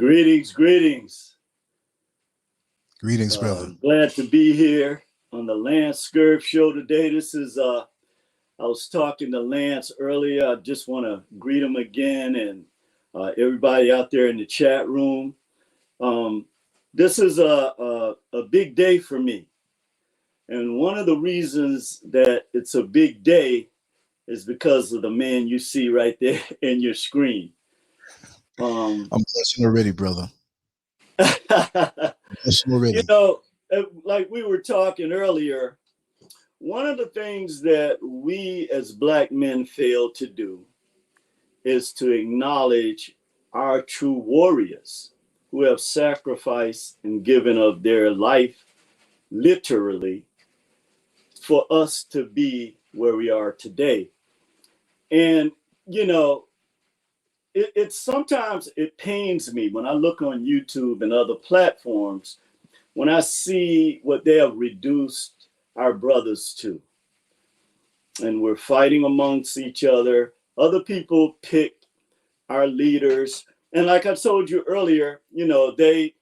Greetings, greetings. Greetings, brother. Glad to be here on the LanceScurv show today. I was talking to Lance earlier. I just want to greet him again and everybody out there in the chat room. This is a big day for me. And one of the reasons that it's a big day is because of the man you see right there in your screen. I'm blushing already, brother. You know, like we were talking earlier, one of the things that we as Black men fail to do is to acknowledge our true warriors who have sacrificed and given of their life, literally, for us to be where we are today. And, you know, it's sometimes it pains me when I look on YouTube and other platforms when I see what they have reduced our brothers to. And we're fighting amongst each other. Other people pick our leaders. And like I told you earlier, you know, they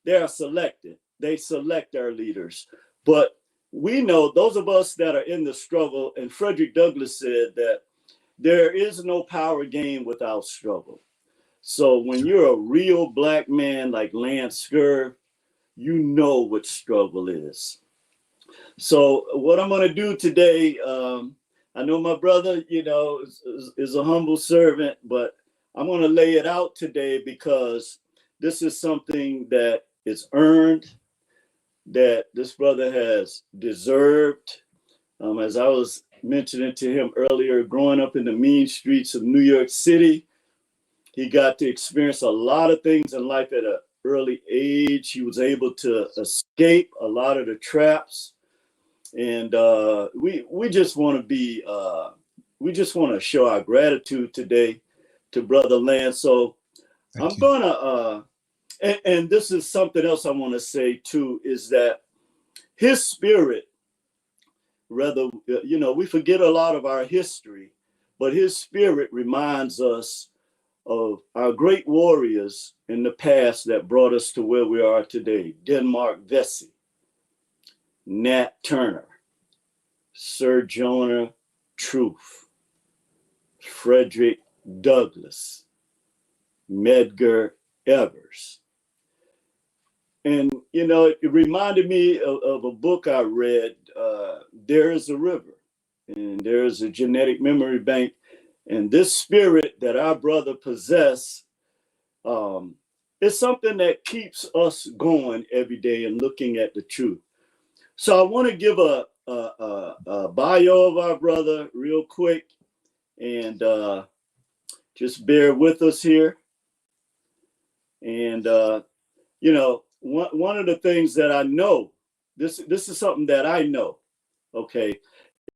are selected. They select our leaders. But we know, those of us that are in the struggle, and Frederick Douglass said that there is no power gained without struggle. So when you're a real Black man like LanceScurv, you know what struggle is. So what I'm going to do today, I know my brother, you know, is a humble servant, but I'm going to lay it out today because this is something that is earned, that this brother has deserved. As I was mentioning to him earlier, growing up in the mean streets of New York City, he got to experience a lot of things in life at an early age. He was able to escape a lot of the traps. And we just want to be, we just want to show our gratitude today to Brother Lance. So I'm going to, and this is something else I want to say too, is that his spirit, rather, you know, we forget a lot of our history, but his spirit reminds us of our great warriors in the past that brought us to where we are today. Denmark Vesey, Nat Turner, Sir Jonah Truth, Frederick Douglass, Medgar Evers. And, you know, it reminded me of a book I read, There is a River, and there is a genetic memory bank. And this spirit that our brother possess is something that keeps us going every day and looking at the truth. So I want to give a bio of our brother real quick, and just bear with us here. And, you know, one of the things that I know, this is something that I know, okay,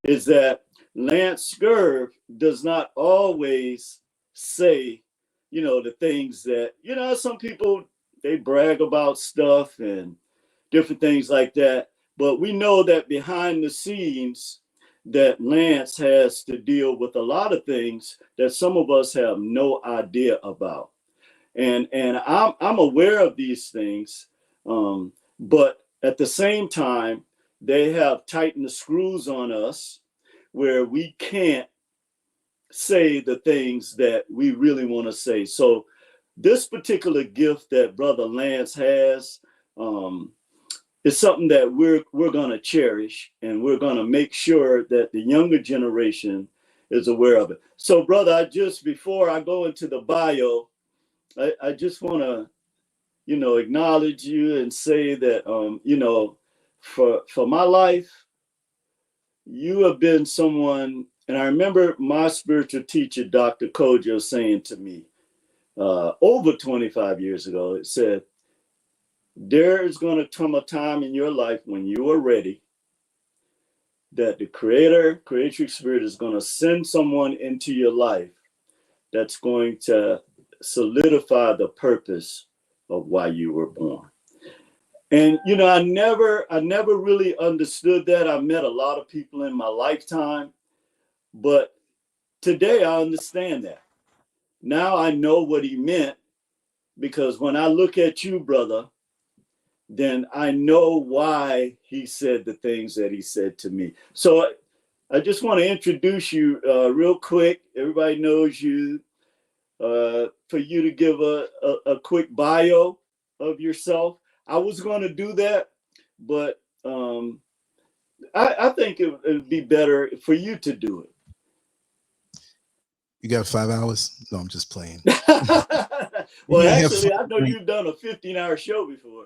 is that LanceScurv does not always say, you know, the things that, you know, some people, they brag about stuff and different things like that. But we know that behind the scenes that Lance has to deal with a lot of things that some of us have no idea about. And I'm aware of these things, but at the same time, they have tightened the screws on us where we can't say the things that we really want to say. So this particular gift that Brother Lance has is something that we're going to cherish, and we're going to make sure that the younger generation is aware of it. So, brother, before I go into the bio, I just want to, you know, acknowledge you and say that, you know, for my life, you have been someone, and I remember my spiritual teacher, Dr. Kojo, saying to me over 25 years ago, it said, there is going to come a time in your life when you are ready that the creatrix spirit is going to send someone into your life that's going to solidify the purpose of why you were born. And, you know, I never really understood that. I met a lot of people in my lifetime, but today I understand that. Now I know what he meant because when I look at you, brother, then I know why he said the things that he said to me. So I just want to introduce you real quick. Everybody knows you. For you to give a quick bio of yourself. I was going to do that, but I think it would be better for you to do it. You got 5 hours? No, I'm just playing. Well, actually, I know you've done a 15-hour show before.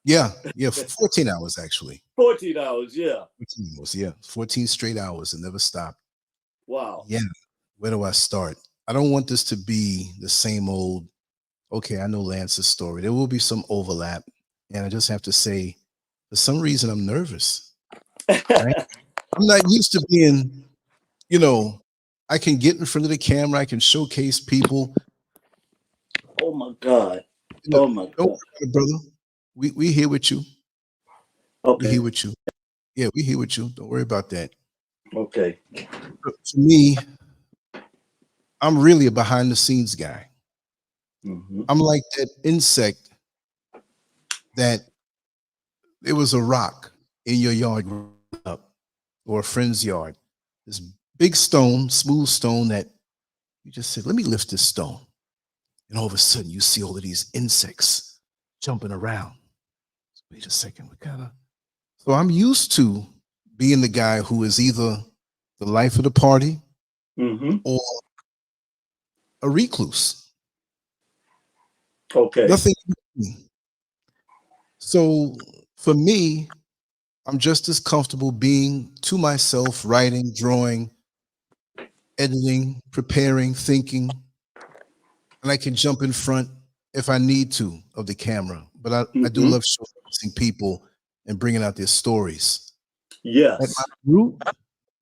Yeah, 14 hours actually. 14 hours, yeah. 14 hours, yeah. 14 straight hours and never stopped. Wow. Yeah. Where do I start? I don't want this to be the same old, okay, I know Lance's story. There will be some overlap. And I just have to say, for some reason, I'm nervous. Right? I'm not used to being, I can get in front of the camera. I can showcase people. Oh, my God. Oh, my God. Don't worry about it, brother. We here with you. Okay. We here with you. Yeah, we here with you. Don't worry about that. Okay. For me, I'm really a behind the scenes guy. Mm-hmm. I'm like that insect that it was a rock in your yard up or a friend's yard. This big stone, smooth stone that you just said, let me lift this stone. And all of a sudden you see all of these insects jumping around. Wait a second, so I'm used to being the guy who is either the life of the party or a recluse. Okay. Nothing. So for me, I'm just as comfortable being to myself, writing, drawing, editing, preparing, thinking, and I can jump in front if I need to of the camera. But I do love showcasing people and bringing out their stories. Yes. At my root,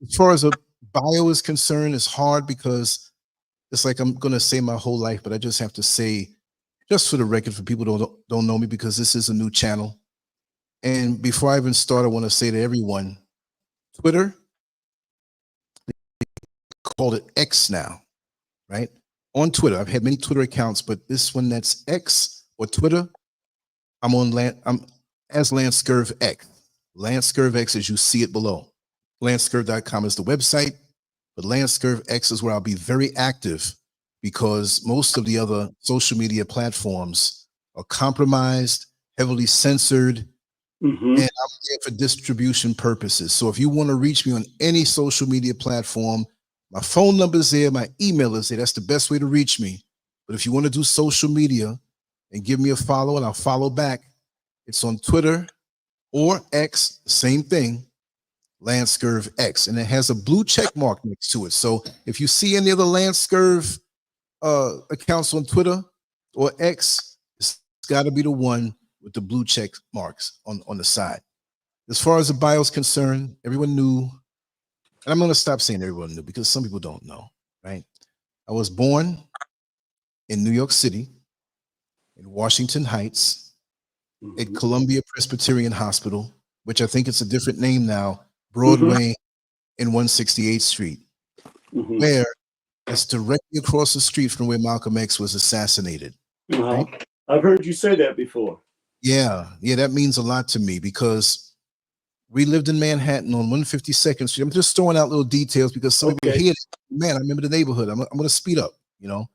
as far as a bio is concerned, it's hard because it's like I'm going to say my whole life, but I just have to say, just for the record, for people who don't know me, because this is a new channel. And before I even start, I want to say to everyone, Twitter, called it X now, right? On Twitter, I've had many Twitter accounts, but this one that's X or Twitter, I'm as LanceScurv X. LanceScurv X, as you see it below. LanceScurv.com is the website, but LanceScurv X is where I'll be very active because most of the other social media platforms are compromised, heavily censored, and I'm there for distribution purposes. So if you want to reach me on any social media platform, my phone number is there, my email is there. That's the best way to reach me. But if you want to do social media and give me a follow and I'll follow back, it's on Twitter or X, same thing, LanceScurv X. And it has a blue check mark next to it. So if you see any other LanceScurv accounts on Twitter or X, it's got to be the one with the blue check marks on the side. As far as the bio is concerned, everyone knew, and I'm going to stop saying everyone knew because some people don't know, right? I was born in New York City, in Washington Heights, at Columbia Presbyterian Hospital, which I think it's a different name now, Broadway and 168th Street, where it's directly across the street from where Malcolm X was assassinated. Right? I've heard you say that before. Yeah, that means a lot to me because we lived in Manhattan on 152nd Street. I'm just throwing out little details because some people hear it. Man, I remember the neighborhood. I'm going to speed up, No,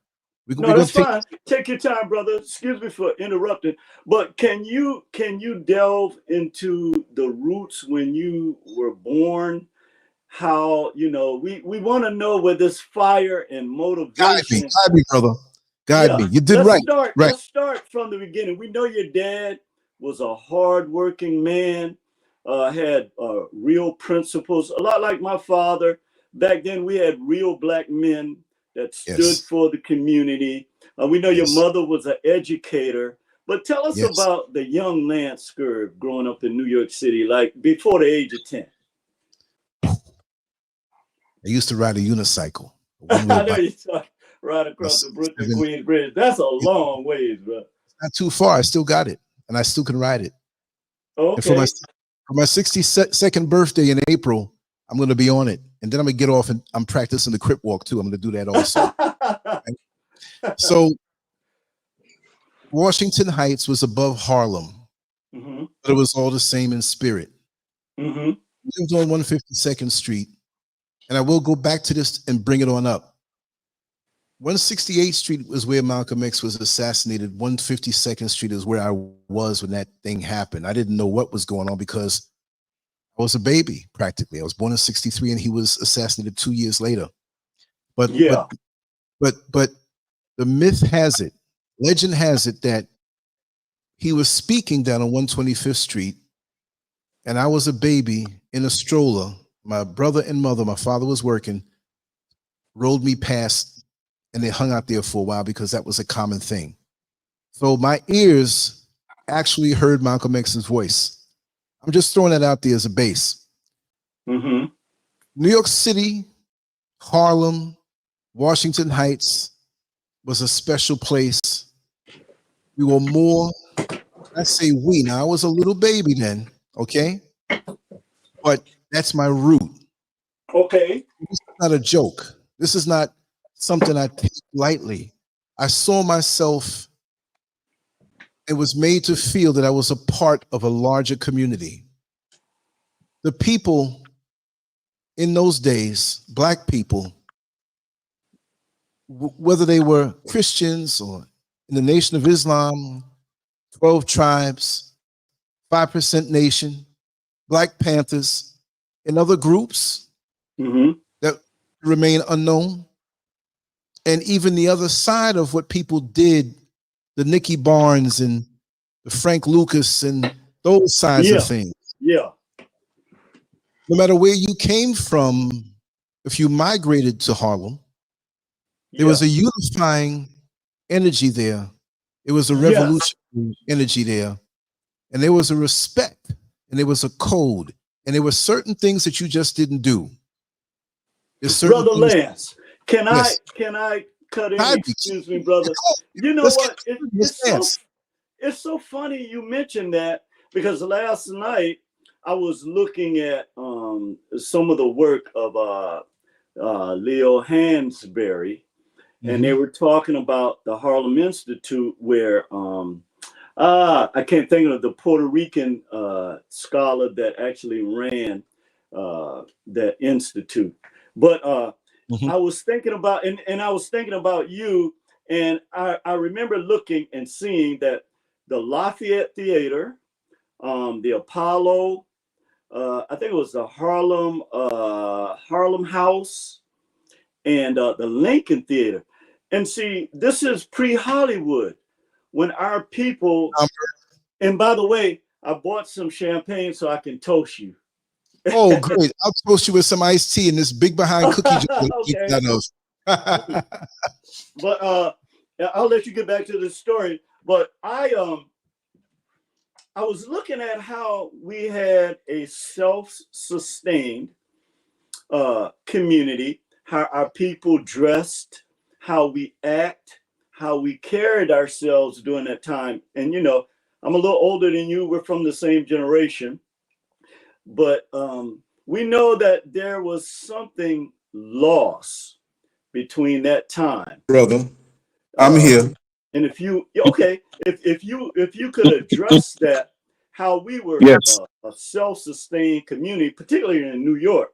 that's fine. Take your time, brother. Excuse me for interrupting, but can you delve into the roots when you were born? How, we want to know where this fire and motivation. Guide me, brother. Guide me. You did right. Let's start from the beginning. We know your dad was a hardworking man, had real principles, a lot like my father. Back then, we had real black men that stood for the community. We know your mother was an educator. But tell us about the young LanceScurv growing up in New York City, like before the age of 10. I used to ride a unicycle. I know you talk right across the Brooklyn Queens Bridge. That's a long ways, bro. Not too far. I still got it, and I still can ride it. Okay. And for my 62nd birthday in April, I'm going to be on it, and then I'm going to get off and I'm practicing the crip walk too. I'm going to do that also. So Washington Heights was above Harlem, Mm-hmm. but it was all the same in spirit. Mm-hmm. Lived on 152nd Street, and I will go back to this and bring it on up. 168th Street was where Malcolm X was assassinated. 152nd Street is where I was when that thing happened. I didn't know what was going on because I was a baby practically. I was born in 63 and he was assassinated 2 years later. But Yeah. but the myth has it, legend has it that he was speaking down on 125th Street and I was a baby in a stroller. My brother and mother, my father was working, rolled me past and they hung out there for a while because that was a common thing. So my ears actually heard Malcolm X's voice. I'm just throwing that out there as a base. Mm-hmm. New York City, Harlem, Washington Heights was a special place. We were more, I say we, now I was a little baby then, okay? But that's my root. Okay. This is not a joke. This is not something I take lightly. I saw myself and was made to feel that I was a part of a larger community. The people in those days, black people, whether they were Christians or in the Nation of Islam, 12 tribes, 5% Nation, Black Panthers, and other groups Mm-hmm. that remain unknown, and even the other side of what people did, the Nicky Barnes and the Frank Lucas and those sides Yeah. of things. Yeah. No matter where you came from, if you migrated to Harlem, there was a unifying energy there. It was a revolutionary energy there. And there was a respect and there was a code. And there were certain things that you just didn't do. Brother Lance, can Yes. I cut in? I- Excuse me, brother. You know Let's what? get- It's so funny you mentioned that because last night I was looking at some of the work of Leo Hansberry, and they were talking about the Harlem Institute where I can't think of the Puerto Rican scholar that actually ran that institute. But I was thinking about, and I was thinking about you, and I remember looking and seeing that the Lafayette Theater, the Apollo, I think it was the Harlem House, and the Lincoln Theater. And see, this is pre-Hollywood when our people, and by the way, I bought some champagne so I can toast you. Oh, great. I'll toast you with some iced tea and this big behind cookie. Okay. But I'll let you get back to the story. But I was looking at how we had a self-sustained community, how our people dressed, how we act, how we carried ourselves during that time. And you know, I'm a little older than you. We're from the same generation. But we know that there was something lost between that time, brother. I'm here. and if you if you could address that, how we were Yes. a self-sustained community, particularly in New York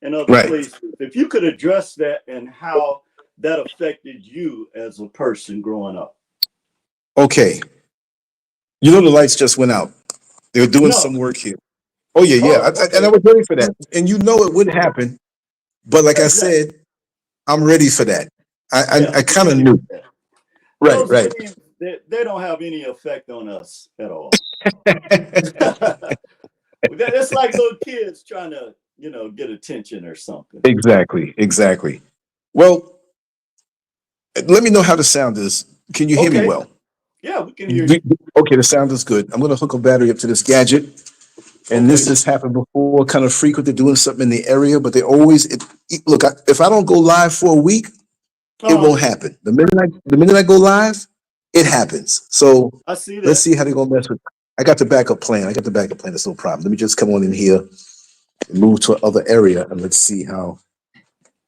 and other Right. places, if you could address that and how that affected you as a person growing up. Okay. You know the lights just went out. They were doing No. some work here. Oh yeah, yeah. Oh, okay. And I was ready for that. And you know it would happen. But like Exactly. I said, I'm ready for that. Yeah, I kind of knew. Right, those right. things, they don't have any effect on us at all. It's like little kids trying to, get attention or something. Exactly, exactly. Well, let me know how the sound is. Can you hear me Okay. well? Yeah, we can hear you. Okay, the sound is good. I'm going to hook a battery up to this gadget. And this has happened before, kind of frequent. They're doing something in the area, but they always look. If I don't go live for a week, it won't happen. The minute I go live, it happens. So I see that. let's see how they're gonna mess with. I got the backup plan. That's no problem. Let me just come on in here and move to another area, and let's see how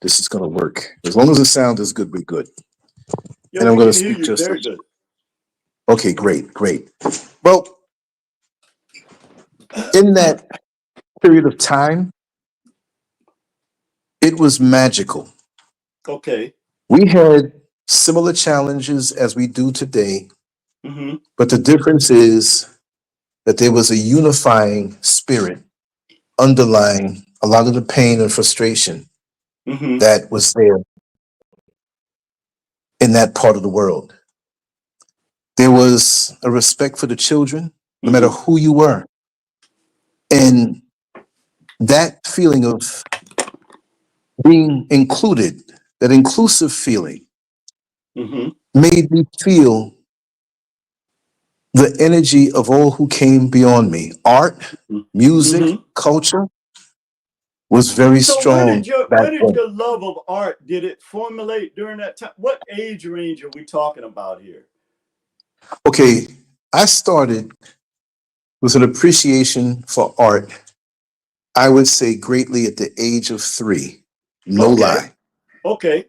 this is gonna work. As long as the sound is good, we're good. Yeah, And I'm we gonna can hear speak you just very good. Okay, great, great. Well, in that period of time, it was magical. Okay. We had similar challenges as we do today, Mm-hmm. but the difference is that there was a unifying spirit underlying a lot of the pain and frustration Mm-hmm. that was there in that part of the world. There was a respect for the children, no matter Mm-hmm. who you were. And that feeling of being included, that inclusive feeling, Mm-hmm. made me feel the energy of all who came beyond me. Art, music, Mm-hmm. culture was very So where did strong back then. your love of art, did it formulate during that time? What age range are we talking about here? Okay, I started with an appreciation for art, I would say greatly at the age of 3. No Okay. lie. Okay.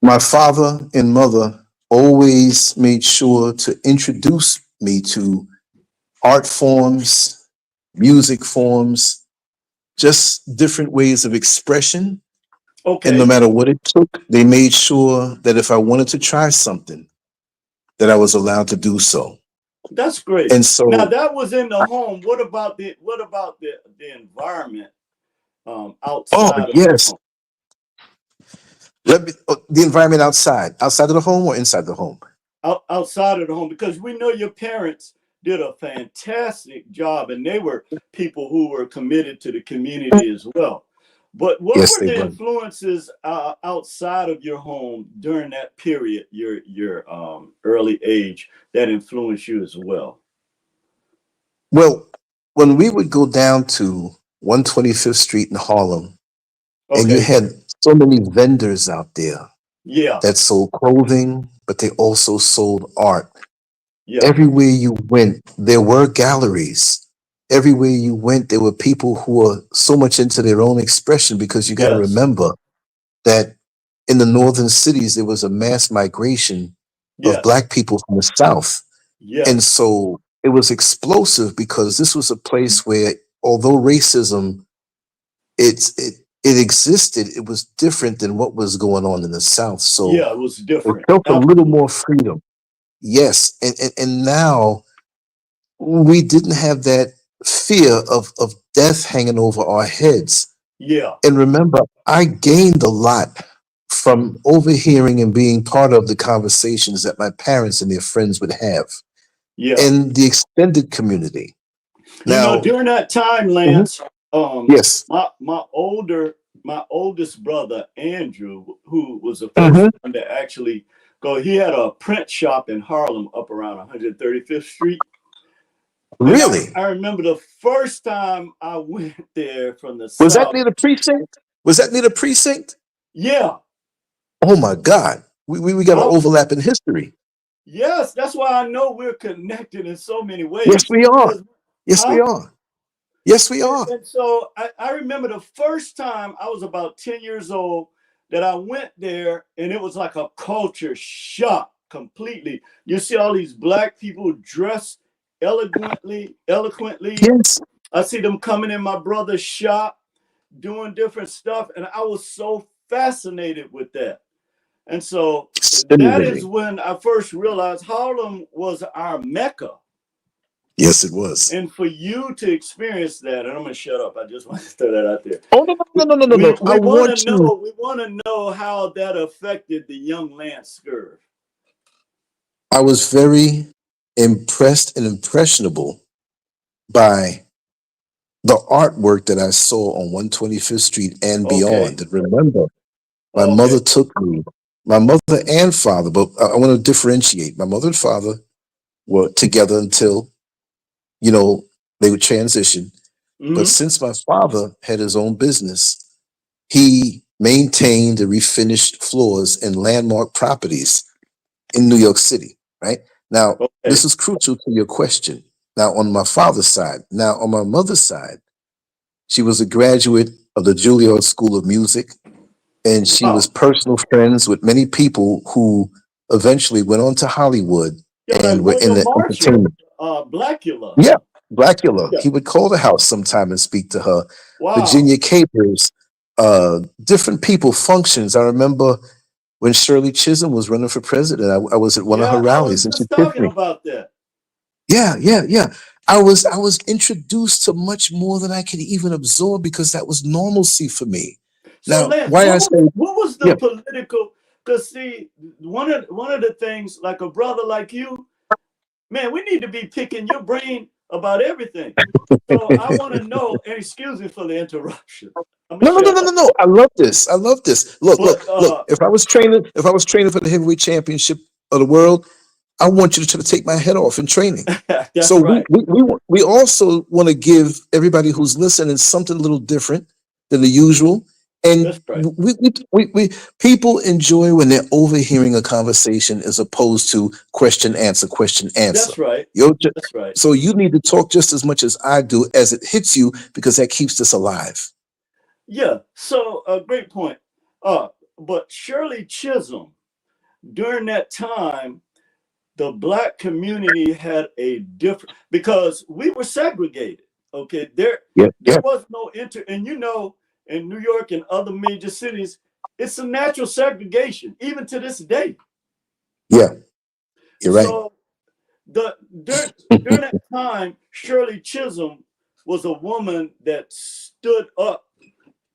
My father and mother always made sure to introduce me to art forms, music forms, just different ways of expression. And no Okay. matter what it took, they made sure that if I wanted to try something, that I was allowed to do so. That's great. And Now so, that was in the home. What about the environment oh, outside of the yes, home? the environment outside of the home or inside the home? Outside of the home, because we know your parents did a fantastic job and they were people who were committed to the community as well. But what Yes, were they the were. influences outside of your home during that period, your early age, that influenced you as well? Well, when we would go down to 125th Street in Harlem, and you Okay. had so many vendors out there Yeah. that sold clothing, but they also sold art. Yeah. Everywhere you went, there were galleries. Everywhere you went, there were people who were so much into their own expression because you got to Yes. remember that in the northern cities, there was a mass migration of Yes. Black people from the South. And Yes. so it was explosive because this was a place where, although racism, it existed, it was different than what was going on in the South. So Yeah, it was it different. felt a little Absolutely. more freedom. Yes. And now we didn't have that fear of death hanging over our heads. Yeah. And remember, I gained a lot from overhearing and being part of the conversations that my parents and their friends would have Yeah. in the extended community. You know, Now, during that time, mhm, Lance, yes. my oldest brother Andrew, who was the first Mhm. one to actually go, he had a print shop in Harlem up around 135th Street. And Really? I remember the first time I went there from the Was that South. near the precinct? Was that near the precinct? Yeah. Oh my God. We got an I, overlap in history. yes, that's why I know we're connected in so many Yes, ways. we are. Because, Yes, we huh? are. Yes, we are. And so I remember the first time I was about 10 years old that I went there, and it was like a culture shock completely. You see all these Black people dressed eloquently. Yes. I see them coming in my brother's shop doing different stuff, and I was so fascinated with that. And so that is Stimulating. when I first realized Harlem was our Mecca. Yes, it was. And for you to experience that, and I'm gonna shut up. I just want to throw that out there. Oh no, no, We no, no, no, no, we, no. I we want to want you. know. We want to know how that affected the young LanceScurv. I was very impressed and impressionable by the artwork that I saw on 125th Street and Okay. beyond. And remember, my Okay. mother took me, my mother and father, but I want to differentiate. My mother and father were together until, you know, they would transition. But Mm-hmm. since my father had his own business, he maintained the refinished floors in landmark properties in New York City, right? Now, this Okay. is crucial to your question. Now, on my father's side, now on my mother's side, she was a graduate of the Juilliard School of Music, and she was Wow. personal friends with many people who eventually went on to Hollywood Yeah, like and we're in William the Marshall, entertainment. Blackula. Yeah, Blackula. Yeah. He would call the house sometime and speak to her. Wow. Virginia Capers, different people, functions. I remember when Shirley Chisholm was running for president. I was at one of her Yeah, I was rallies and she just kissed talking me. about that. Yeah. I was introduced to much more than I could even absorb because that was normalcy for me. So Now, Lance, why I say, what was the yeah, political? Because see, one of the things, like a brother like you, man, we need to be picking your brain about everything. So I want to know, and excuse me for the interruption. I'm gonna no, no, no, shut no, no, up. no. I love this. I love this. Look, But look. If I was training for the heavyweight championship of the world, I want you to try to take my head off in training. that's So we right. we we, we also want to give everybody who's listening something a little different than the usual. That's And right. we people enjoy when they're overhearing a conversation as opposed to question answer question answer. That's right. You're ju- That's right. so you need to talk just as much as I do as it hits you because that keeps this alive. Yeah. So great point. But Shirley Chisholm, during that time, the black community had a different because we were segregated. Okay, Yeah, there yeah, was no and in New York and other major cities, it's a natural segregation even to this day. yeah. You're right. So during that time, Shirley Chisholm was a woman that stood up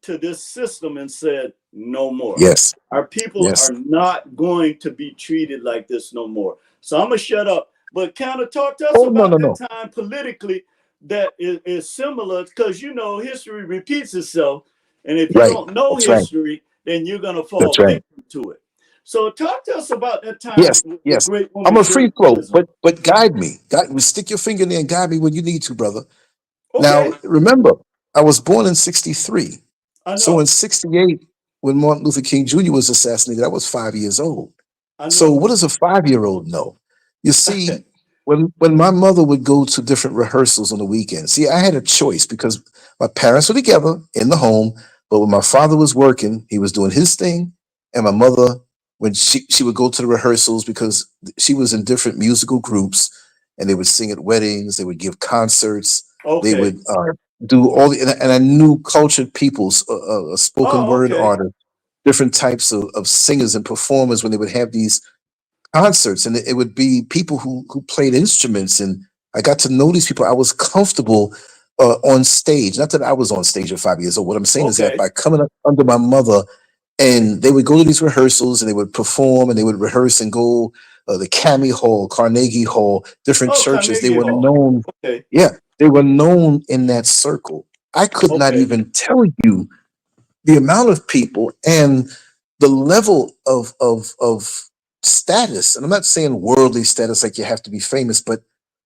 to this system and said, no more. Yes, Our people yes. are not going to be treated like this no more. So I'm going to shut up. But kind of talk to us Oh no, about no, that no. time politically that is similar because you know history repeats itself. And if you Right. don't know That's right. history, then you're going to That's fall right. victim to it. So talk to us about that time Yes, with the yes. great I'm woman a free Shirley flow, Chisholm. but guide me. Stick your finger in there and guide me when you need to, brother. Okay, Now, remember, I was born in 63. I So in know, 68, when Martin Luther King Jr. was assassinated, I was 5 years old. I So know. what does a 5-year-old know? You see, when my mother would go to different rehearsals on the weekend, see, I had a choice because my parents were together in the home, but when my father was working, he was doing his thing, and my mother, when she would go to the rehearsals because she was in different musical groups, and they would sing at weddings, they would give concerts, they Okay. would do all the, and I knew cultured peoples, spoken Oh, word okay. artists, different types of singers and performers when they would have these concerts, and it would be people who played instruments, and I got to know these people. I was comfortable on stage. Not that I was on stage at 5 years old. What I'm saying is that Okay. by coming up under my mother, and they would go to these rehearsals, and they would perform, and they would rehearse and go the Cami Hall, Carnegie Hall, different Oh, churches. They Carnegie were Hall. known. Okay. Yeah, they were known in that circle. I could not Okay. even tell you the amount of people and the level of status, and I'm not saying worldly status like you have to be famous, but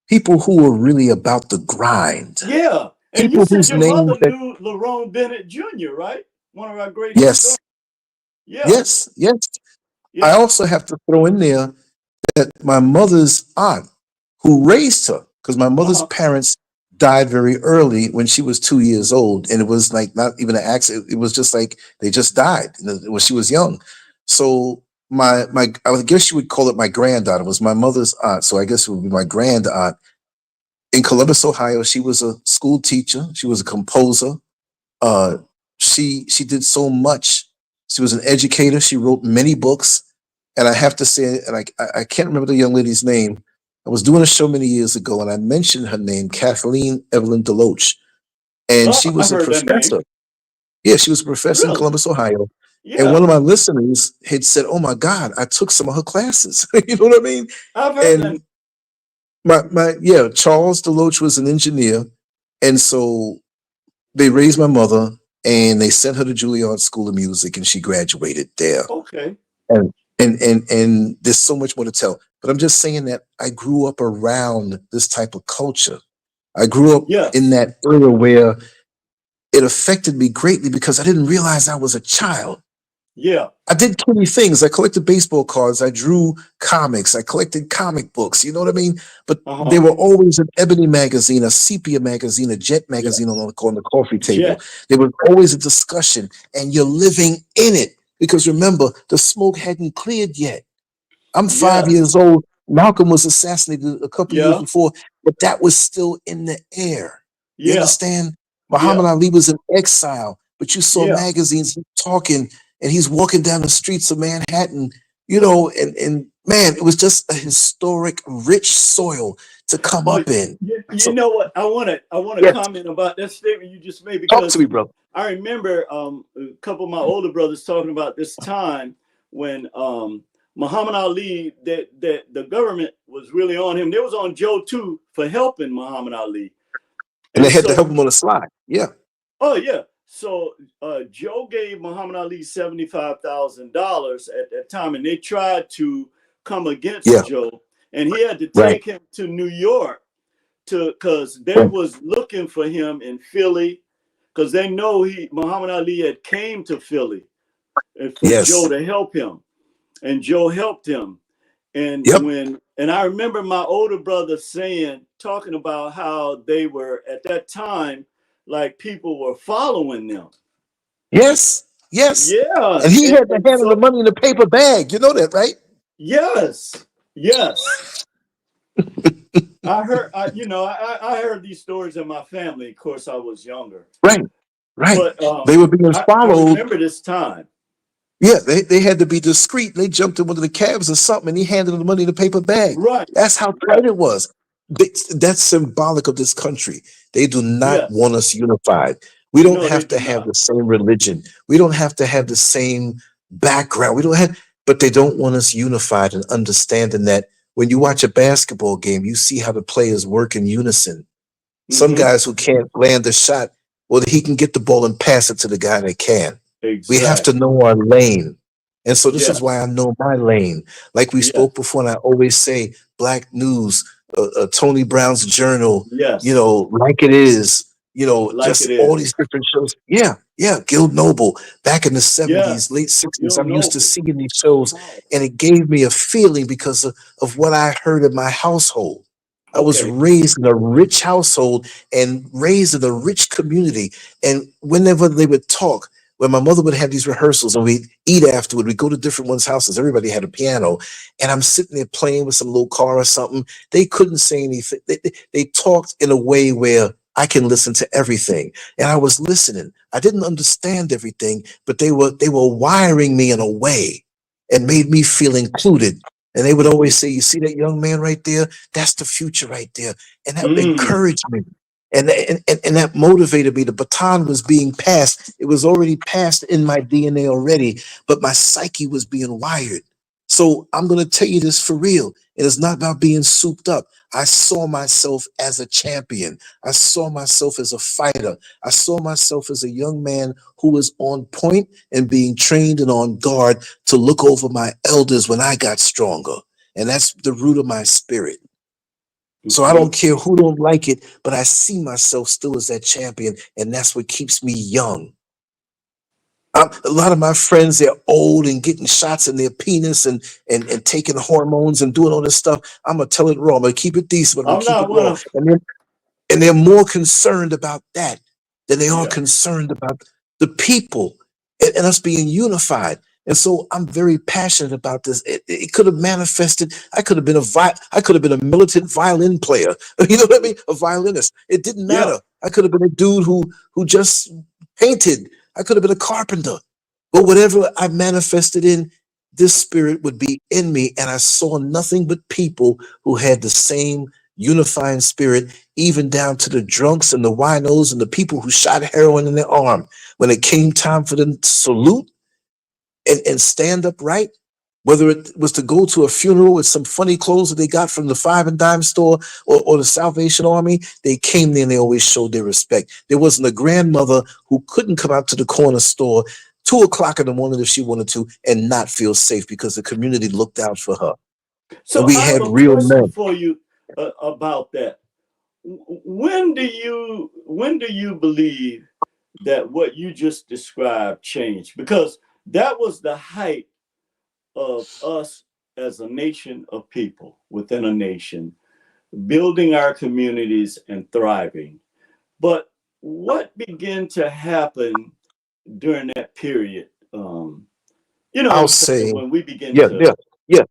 people who are really about the grind, Yeah. And you people said whose your names mother that knew Lerone Bennett Jr., right? One of our great yes, historians. Yeah. yes. I Yeah. also have to throw in there that my mother's aunt, who raised her, because my mother's Uh-huh. parents died very early when she was 2 years old, and it was like not even an accident. It was just like they just died when she was young. So my I would guess you would call it my granddaughter was my mother's aunt. So I guess it would be my grand aunt in Columbus, Ohio. She was a school teacher. She was a composer. Uh, she did so much. She was an educator. She wrote many books, and I have to say, and I can't remember the young lady's name. I was doing a show many years ago, and I mentioned her name, Kathleen Evelyn Deloach, and Oh, she I was a heard that name. professor. Yeah, she was a professor in Really? Columbus, Ohio. And one Yeah. of my listeners had said, "Oh my God, I took some of her classes." You know what I mean? I've heard that. And my yeah, Charles Deloach was an engineer, and so they raised my mother and they sent her to Juilliard School of Music and she graduated there. Okay. And and there's so much more to tell. But I'm just saying that I grew up around this type of culture. I grew up in Yes. that era where it affected me greatly because I didn't realize I was a child. Yeah. I did funny things. I collected baseball cards. I drew comics. I collected comic books. You know what I mean? But they Uh-huh. were always an Ebony magazine, a Sepia magazine, a Jet Yeah. magazine on the coffee table. Jet. There was always a discussion, and you're living in it because remember, the smoke hadn't cleared yet. I'm five Yes. years old Malcolm was assassinated a couple of years Yeah. before, but that was still in the air. You Yeah. understand? Yeah. Muhammad Ali was in exile, but you saw Yeah. magazines talking, and he's walking down the streets of Manhattan, you know, and man, it was just a historic, rich soil to come Oh, up in. you So, know what? I want to yes, comment about that statement you just made, talk to because me, brother. I remember a couple of my older brothers talking about this time when Muhammad Ali, that the government was really on him. They was on Joe too for helping Muhammad Ali. And they And had to help so, him on the slide. Yeah, oh yeah. So Joe gave Muhammad Ali $75,000 at that time, and they tried to come against yeah, Joe, and he had to right, take him to New York to, because they right. was looking for him in Philly, because they know Muhammad Ali had came to Philly and for Joe Yes, to help him, and Joe helped him. yep, And I remember my older brother talking about how they were at that time, like people were following them. yes, yes. Yeah, And he and, had the and hand of the so money in a paper bag. You know that, right? yes, yes. I heard, I heard these stories in my family. Of course, I was younger, Right, right. but They were being I followed. remember this time. Yeah, they had to be discreet. They jumped in one of the cabs or something, and he handed them the money in a paper bag. Right. That's how Right. tight it was. That's symbolic of this country. They do not Yes. want us unified. We don't No, they have to do have not. the same religion. We don't have to have the same background. We don't have, but they don't want us unified and understanding that when you watch a basketball game, you see how the players work in unison. Some Hmm. guys who can't land a shot, well, he can get the ball and pass it to the guy that can. We have to Exactly. know our lane. And so this is why I Yes. know my lane. Like we Yes. spoke before, and I always say Black News, Tony Brown's Journal, you Yes. know, Like It Is, you know, Like it just all these is. different shows. Yeah, yeah. Gil Noble, back in the Yeah. 70s, late 60s, You'll I'm used know. to seeing these shows, Powerful. and it gave me a feeling because of what I heard in my household. I was Okay. raised in a rich household and raised in a rich community. And whenever they would talk, when my mother would have these rehearsals and we'd eat afterward, we'd go to different ones' houses. Everybody had a piano. And I'm sitting there playing with some little car or something. They couldn't say anything. They talked in a way where I can listen to everything. And I was listening. I didn't understand everything, but they were wiring me in a way and made me feel included. And they would always say, "You see that young man right there? That's the future right there." And that Mm. encouraged me. And that motivated me. The baton was being passed. It was already passed in my DNA already, but my psyche was being wired. So I'm going to tell you this for real. It is not about being souped up. I saw myself as a champion. I saw myself as a fighter. I saw myself as a young man who was on point and being trained and on guard to look over my elders when I got stronger. And that's the root of my spirit. So I Hmm. don't care who don't like it, but I see myself still as that champion, and that's what keeps me young. A lot of my friends, they're old and getting shots in their penis and taking hormones and doing all this stuff. I'm gonna tell it raw. I'm gonna keep it decent, but I'm gonna I'm keep not it one raw. of. And they're more concerned about that than they are Yeah. concerned about the people and us being unified. And so I'm very passionate about this. It could have manifested. I could have been a militant violin player. You know what I mean? A violinist. It didn't Yeah. matter. I could have been a dude who just painted. I could have been a carpenter. But whatever I manifested in, this spirit would be in me. And I saw nothing but people who had the same unifying spirit, even down to the drunks and the winos and the people who shot heroin in their arm. When it came time for them to salute and stand upright, whether it was to go to a funeral with some funny clothes that they got from the five and dime store or the Salvation Army, they came there and they always showed their respect. There wasn't a grandmother who couldn't come out to the corner store 2 o'clock in the morning if she wanted to and not feel safe because the community looked out for her. And So we I have had a real question men. for you about that. When do you believe that what you just described changed? Because that was the height of us as a nation of people within a nation, building our communities and thriving. But what began to happen during that period? You know what I'll I'm saying? say, When we begin yeah, to, yeah, Yeah,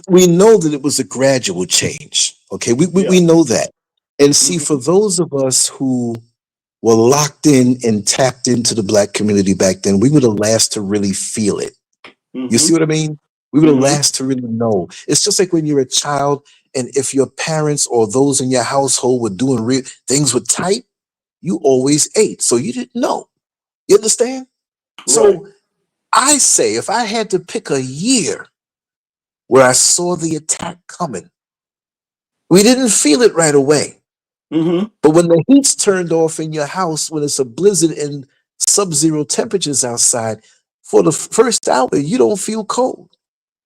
we know that it was a gradual change. Okay, we Yeah. know that. And see, for Mm-hmm. those of us who were locked in and tapped into the Black community back then, we were the last to really feel it. You Mm-hmm. see what I mean? We were the Mm-hmm. last to really know. It's just like when you're a child, and if your parents or those in your household were doing real things were tight, you always ate, so you didn't know. You understand? Right. So I say, if I had to pick a year where I saw the attack coming, we didn't feel it right away. Mm-hmm. But when the heat's turned off in your house, when it's a blizzard and sub-zero temperatures outside, for the first hour, you don't feel cold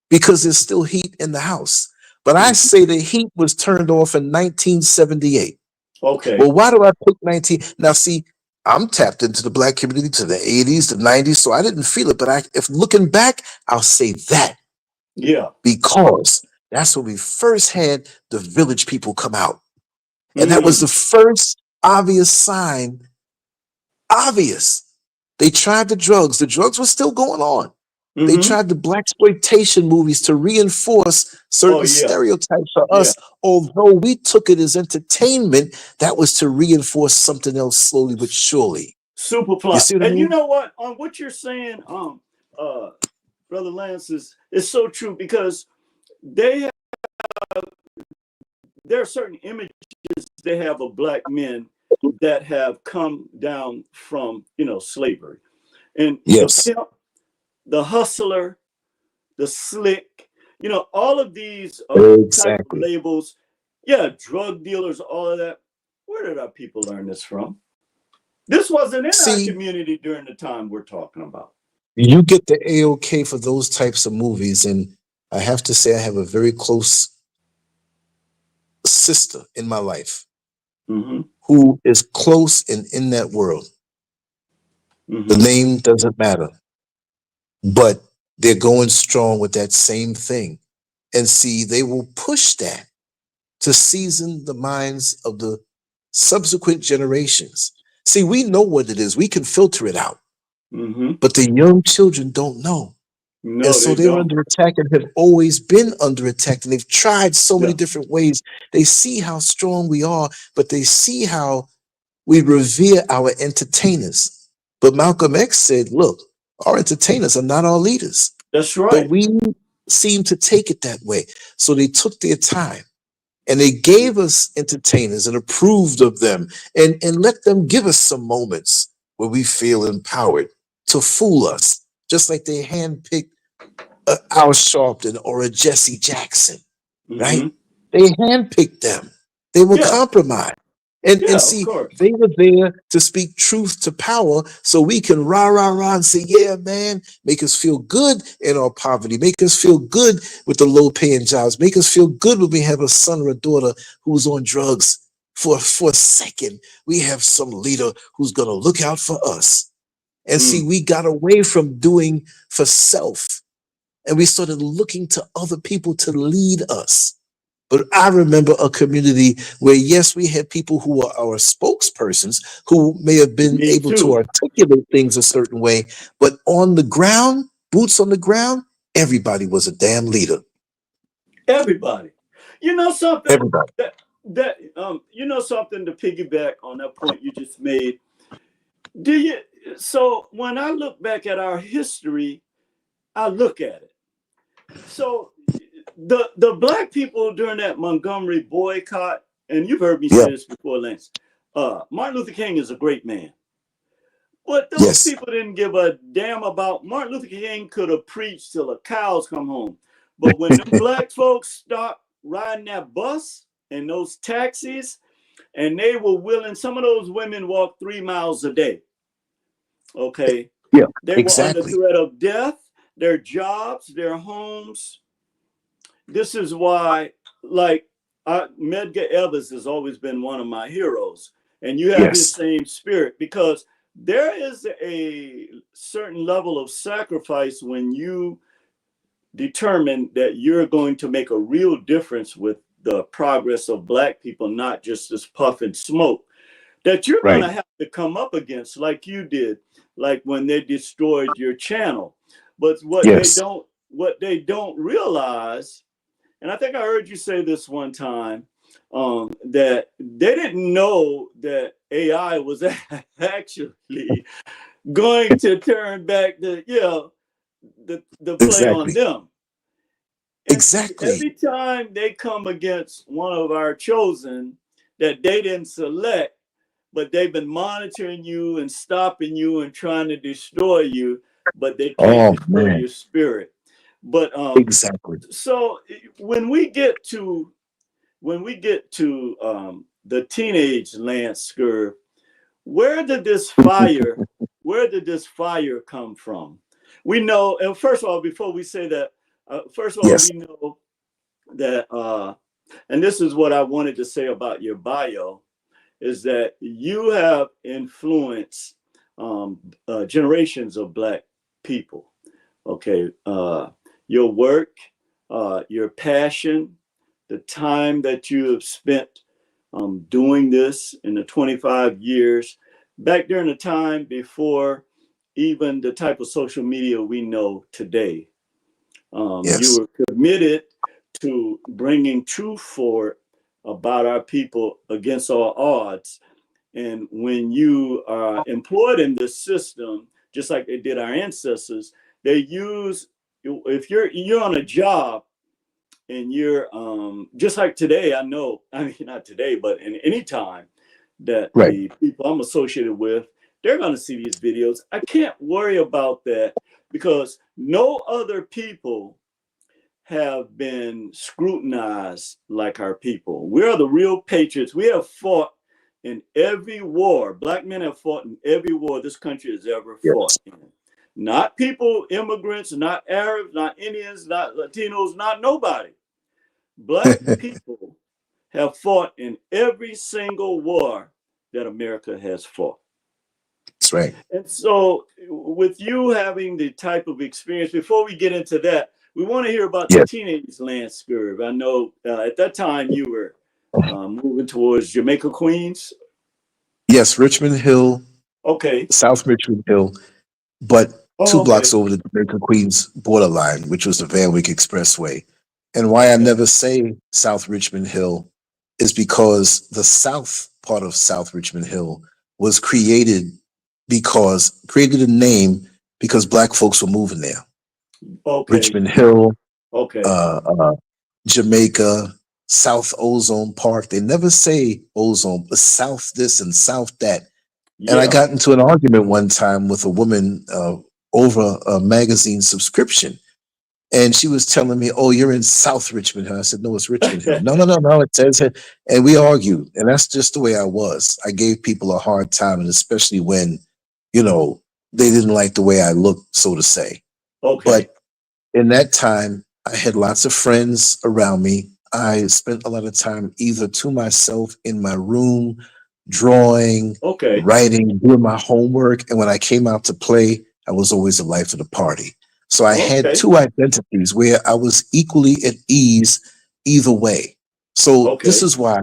because there's still heat in the house. But I Mm-hmm. say the heat was turned off in 1978. Okay. Well, why do I pick 19? Now, see, I'm tapped into the Black community to the 80s, the 90s, so I didn't feel it. But if looking back, I'll say that Yeah. because that's when we first had the village people come out. And that was Mm. the first obvious sign. Obvious. They tried the drugs. The drugs were still going on. They Mm-hmm. tried the blaxploitation movies to reinforce Oh certain yeah. stereotypes for Yeah. us. Although we took it as entertainment, that was to reinforce something else slowly but surely. Super You plot. see what I And you mean? know what? On what you're saying, Brother Lance is so true because they have, there are certain images they have of black men that have come down from slavery, and the Yes, pimp, the hustler, the slick, all of these type of exactly. labels. Yeah, drug dealers, all of that. Where did our people learn this from? This wasn't in our See, community during the time we're talking about. you get the A-OK for those types of movies, and I have to say I have a very close sister in my life Mm-hmm. who is close and in that world. The Mm-hmm. name doesn't matter, but they're going strong with that same thing. And see, they will push that to season the minds of the subsequent generations. See, we know what it is, we can filter it out, Mm-hmm. but the young children don't know. And No, so they they're don't. under attack and have always been under attack. And they've tried so many Yeah. different ways. They see how strong we are, but they see how we revere our entertainers. But Malcolm X said, look, our entertainers are not our leaders. That's But right. we seem to take it that way. So they took their time and they gave us entertainers and approved of them and let them give us some moments where we feel empowered to fool us, just like they handpicked Al Sharpton or a Jesse Jackson, right? Mm-hmm. They handpicked them. They were Yeah. compromised. And Yeah, of see, course. they were there to speak truth to power so we can rah, rah, rah and say, yeah, man, make us feel good in our poverty, make us feel good with the low paying jobs, make us feel good when we have a son or a daughter who's on drugs. For a second, we have some leader who's going to look out for us. And see, Mm. we got away from doing for self and we started looking to other people to lead us. But I remember a community where, yes, we had people who were our spokespersons who may have been Me able to too. articulate things a certain way, but on the ground, boots on the ground, everybody was a damn leader. Everybody. You know something Everybody. something to piggyback on that point you just made. Do you so when I look back at our history, I look at it. So the black people during that Montgomery boycott, and you've heard me Yeah. say this before, Lance. Martin Luther King is a great man. But those Yes. people didn't give a damn about Martin Luther King could have preached till the cows come home. But when the black folks stopped riding that bus and those taxis, and they were willing, some of those women walked 3 miles a day. Okay. Yeah. They were under Exactly. threat of death, their jobs, their homes. This is why, like, Medgar Evers has always been one of my heroes. And you have his Yes. same spirit because there is a certain level of sacrifice when you determine that you're going to make a real difference with the progress of black people, not just this puff and smoke, that you're going Right. to have to come up against, like you did, like when they destroyed your channel. But what they Yes. don't what they don't realize, and I think I heard you say this one time, that they didn't know that AI was actually going to turn back the play on Exactly. them. And Exactly. every time they come against one of our chosen that they didn't select, but they've been monitoring you and stopping you and trying to destroy you, but they can't Oh destroy man. your spirit. But Exactly. so when we get to the teenage LanceScurv, where did this fire come from? We know, and first of all, before we say that, first of all, Yes. we know that, and this is what I wanted to say about your bio, is that you have influenced generations of Black people. Okay, your work, your passion, the time that you have spent doing this in the 25 years, back during the time before even the type of social media we know today. You Yes. were committed to bringing truth forward about our people against all odds. And when you are employed in this system, just like they did our ancestors, they use, if you're on a job and you're just like today, I know, I mean, not today, but in any time that Right. the people I'm associated with, they're going to see these videos. I can't worry about that because no other people have been scrutinized like our people. We're the real patriots. We have fought in every war. Black men have fought in every war this country has ever fought Yes. in. Not people, immigrants, not Arabs, not Indians, not Latinos, not nobody. Black people have fought in every single war that America has fought. That's right. And so, with you having the type of experience, before we get into that, we want to hear about the Yes. teenage LanceScurv. I know at that time you were moving towards Jamaica, Queens. Yes. Richmond Hill, Okay. South Richmond Hill, but Oh, 2 blocks okay. over the Jamaica Queens borderline, which was the Van Wyck Expressway. And why I Okay. never say South Richmond Hill is because the south part of South Richmond Hill was created a name because Black folks were moving there. Okay. Richmond Hill, Okay. uh, uh, Jamaica, South Ozone Park. They never say Ozone, but South this and South that. And I Yeah. got into an argument one time with a woman over a magazine subscription. And she was telling me, "Oh, you're in South Richmond Hill." I said, "No, it's Richmond Hill." "No, no, no, no, it says here." And we argued. And that's just the way I was. I gave people a hard time, and especially when, you know, they didn't like the way I looked, so to say. Okay. But in that time, I had lots of friends around me. I spent a lot of time either to myself in my room, drawing, Okay. writing, doing my homework. And when I came out to play, I was always the life of the party. So I had Okay. two identities where I was equally at ease either way. So this Okay. is why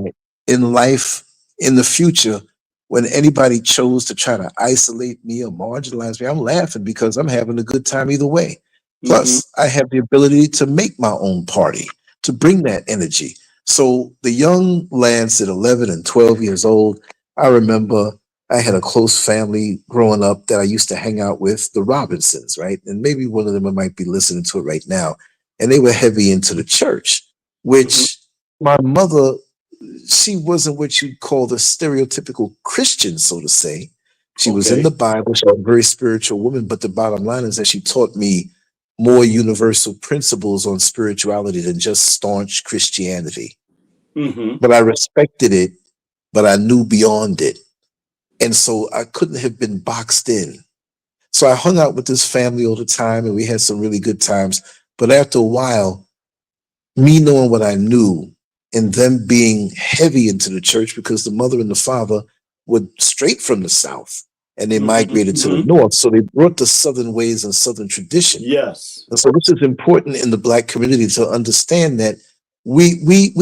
in life, in the future, when anybody chose to try to isolate me or marginalize me, I'm laughing because I'm having a good time either way. Mm-hmm. Plus, I have the ability to make my own party, to bring that energy. So the young Lance at 11 and 12 years old, I remember I had a close family growing up that I used to hang out with, the Robinsons, right? And maybe one of them might be listening to it right now. And they were heavy into the church, Mm-hmm. which my mother, she wasn't what you'd call the stereotypical Christian, so to say. She was in the Okay. Bible, she was a very spiritual woman, but the bottom line is that she taught me more universal principles on spirituality than just staunch Christianity. Mm-hmm. But I respected it, but I knew beyond it. And so I couldn't have been boxed in. So I hung out with this family all the time and we had some really good times. But after a while, me knowing what I knew and them being heavy into the church because the mother and the father were straight from the South and they Mm-hmm. migrated to the Mm-hmm. North. So they brought the Southern ways and Southern tradition. Yes. And so this is important in the Black community to understand that we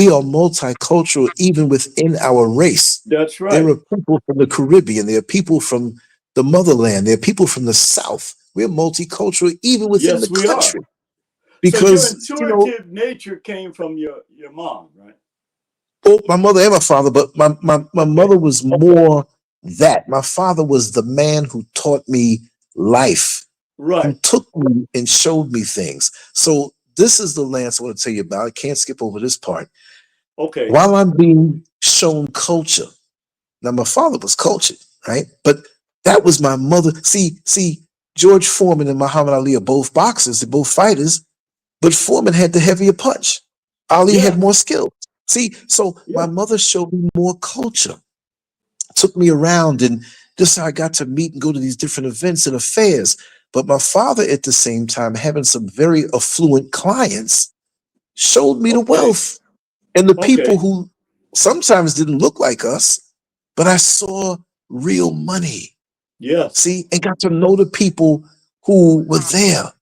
are multicultural even within our race. That's There right. are people from the Caribbean, there are people from the motherland, there are people from the South. We're multicultural even within the Yes, we are. country So your because, intuitive nature came from your mom, right? both my mother and my father, but my Okay. mother was more that. My father was the man who taught me life, who Right. took me and showed me things. So this is the Lance I want to tell you about. I can't skip over this part. Okay. While I'm being shown culture, now my father was cultured, right? But that was my mother. See, George Foreman and Muhammad Ali are both boxers, they're both fighters, but Foreman had the heavier punch. Ali had Yeah. more skill. See, so my Yeah. mother showed me more culture, took me around, and just how I got to meet and go to these different events and affairs. But my father, at the same time, having some very affluent clients, showed me the Okay. wealth and the people Okay. who sometimes didn't look like us, but I saw real money. Yes. See, and got to know the people who were there.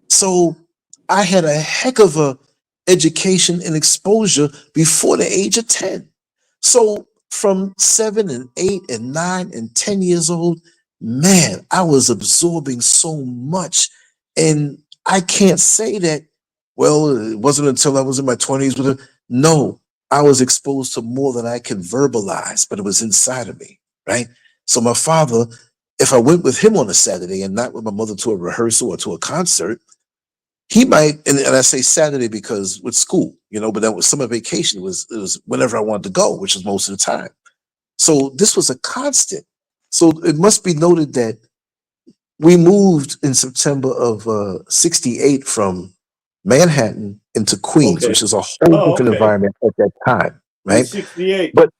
So I had a heck of a education and exposure before the age of 10. So from 7 and 8 and 9 and 10 years old, man, I was absorbing so much. And I can't say that, well, it wasn't until I was in my 20s with it. No, I was exposed to more than I can verbalize, but it was inside of me, right? So my father, if I went with him on a Saturday and not with my mother to a rehearsal or to a concert, he might, and I say Saturday because with school, but that was summer vacation. It was whenever I wanted to go, which was most of the time. So this was a constant. So it must be noted that we moved in September of '68 from Manhattan into Queens, which Okay. is a whole Oh, different okay. environment at that time, In right? 68. But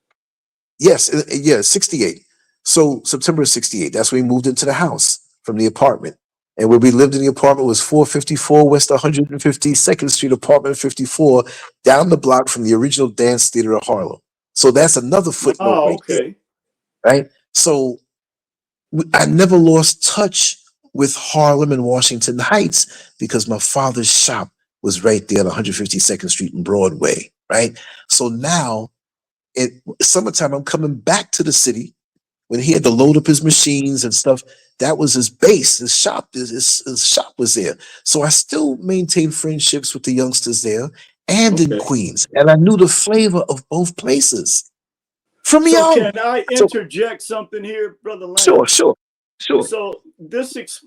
yes, yeah, '68. So September of '68, that's when we moved into the house from the apartment. And where we lived in the apartment was 454 West 152nd Street, apartment 54, down the block from the original dance theater of Harlem. So that's another footnote Oh, right there, okay. right? So I never lost touch with Harlem and Washington Heights because my father's shop was right there on 152nd Street and Broadway, right? So now, it summertime, I'm coming back to the city when he had to load up his machines and stuff. That was his base. His shop was there. So I still maintained friendships with the youngsters there and in Okay. Queens. And I knew the flavor of both places from So young. can I So interject something here, Brother sure, Lance? sure, sure. So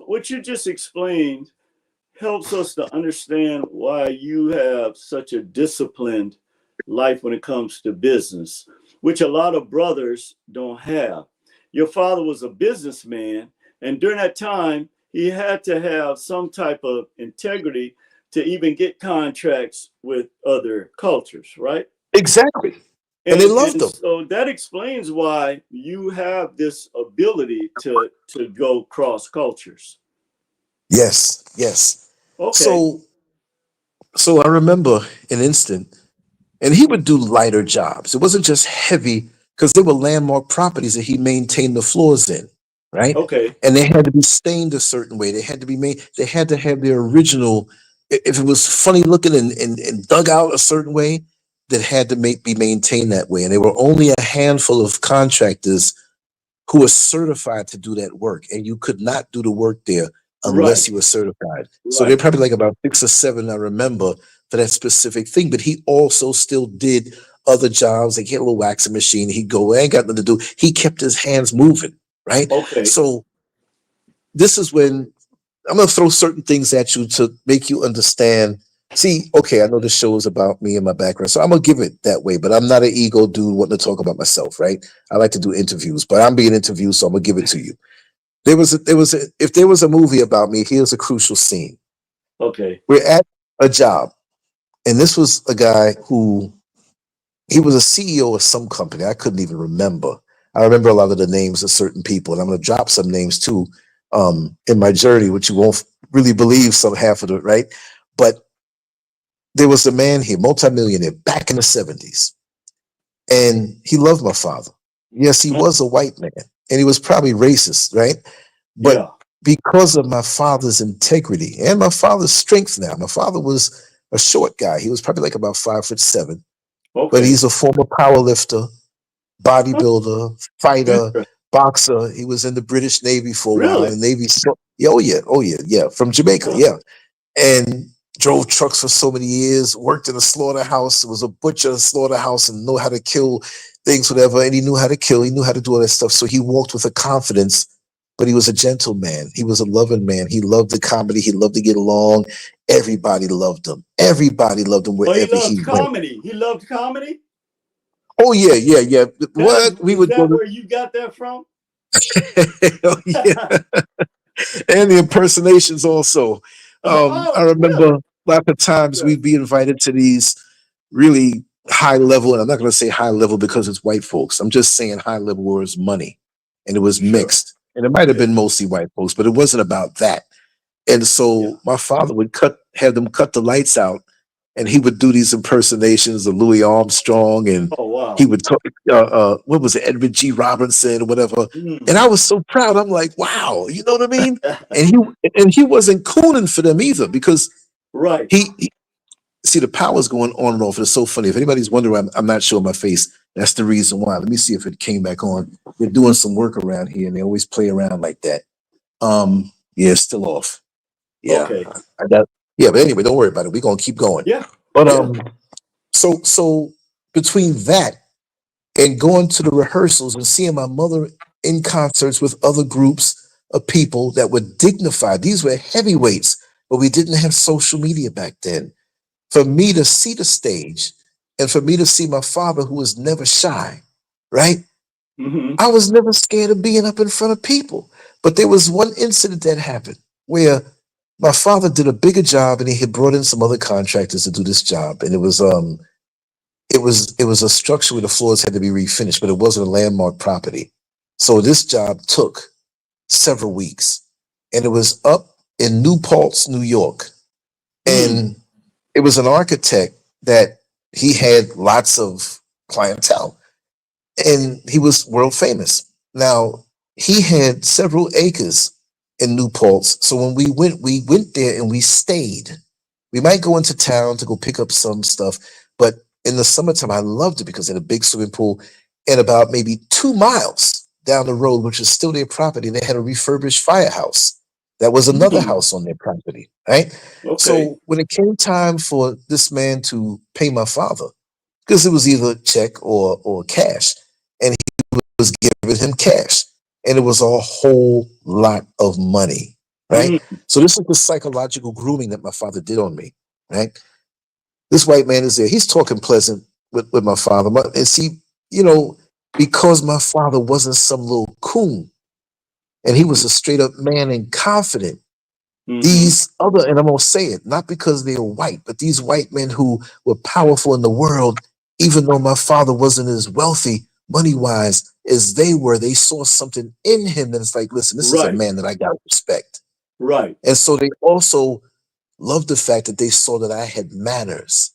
what you just explained helps us to understand why you have such a disciplined life when it comes to business, which a lot of brothers don't have. Your father was a businessman, and during that time, he had to have some type of integrity to even get contracts with other cultures, right? Exactly. And they loved And them. so that explains why you have this ability to go cross cultures. Yes, yes. Okay. So so I remember an instant, and he would do lighter jobs. It wasn't just heavy because they were landmark properties that he maintained the floors in, right? Okay. And they had to be stained a certain way. They had to be made. They had to have their original. If it was funny looking and dug out a certain way, that had to be maintained that way. And there were only a handful of contractors who were certified to do that work, and you could not do the work there unless Right. you were certified. So they're Right. probably like about 6 or 7 I remember for that specific thing. But he also still did other jobs. Like he had a little waxing machine. He'd go, I ain't got nothing to do. He kept his hands moving, right? Okay. So this is when I'm gonna throw certain things at you to make you understand. See, okay, I know this show is about me and my background, so I'm gonna give it that way. But I'm not an ego dude wanting to talk about myself, right? I like to do interviews, but I'm being interviewed, so I'm gonna give it to you. If there was a movie about me, here's a crucial scene. Okay. We're at a job, and this was a guy who he was a CEO of some company. I couldn't even remember. I remember a lot of the names of certain people, and I'm going to drop some names too in my journey, which you won't really believe some half of it, right? But there was a man here, multimillionaire, back in the '70s, and he loved my father. Yes, he Oh, was a white man, and he was probably racist, right? But yeah. because of my father's integrity and my father's strength now, my father was a short guy. He was probably like about 5'7", but Okay. he's a former power lifter, Oh, bodybuilder, fighter, interesting. boxer. He was in the British Navy for a while. Really? And the Navy, yeah, oh yeah, yeah, from Jamaica, Huh. yeah. And drove trucks for so many years, worked in a slaughterhouse, was a butcher in a slaughterhouse, and know how to kill things, whatever. And he knew how to kill, he knew how to do all that stuff. So he walked with a confidence, but he was a gentleman. He was a loving man. He loved the comedy. He loved to get along. Everybody loved him. Everybody loved him Oh, he wherever he loved went. comedy. He loved comedy. Oh yeah, yeah, yeah. What we Is would go that to, where you got that from? oh, yeah. And the impersonations also. I Oh, remember really? lots of times Good. we'd be invited to these really high level, and I'm not going to say high level because it's white folks. I'm just saying high level where it's money, and it was Sure. mixed, and it might have Yeah. been mostly white folks, but it wasn't about that. And Yeah. so my father would have them cut the lights out, and he would do these impersonations of Louis Armstrong, and Oh, he wow. would talk, what was it, Edward G. Robinson or whatever. And Mm. I was so proud. I'm like, wow, you know what I mean? And he wasn't cooning for them either, because Right. he see the power's going on and off. It's so funny. If anybody's wondering, I'm not showing my face. That's the reason why. Let me see if it came back on. They're doing some work around here, and they always play around like that. Yeah, it's still off. Yeah, Okay. I got. Yeah, but anyway, don't worry about it. We're gonna keep going. Yeah. But Yeah. so between that and going to the rehearsals and seeing my mother in concerts with other groups of people that were dignified, these were heavyweights, but we didn't have social media back then. For me to see the stage and for me to see my father, who was never shy, right? Mm-hmm. I was never scared of being up in front of people. But there was one incident that happened where my father did a bigger job, and he had brought in some other contractors to do this job. And it was a structure where the floors had to be refinished, but it wasn't a landmark property. So this job took several weeks, and it was up in New Paltz, New York. Mm. And it was an architect that he had lots of clientele, and he was world famous. Now, he had several acres in New Paltz. So when we went there and we stayed. We might go into town to go pick up some stuff, but in the summertime, I loved it because they had a big swimming pool. And about maybe 2 miles down the road, which is still their property, they had a refurbished firehouse. That was another Mm. house on their property, right? Okay. So when it came time for this man to pay my father, because it was either check or cash, and he was giving him cash, and it was a whole lot of money, right? Mm. So this is the psychological grooming that my father did on me, right? This white man is there. He's talking pleasant with my father. And see, you know, because my father wasn't some little coon, and he was a straight up man and confident, Mm-hmm. these other, and I'm gonna say it, not because they're white, but these white men who were powerful in the world, even though my father wasn't as wealthy money wise as they were, they saw something in him that's like, listen, this is a Right. man that I got to respect. Right. And so they also loved the fact that they saw that I had manners,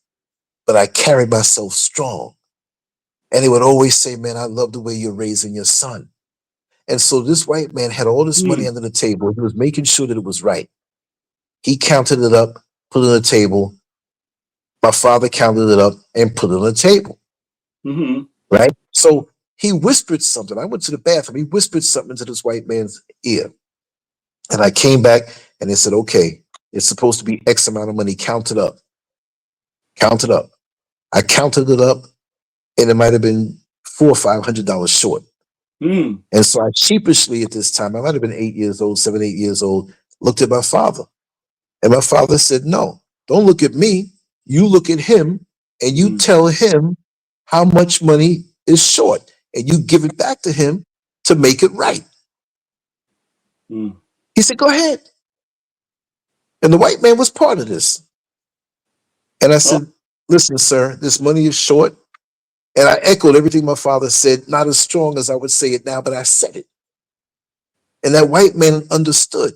but I carried myself strong. And they would always say, man, I love the way you're raising your son. And so this white man had all this money Mm. under the table. He was making sure that it was right. He counted it up, put it on the table. My father counted it up and put it on the table, Mm-hmm. right? So he whispered something. I went to the bathroom. He whispered something into this white man's ear. And I came back and they said, okay, it's supposed to be X amount of money. Count it up. Count it up. I counted it up, and it might have been $400 or $500 short. Mm. And so I sheepishly at this time, I might have been 8 years old, 7, 8 years old, looked at my father. And my father said, no, don't look at me. You look at him and you Mm. tell him how much money is short, and you give it back to him to make it right. Mm. He said, go ahead. And the white man was part of this. And I Oh. said, listen, sir, this money is short. And I echoed everything my father said, not as strong as I would say it now, but I said it. And that white man understood.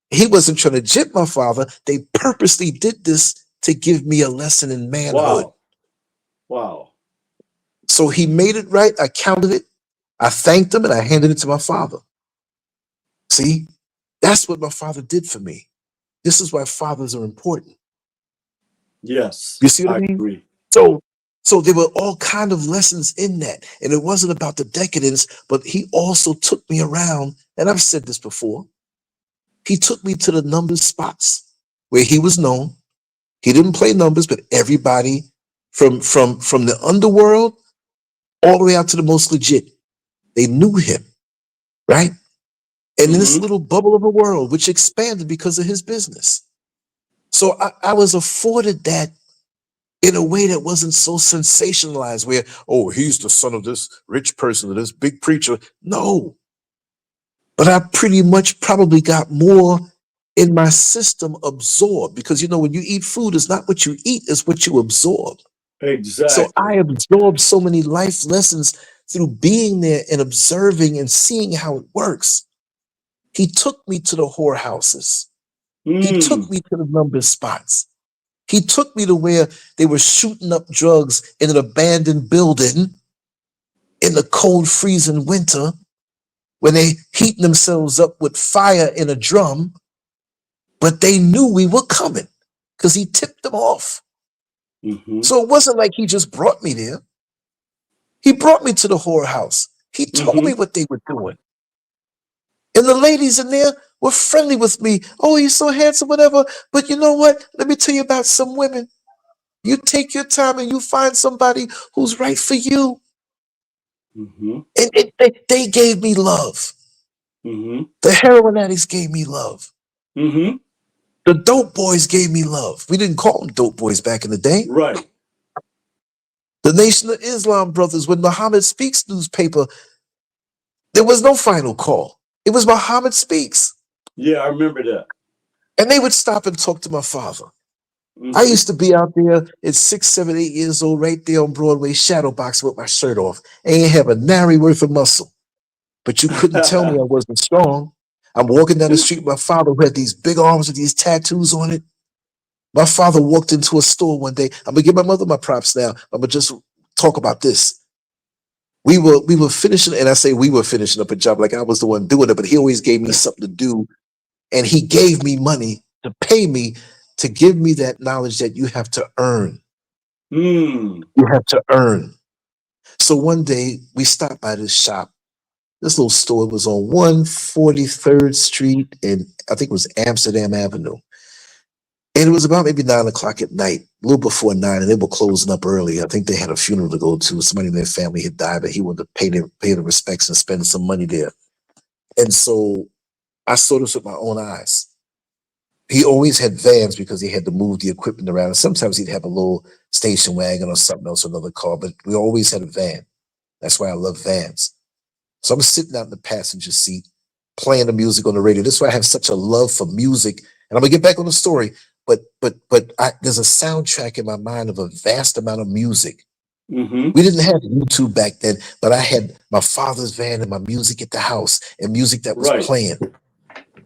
He wasn't trying to jip my father. They purposely did this to give me a lesson in manhood. Wow. Wow. So he made it right. I counted it. I thanked him and I handed it to my father. See, that's what my father did for me. This is why fathers are important. Yes. You see what I I mean? agree. So, so there were all kind of lessons in that. And it wasn't about the decadence, but he also took me around. And I've said this before. He took me to the numbered spots where he was known, He didn't play numbers, but everybody from the underworld all the way out to the most legit, they knew him, right? And in this little bubble of a world, which expanded because of his business. So I was afforded that in a way that wasn't so sensationalized where, oh, he's the son of this rich person or this big preacher. No. But I pretty much probably got more in my system absorbed because, you know, when you eat food, it's not what you eat, it's what you absorb. Exactly. So I absorbed so many life lessons through being there and observing and seeing how it works. He took me to the whorehouses. He took me to the number spots. He took me to where they were shooting up drugs in an abandoned building in the cold, freezing winter when they heating themselves up with fire in a drum, but they knew we were coming because he tipped them off. So it wasn't like he just brought me there. He brought me to the whorehouse. He told me what they were doing. And the ladies in there were friendly with me. Oh, he's so handsome, whatever. But you know what? Let me tell you about some women. You take your time and you find somebody who's right for you. And they gave me love. The heroin addicts gave me love. The dope boys gave me love. We didn't call them dope boys back in the day. Right. The Nation of Islam brothers, when Muhammad Speaks newspaper, there was no final call. It was Muhammad Speaks. Yeah, I remember that. And they would stop and talk to my father. I used to be out there at 6, 7, 8 years old, right there on Broadway, shadow boxing with my shirt off. Ain't have a nary worth of muscle. But you couldn't tell me I wasn't strong. I'm walking down the street with my father who had these big arms with these tattoos on it. My father walked into a store one day. I'm gonna give my mother my props now. I'm gonna just talk about this. We were finishing, and I say we were finishing up a job like I was the one doing it, but he always gave me something to do. And he gave me money to pay me to give me that knowledge that you have to earn. You have to earn. So one day we stopped by this shop. This little store was on 143rd Street and I think it was Amsterdam Avenue. And it was about maybe 9 o'clock at night, a little before 9, and they were closing up early. I think they had a funeral to go to. Somebody in their family had died, but he wanted to pay the respects and spend some money there. And so I saw this with my own eyes. He always had vans because he had to move the equipment around. And sometimes he'd have a little station wagon or something else, another car, but we always had a van. That's why I love vans. So I'm sitting out in the passenger seat, playing the music on the radio. This is why I have such a love for music. And I'm gonna get back on the story, but there's a soundtrack in my mind of a vast amount of music. We didn't have YouTube back then, but I had my father's van and my music at the house and music that was playing.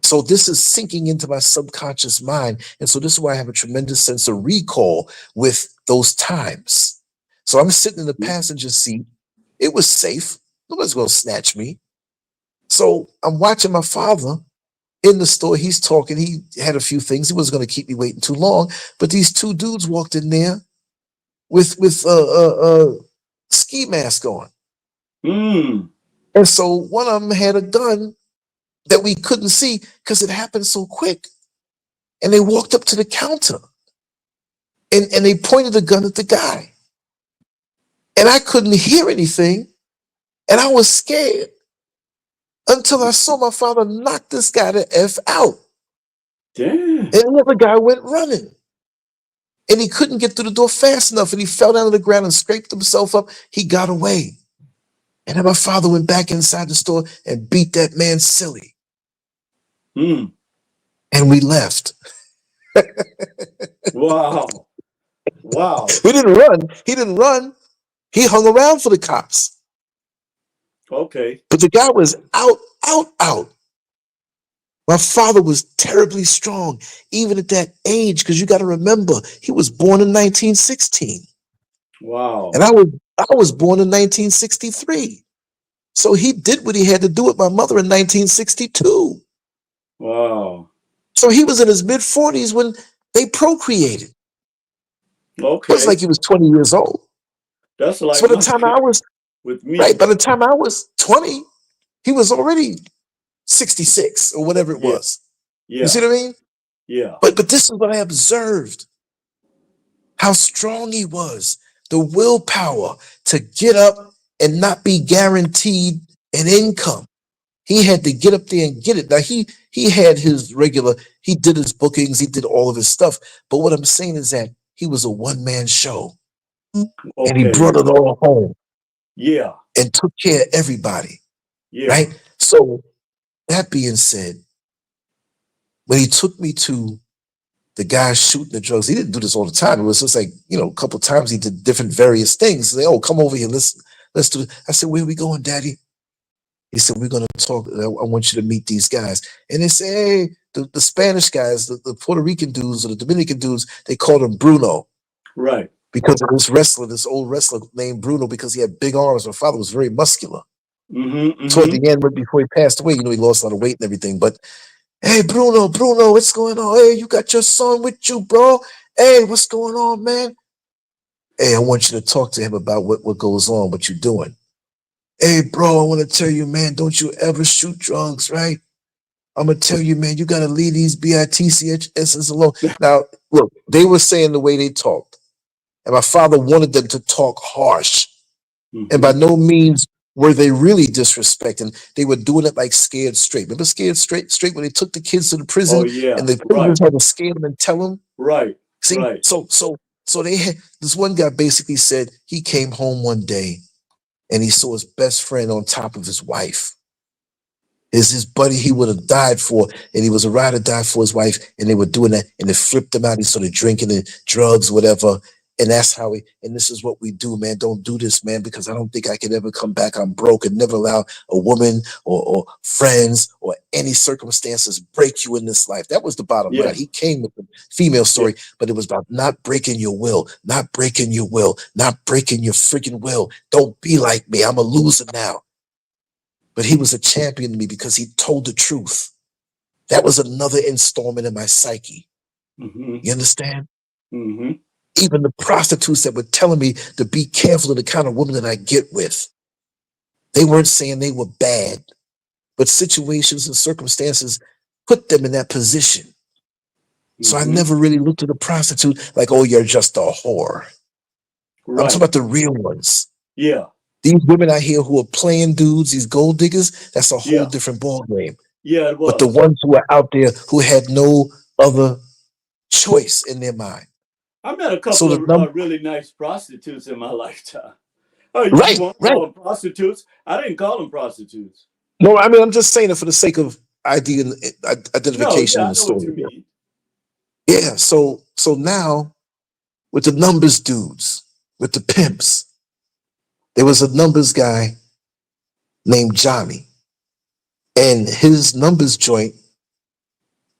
So this is sinking into my subconscious mind. And so this is why I have a tremendous sense of recall with those times. So I'm sitting in the passenger seat. It was safe. Nobody's going to snatch me. So I'm watching my father in the store. He's talking. He had a few things. He wasn't going to keep me waiting too long. But these two dudes walked in there with ski mask on. And so one of them had a gun that we couldn't see because it happened so quick. And they walked up to the counter and they pointed the gun at the guy. And I couldn't hear anything. And I was scared until I saw my father knock this guy the F out. Damn. And the other guy went running. And he couldn't get through the door fast enough. And he fell down to the ground and scraped himself up. He got away. And then my father went back inside the store and beat that man silly. And we left. Wow. Wow. We didn't run. He didn't run. He hung around for the cops. Okay. But the guy was out. My father was terribly strong, even at that age, because you got to remember, he was born in 1916. Wow. And I was born in 1963. So he did what he had to do with my mother in 1962. Wow. So he was in his mid-40s when they procreated. Okay. It was like he was 20 years old. That's like so by the time I was with me. Right, by the time I was 20, he was already 66 or whatever it was. Yeah. You see what I mean? Yeah. But this is what I observed. how strong he was, the willpower to get up and not be guaranteed an income. He had to get up there and get it. Now he had his regular, he did his bookings, he did all of his stuff. But what I'm saying is that he was a one-man show and he Okay. brought it all home Yeah. and took care of everybody. Yeah. Right? So that being said, when he took me to the guy shooting the drugs, he didn't do this all the time. It was just like, a couple of times he did different various things. Say, oh, come over here, let's do it. I said, where are we going, Daddy? He said, we're going to talk. I want you to meet these guys. And they say, hey, the Spanish guys, the Puerto Rican dudes or the Dominican dudes, they called him Bruno. Right. Because of this old wrestler named Bruno, because he had big arms. My father was very muscular. Toward the end, before he passed away, he lost a lot of weight and everything. But, hey, Bruno, what's going on? Hey, you got your son with you, bro. Hey, what's going on, man? Hey, I want you to talk to him about what goes on, what you're doing. Hey, bro, I want to tell you, man, don't you ever shoot drugs, right? I'm going to tell you, man, you got to leave these BITCHSs alone. Now, look, they were saying the way they talked. And my father wanted them to talk harsh. And by no means were they really disrespecting. They were doing it like Scared Straight. Remember Scared Straight when they took the kids to the prison? Oh, yeah. And the prisoners had to scare them and tell them? Right. See, right. So they had, this one guy basically said he came home one day and he saw his best friend on top of his wife. Is his buddy he would have died for, and he was a ride or die for his wife, and they were doing that, and they flipped him out. He started drinking and drugs, whatever. And that's how and this is what we do, man. Don't do this, man, because I don't think I can ever come back. I'm broke, and never allow a woman or friends or any circumstances break you in this life. That was the bottom line. He came with the female story, but it was about not breaking your will, not breaking your will, not breaking your freaking will. Don't be like me. I'm a loser now. But he was a champion to me because he told the truth. That was another installment in my psyche. You understand? Even the prostitutes that were telling me to be careful of the kind of woman that I get with, they weren't saying they were bad, but situations and circumstances put them in that position. So I never really looked at a prostitute like, oh, you're just a whore. I'm talking about the real ones. Yeah. These women out here who are playing dudes, these gold diggers, that's a whole different ball game. Yeah, it was. But the ones who are out there who had no other choice in their mind. I met a couple of really nice prostitutes in my lifetime. Oh, you won't call them prostitutes? I didn't call them prostitutes. No, I mean, I'm just saying it for the sake of identification in the story. Yeah, so now with the numbers dudes, with the pimps, there was a numbers guy named Johnny, and his numbers joint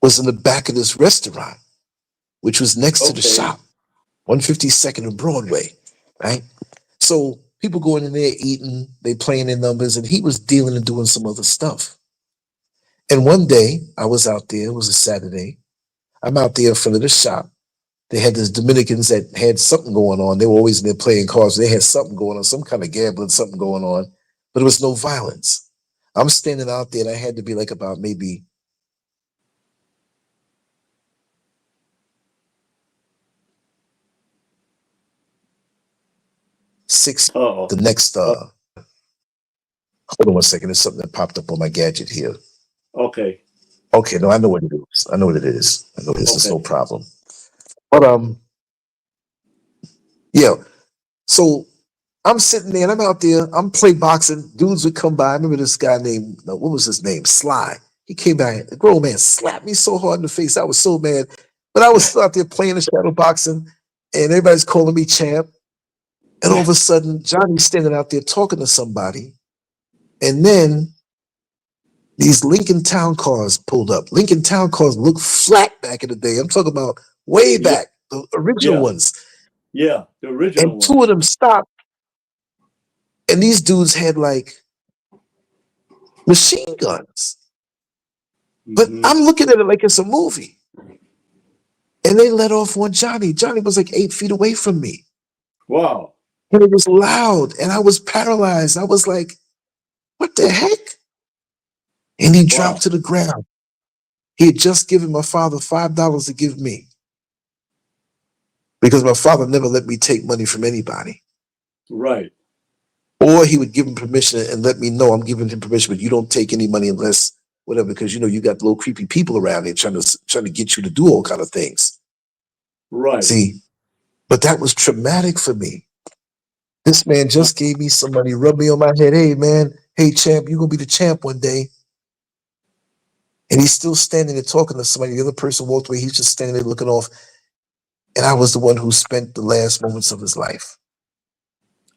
was in the back of this restaurant, which was next to the shop, 152nd and Broadway, right? So people going in there eating, they playing their numbers, and he was dealing and doing some other stuff. And one day I was out there, it was a Saturday. I'm out there in front of the shop. They had these Dominicans that had something going on. They were always in there playing cards. They had something going on, some kind of gambling, something going on, but there was no violence. I'm standing out there and I had to be like about maybe six. The next, hold on one second. There's something that popped up on my gadget here. Okay, no, I know what it is. I know what it is. It's no problem. But yeah. So I'm sitting there and I'm out there. I'm play boxing. Dudes would come by. I remember this guy named, what was his name? Sly. He came by. The grown man slapped me so hard in the face. I was so mad. But I was still out there playing the shadow boxing, and everybody's calling me champ. And all of a sudden, Johnny's standing out there talking to somebody. And then these Lincoln Town cars pulled up. Lincoln Town cars looked flat back in the day. I'm talking about way back, the original ones. Yeah, the original ones. And two of them stopped. And these dudes had like machine guns. But I'm looking at it like it's a movie. And they let off on Johnny. Johnny was like 8 feet away from me. Wow. And it was loud. And I was paralyzed. I was like, what the heck? And he dropped to the ground. He had just given my father $5 to give me. because my father never let me take money from anybody. Right. Or he would give him permission and let me know I'm giving him permission, but you don't take any money unless whatever, because you know you got little creepy people around there trying to get you to do all kind of things. Right. See, but that was traumatic for me. This man just gave me some money, rubbed me on my head. Hey man, hey champ, you're gonna be the champ one day. And he's still standing there talking to somebody. The other person walked away. He's just standing there looking off. And I was the one who spent the last moments of his life.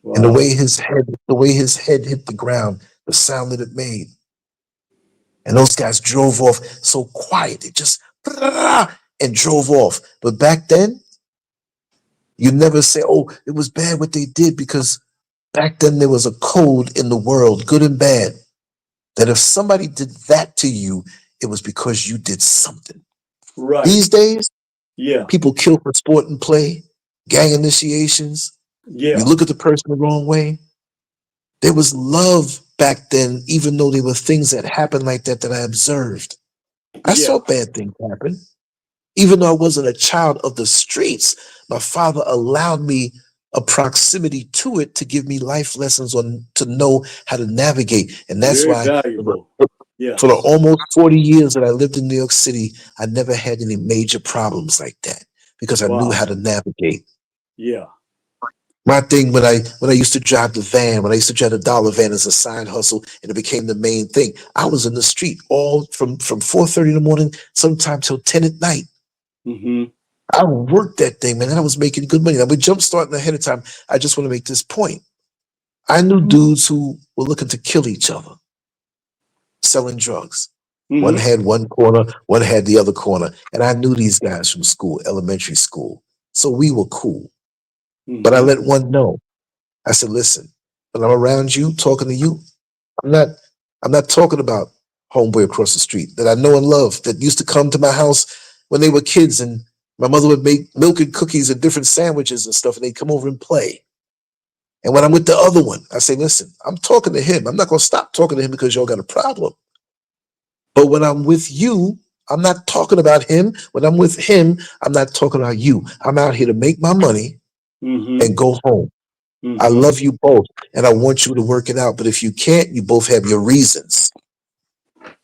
Wow. And the way his head hit the ground, the sound that it made. And those guys drove off so quiet. It just and drove off. But back then, you never say, oh, it was bad what they did, because back then there was a code in the world, good and bad, that if somebody did that to you, it was because you did something. Right. These days, yeah, people kill for sport and play, gang initiations. yeah, You look at the person the wrong way. There was love back then, even though there were things that happened like that I observed. I saw bad things happen. Even though I wasn't a child of the streets, my father allowed me a proximity to it to give me life lessons on to know how to navigate. And that's very why valuable. Yeah. for the almost 40 years that I lived in New York City, I never had any major problems like that because I knew how to navigate. Yeah. My thing when I used to drive the van, when I used to drive the dollar van as a side hustle, and it became the main thing, I was in the street all from 4:30 in the morning, sometimes till 10 at night. Mm-hmm. I worked that thing, man, and I was making good money. I would jump starting ahead of time. I just want to make this point. I knew dudes who were looking to kill each other, selling drugs. Mm-hmm. One had one corner, one had the other corner. And I knew these guys from school, elementary school. So we were cool. Mm-hmm. But I let one know. I said, listen, when I'm around you, talking to you, I'm not talking about homeboy across the street that I know and love that used to come to my house when they were kids, and my mother would make milk and cookies and different sandwiches and stuff, and they'd come over and play. And when I'm with the other one, I say, listen, I'm talking to him. I'm not going to stop talking to him because y'all got a problem. But when I'm with you, I'm not talking about him. When I'm with him, I'm not talking about you. I'm out here to make my money and go home. I love you both, and I want you to work it out. But if you can't, you both have your reasons.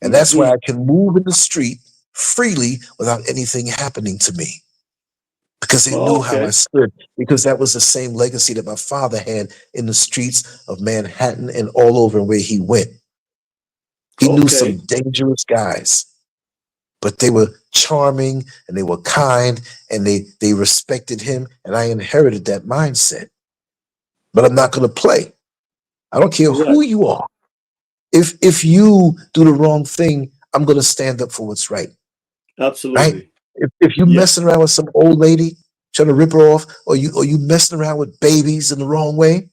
And that's why I can move in the street freely without anything happening to me. Because they knew how I stood. Because that was the same legacy that my father had in the streets of Manhattan and all over where he went. He knew some dangerous guys, but they were charming and they were kind and they respected him. And I inherited that mindset. But I'm not going to play. I don't care who you are. If you do the wrong thing, I'm going to stand up for what's right. Absolutely. Right? If you messing around with some old lady trying to rip her off, or you messing around with babies in the wrong way,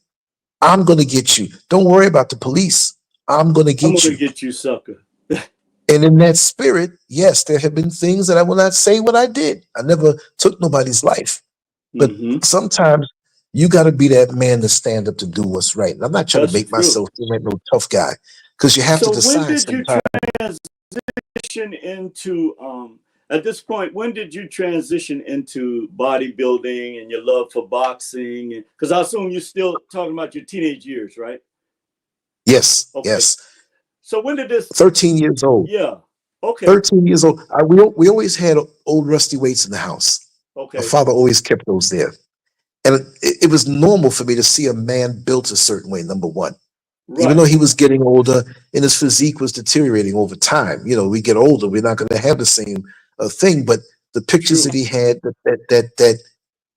I'm going to get you. Don't worry about the police. I'm going to get you. I'm going to get you, sucker. And in that spirit, yes, there have been things that I will not say what I did. I never took nobody's life. But sometimes you got to be that man to stand up to do what's right. And I'm not trying to make myself seem like no tough guy, because you have to decide. When did sometimes. you transition into, at this point, when did you transition into bodybuilding and your love for boxing? Because I assume you're still talking about your teenage years, right? Yes, yes. So when did this? 13 years old. Yeah. Okay. 13 years old. We always had old rusty weights in the house. Okay. My father always kept those there. And it was normal for me to see a man built a certain way, number one. Right. Even though he was getting older and his physique was deteriorating over time. You know, we get older, we're not going to have the same thing. But the pictures that he had, that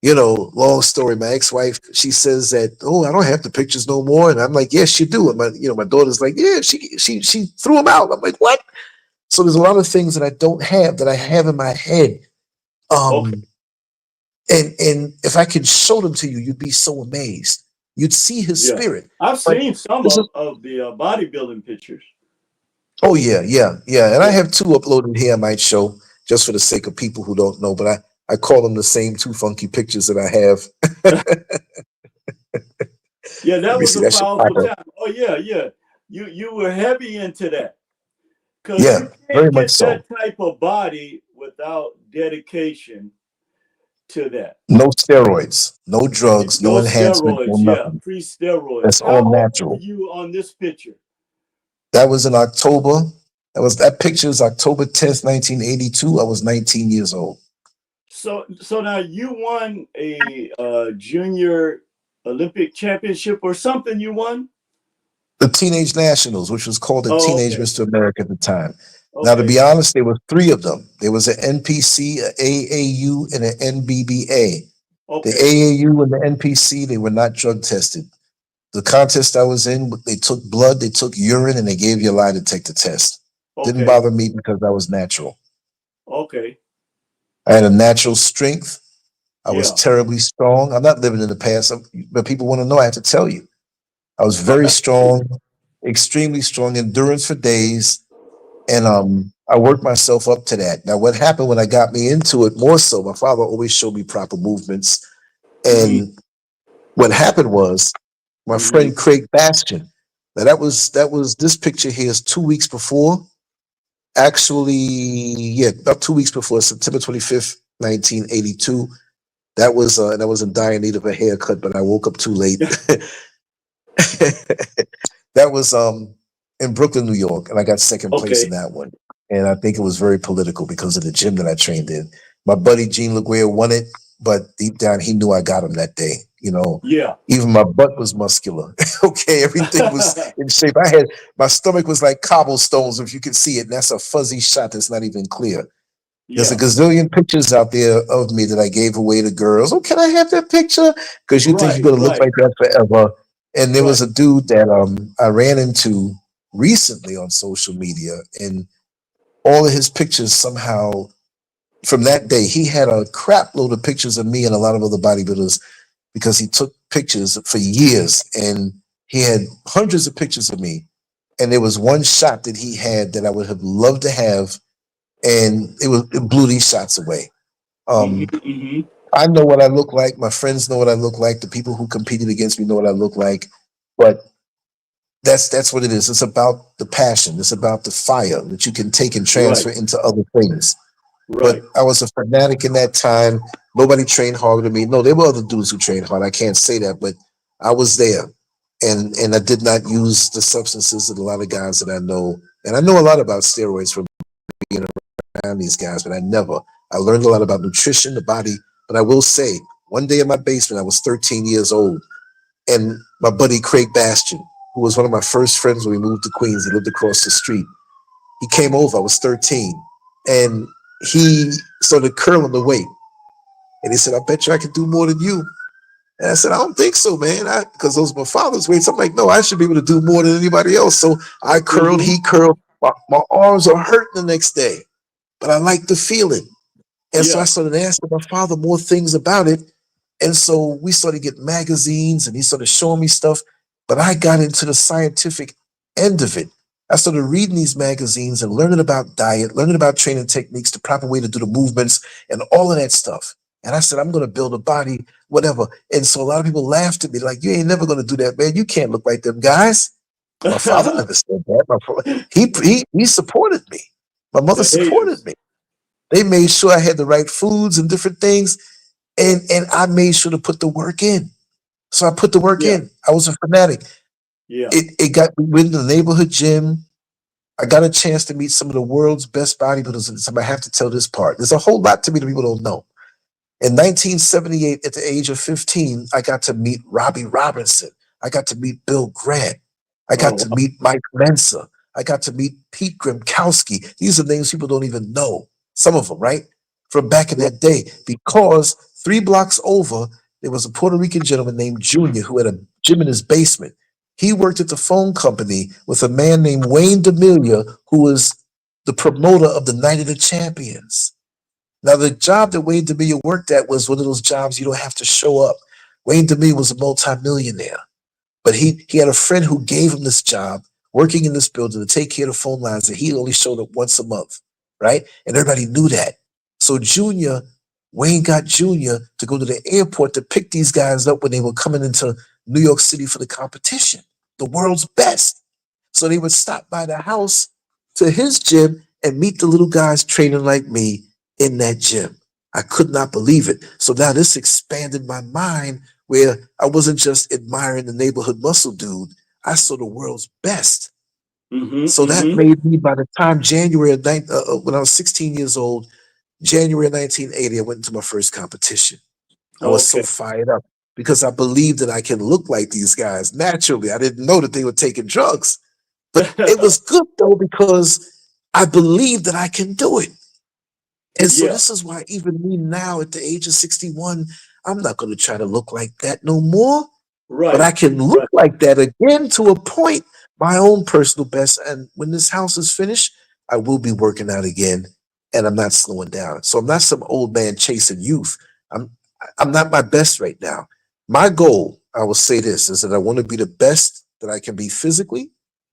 you know, long story. My ex-wife, she says that, oh, I don't have the pictures no more. And I'm like, yes, you do. And my daughter's like, yeah, she threw them out. I'm like, what? So there's a lot of things that I don't have that I have in my head. And if I could show them to you, you'd be so amazed. You'd see his spirit. I've seen some of the bodybuilding pictures. Oh yeah. And I have two uploaded here I might show just for the sake of people who don't know, but I call them the same two funky pictures that I have. Yeah, that was a powerful time. Oh yeah. You were heavy into that. Because you can't very get much so. that type of body without dedication to that? No steroids, no drugs, no No enhancement, no steroids. Yeah, nothing. pre-steroids. That's How all old were natural. you on this picture? That was in October. That picture is October 10th, 1982. I was 19 years old. So now you won a junior Olympic championship or something. You won. The Teenage Nationals, which was called the Oh, Teenage okay. Mr. America at the time. Now, to Okay. be honest, there were three of them. There was an NPC, an AAU, and an NBBA. The Okay. AAU and the NPC, they were not drug tested. The contest I was in, they took blood, they took urine, and they gave you a lie to take the test. Didn't Okay. bother me because I was natural. Okay. I had a natural strength. I was Yeah. terribly strong. I'm not living in the past, but people want to know. I have to tell you, I was very strong, extremely strong, endurance for days, and I worked myself up to that. Now, what happened when I got me into it more so? My father always showed me proper movements, Mm-hmm. and what happened was my Mm-hmm. friend Craig Bastion. Now that was this picture here is 2 weeks before. Actually, yeah, about 2 weeks before September 25th, 1982. That was in dire need of a haircut, but I woke up too late. That was in Brooklyn, New York, and I got second place in Okay. that one. And I think it was very political because of the gym that I trained in. My buddy Gene LaGuerre won it, but deep down he knew I got him that day. You know, Yeah. even my butt was muscular. Okay, everything was in shape. I had my stomach was like cobblestones, if you can see it. And that's a fuzzy shot that's not even clear. There's a Yeah. gazillion pictures out there of me that I gave away to girls. Oh, can I have that picture? Because you think Right. you're gonna look Right. like that forever. And there was Right. a dude that I ran into recently on social media, and all of his pictures somehow from that day, he had a crap load of pictures of me and a lot of other bodybuilders because he took pictures for years and he had hundreds of pictures of me. And there was one shot that he had that I would have loved to have, and it blew these shots away. Mm-hmm. Um, Mm-hmm. I know what I look like. My friends know what I look like. The people who competed against me know what I look like. But that's what it is. It's about the passion. It's about the fire that you can take and transfer Right. into other things. But Right. I was a fanatic in that time. Nobody trained harder than me. No, there were other dudes who trained hard. I can't say that, but I was there. And I did not use the substances that a lot of guys that I know. And I know a lot about steroids from being around these guys, but I learned a lot about nutrition, the body. But I will say, one day in my basement, I was 13 years old, and my buddy Craig Bastion, who was one of my first friends when we moved to Queens, he lived across the street. He came over. I was 13, and he started curling the weight. And he said, "I bet you I can do more than you." And I said, "I don't think so, man, because those are my father's weights." I'm like, "No, I should be able to do more than anybody else." So I curled, Mm-hmm. he curled. My arms are hurting the next day, but I like the feeling. And so I Yeah. started asking my father more things about it. And so we started getting magazines and he started showing me stuff. But I got into the scientific end of it. I started reading these magazines and learning about diet, learning about training techniques, the proper way to do the movements, and all of that stuff. And I said, I'm going to build a body, whatever. And so a lot of people laughed at me, like, "You ain't never going to do that, man. You can't look like them guys." My father never said that. He supported me. My mother The supported haters. me. They made sure I had the right foods and different things, and I made sure to put the work in. So I put the work Yeah. in. I was a fanatic. Yeah. It got me went to the neighborhood gym. I got a chance to meet some of the world's best bodybuilders. And so I have to tell this part. There's a whole lot to me that people don't know. In 1978, at the age of 15, I got to meet Robbie Robinson. I got to meet Bill Grant. I got Oh, to meet Mike Mensa. I got to meet Pete Grimkowski. These are names people don't even know. Some of them, right? From back in wow. that day. Because 3 blocks over, there was a Puerto Rican gentleman named Junior who had a gym in his basement. He worked at the phone company with a man named Wayne D'Amelia, who was the promoter of the Night of the Champions. Now, the job that Wayne D'Amelia worked at was one of those jobs you don't have to show up. Wayne D'Amelia was a multimillionaire, but he had a friend who gave him this job working in this building to take care of the phone lines, and he only showed up once a month, right? And everybody knew that. So Wayne got Junior to go to the airport to pick these guys up when they were coming into New York City for the competition, the world's best. So they would stop by the house to his gym and meet the little guys training like me in that gym. I could not believe it. So now this expanded my mind where I wasn't just admiring the neighborhood muscle dude. I saw the world's best. So that Mm-hmm. made me, by the time when I was 16 years old, January 1980, I went into my first competition. I was so Okay. fired up because I believed that I can look like these guys naturally. I didn't know that they were taking drugs, but it was good though because I believed that I can do it. And so Yeah. this is why even me now at the age of 61, I'm not going to try to look like that no more, but I Right. can look Right. like that again to a point, my own personal best. And when this house is finished, I will be working out again and I'm not slowing down. So I'm not some old man chasing youth. I'm I'm not my best right now. My goal, I will say this, is that I want to be the best that I can be physically,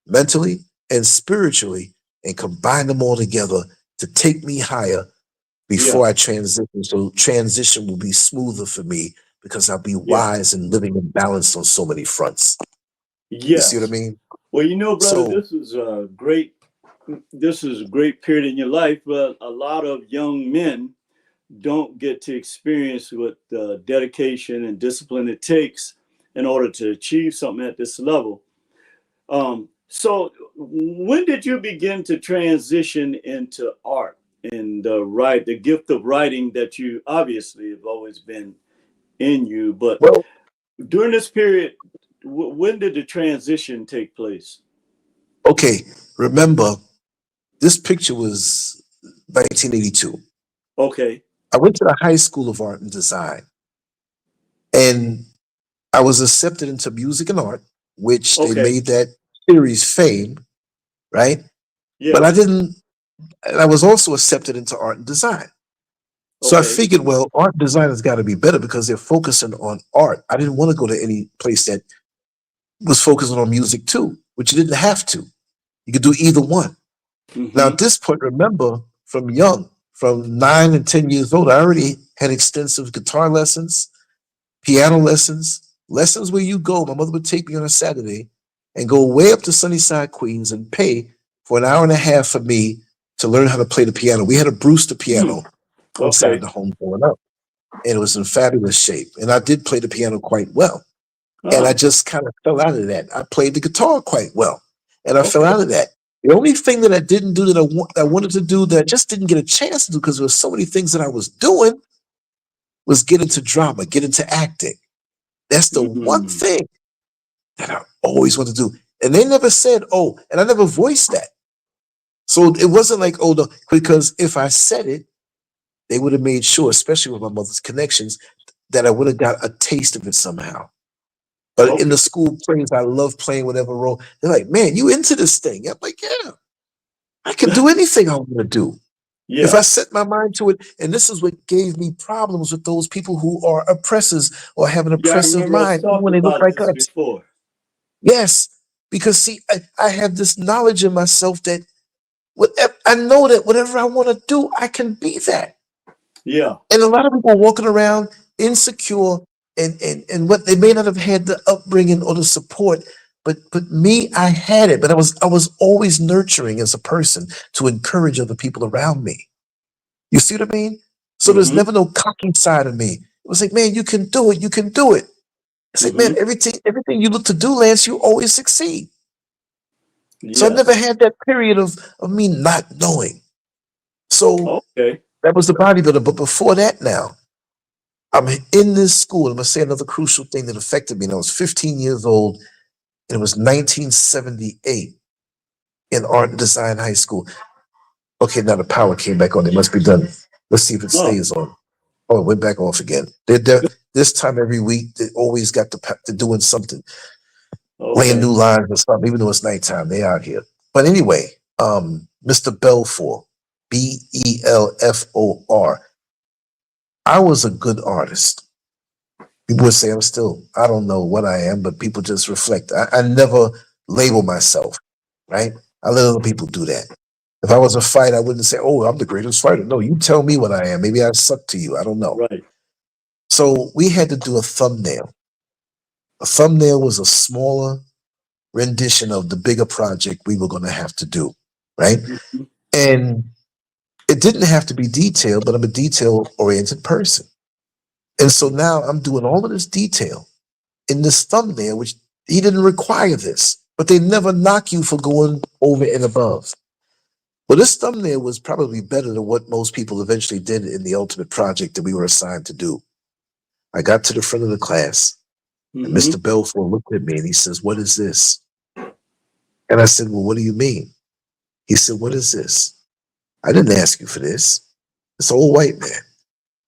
mentally, and spiritually, and combine them all together to take me higher Yeah. before I transition. So transition will be smoother for me because I'll be Yeah. wise and living in balance on so many fronts. You see what I Yes. mean? Well, brother, So, this is a great. This is a great period in your life, but a lot of young men don't get to experience what the dedication and discipline it takes in order to achieve something at this level. So, when did you begin to transition into art and write the gift of writing that you obviously have always been in you? But well, during this period, when did the transition take place? okay, remember, this picture was 1982. Okay, I went to the High School of Art and Design, and I was accepted into music and art, which they okay, made that series Fame, right? But yeah, and I was also accepted into art and design. So I okay, figured, well, art design has got to be better because they're focusing on art. I didn't want to go to any place that was focusing on music too, which you didn't have to. You could do either one. Now, mm-hmm, at this point, remember, from 9 and 10 years old, I already had extensive guitar lessons, piano lessons, lessons where you go. My mother would take me on a Saturday and go way up to Sunnyside, Queens, and pay for an hour and a half for me to learn how to play the piano. We had a Brewster piano inside okay, the home growing up, and it was in fabulous shape. And I did play the piano quite well. And I oh, just kind of fell out of that. I played the guitar quite well, and I fell okay, out of that. The only thing that I didn't do that I wanted to do that I just didn't get a chance to do because there were so many things that I was doing was get into drama, get into acting. That's the one mm-hmm, thing that I always wanted to do. And they never said, oh, and I never voiced that. So it wasn't like, oh, no, because if I said it, they would have made sure, especially with my mother's connections, that I would have got a taste of it somehow. But in okay, the school plays, I love playing whatever role. They're like, man, you into this thing? I'm like, yeah, I can do anything I want to do. If yeah, I set my mind to it, and this is what gave me problems with those people who are oppressors or have an yeah. I oppressive remember us mind, even talking when they look about like this us. before. Yes, because see, I have this knowledge in myself that whatever, I know that whatever I want to do, I can be that. Yeah, And a lot of people are walking around insecure and what they may not have had the upbringing or the support, but me, I had it. But I was always nurturing as a person to encourage other people around me. You see what I mean? So there's mm-hmm, never no cocky side of me. It was like, man, you can do it, you can do it. It's like, man, mm-hmm, everything you look to do, Lance, you always succeed. So I never yes, had that period of me not knowing. So okay, that was the bodybuilder. But before that now, I'm in this school. I'm gonna say another crucial thing that affected me. And I was 15 years old, and it was 1978 in art and design high school. Okay, now the power came back on. It must be done. Let's see if it oh, stays on. Oh, it went back off again. This time every week, they always got to doing something, laying okay, new lines or something, even though it's nighttime. They out here. But anyway, Mr. Belfour, Belfor. I was a good artist. People would say I don't know what I am, but people just reflect. I never label myself, right? I let other people do that. If I was a fighter, I wouldn't say, oh, I'm the greatest fighter. No, you tell me what I am. Maybe I suck to you. I don't know. right, So we had to do a thumbnail. A thumbnail was a smaller rendition of the bigger project we were going to have to do, right? mm-hmm, And It didn't have to be detailed, but I'm a detail-oriented person. And so now I'm doing all of this detail in this thumbnail, which he didn't require this, but they never knock you for going over and above. Well, this thumbnail was probably better than what most people eventually did in the ultimate project that we were assigned to do. I got to the front of the class, and Mr. Belfort looked at me and he says, "What is this?" And I said, "Well, what do you mean?" He said, "What is this?" I didn't ask you for this. It's an old white man.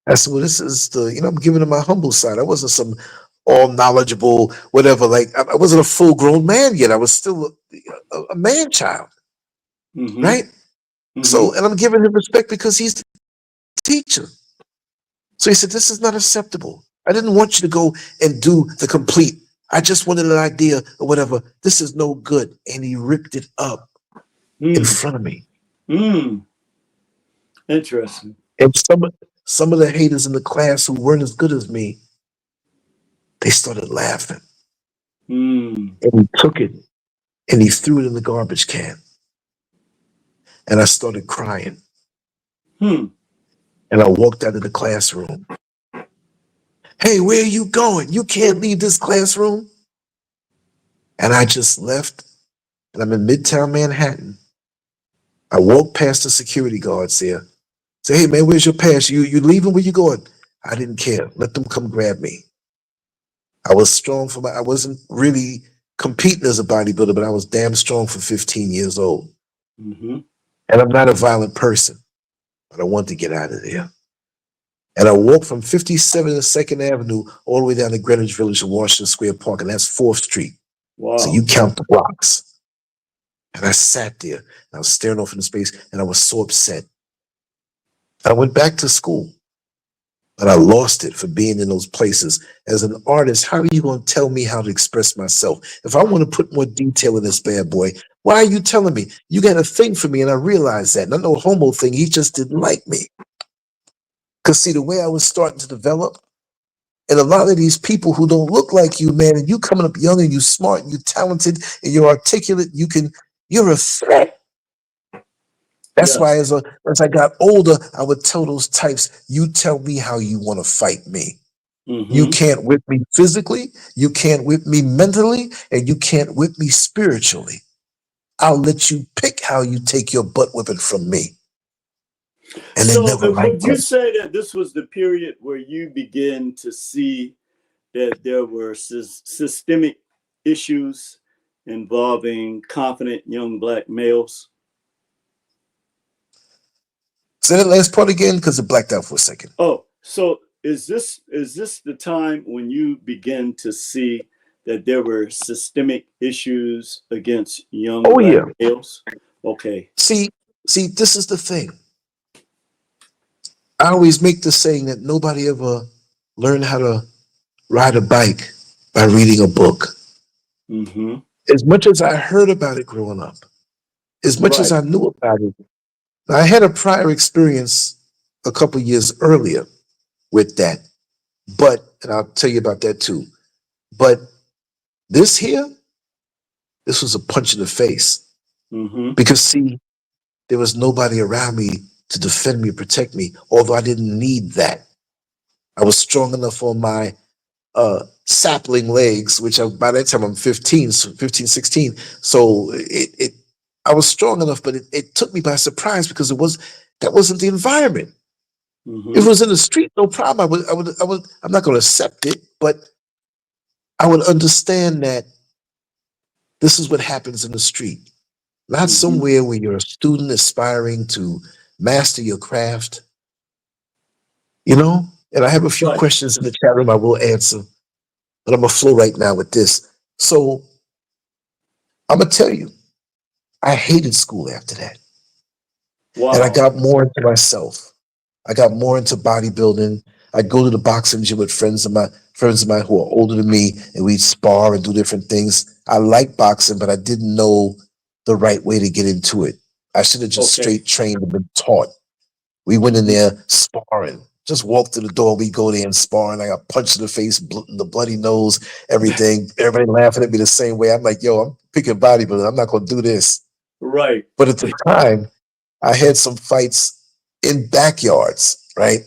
I said, "Well, this is the, I'm giving him my humble side. I wasn't some all knowledgeable, whatever. Like, I wasn't a full grown man yet. I was still a man child. Right? So, and I'm giving him respect because he's the teacher." So he said, "This is not acceptable. I didn't want you to go and do the complete. I just wanted an idea or whatever. This is no good." And he ripped it up in front of me. Interesting. And some of the haters in the class who weren't as good as me, they started laughing. And he took it and he threw it in the garbage can. And I started crying. And I walked out of the classroom. "Hey, where are you going? You can't leave this classroom." And I just left, and I'm in Midtown Manhattan. I walked past the security guards there. Say, "Hey man, where's your pass? You leaving? Where you going?" I didn't care. Let them come grab me. I was strong I wasn't really competing as a bodybuilder, but I was damn strong for 15 years old. And I'm not a violent person, but I wanted to get out of there. And I walked from 57 and 2nd Avenue all the way down to Greenwich Village and Washington Square Park, and that's 4th Street. Wow. So you count the blocks. And I sat there, and I was staring off into space, and I was so upset. I went back to school, but I lost it for being in those places. As an artist, how are you going to tell me how to express myself? If I want to put more detail in this bad boy, why are you telling me? You got a thing for me, and I realized that. Not no homo thing, he just didn't like me. Because see, the way I was starting to develop, and a lot of these people who don't look like you, man, and you coming up young and you smart and you talented and you're articulate, you're a threat. That's why as I got older, I would tell those types, "You tell me how you want to fight me. You can't whip me physically, you can't whip me mentally, and you can't whip me spiritually. I'll let you pick how you take your butt whipping from me." And they never liked would you say that this was the period where you began to see that there were systemic issues involving confident young Black males? Say that last part again, because it blacked out for a second. Oh, so is this the time when you begin to see that there were systemic issues against young Black males? Okay. See, this is the thing. I always make the saying that nobody ever learned how to ride a bike by reading a book. As much as I heard about it growing up, as much as I knew about it, I had a prior experience a couple years earlier with that. But, and I'll tell you about that too. But this was a punch in the face. Because see, there was nobody around me to defend me, protect me, although I didn't need that. I was strong enough on my sapling legs, which by that time I'm 15, 16. So I was strong enough, but it took me by surprise because that wasn't the environment. If it was in the street, no problem. I'm not going to accept it, but I would understand that this is what happens in the street. Not somewhere where you're a student aspiring to master your craft, And I have a few questions in the chat room I will answer, but I'm going to flow right now with this. So I'm going to tell you, I hated school after that. Wow. And I got more into myself. I got more into bodybuilding. I'd go to the boxing gym with friends of mine who are older than me, and we'd spar and do different things. I liked boxing, but I didn't know the right way to get into it. I should have just straight trained and been taught. We went in there sparring. Just walked through the door. We go there and spar, and I got punched in the face, the bloody nose, everything. Everybody laughing at me the same way. I'm like, yo, I'm picking bodybuilding. I'm not going to do this. Right. But at the time, I had some fights in backyards, right?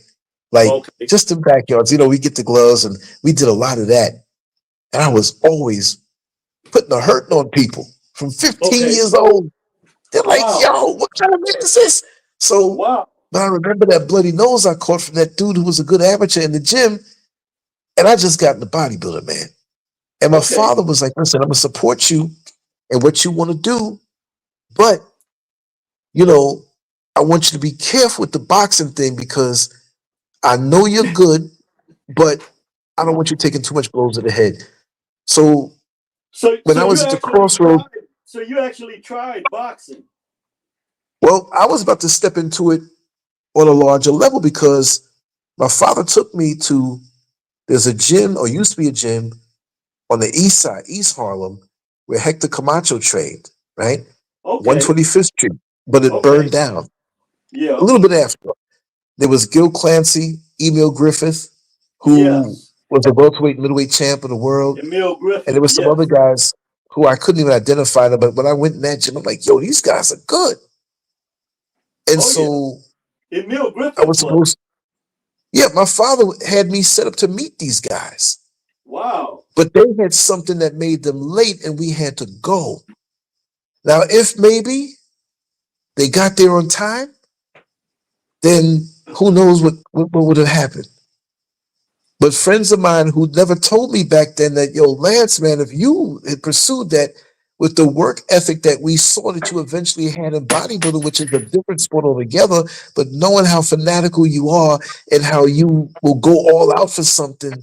Like Okay. just in backyards, we get the gloves and we did a lot of that. And I was always putting a hurting on people from 15 Okay. years old. They're like, Wow. yo, what kind of man is this? So, Wow. but I remember that bloody nose I caught from that dude who was a good amateur in the gym. And I just got in the bodybuilder, man. And my Okay. father was like, listen, I'm going to support you in what you want to do. But, you know, I want you to be careful with the boxing thing because I know you're good, but I don't want you taking too much blows to the head. So So when I was you at the actually crossroads, tried. So you actually tried boxing. well, I was about to step into it on a larger level because my father took me to, there's a gym, or used to be a gym on the east side, East Harlem, where Hector Camacho trained, right? Okay. 125th Street, but it burned Okay. down a Yeah. little bit after. There was Gil Clancy, Emil Griffith, who Yes. was a welterweight, middleweight champ of the world. Emil And there Griffith. were some other Yes. guys who I couldn't even identify them. But when I went in that gym, I'm like, yo, these guys are good. And Oh yeah. so Emil I Griffith was was. supposed, yeah, my father had me set up to meet these guys. Wow. But they had something that made them late and we had to go. Now, if maybe they got there on time, then who knows what would have happened. But friends of mine who never told me back then that, yo, Lance, man, if you had pursued that with the work ethic that we saw that you eventually had in bodybuilding, which is a different sport altogether, but knowing how fanatical you are and how you will go all out for something,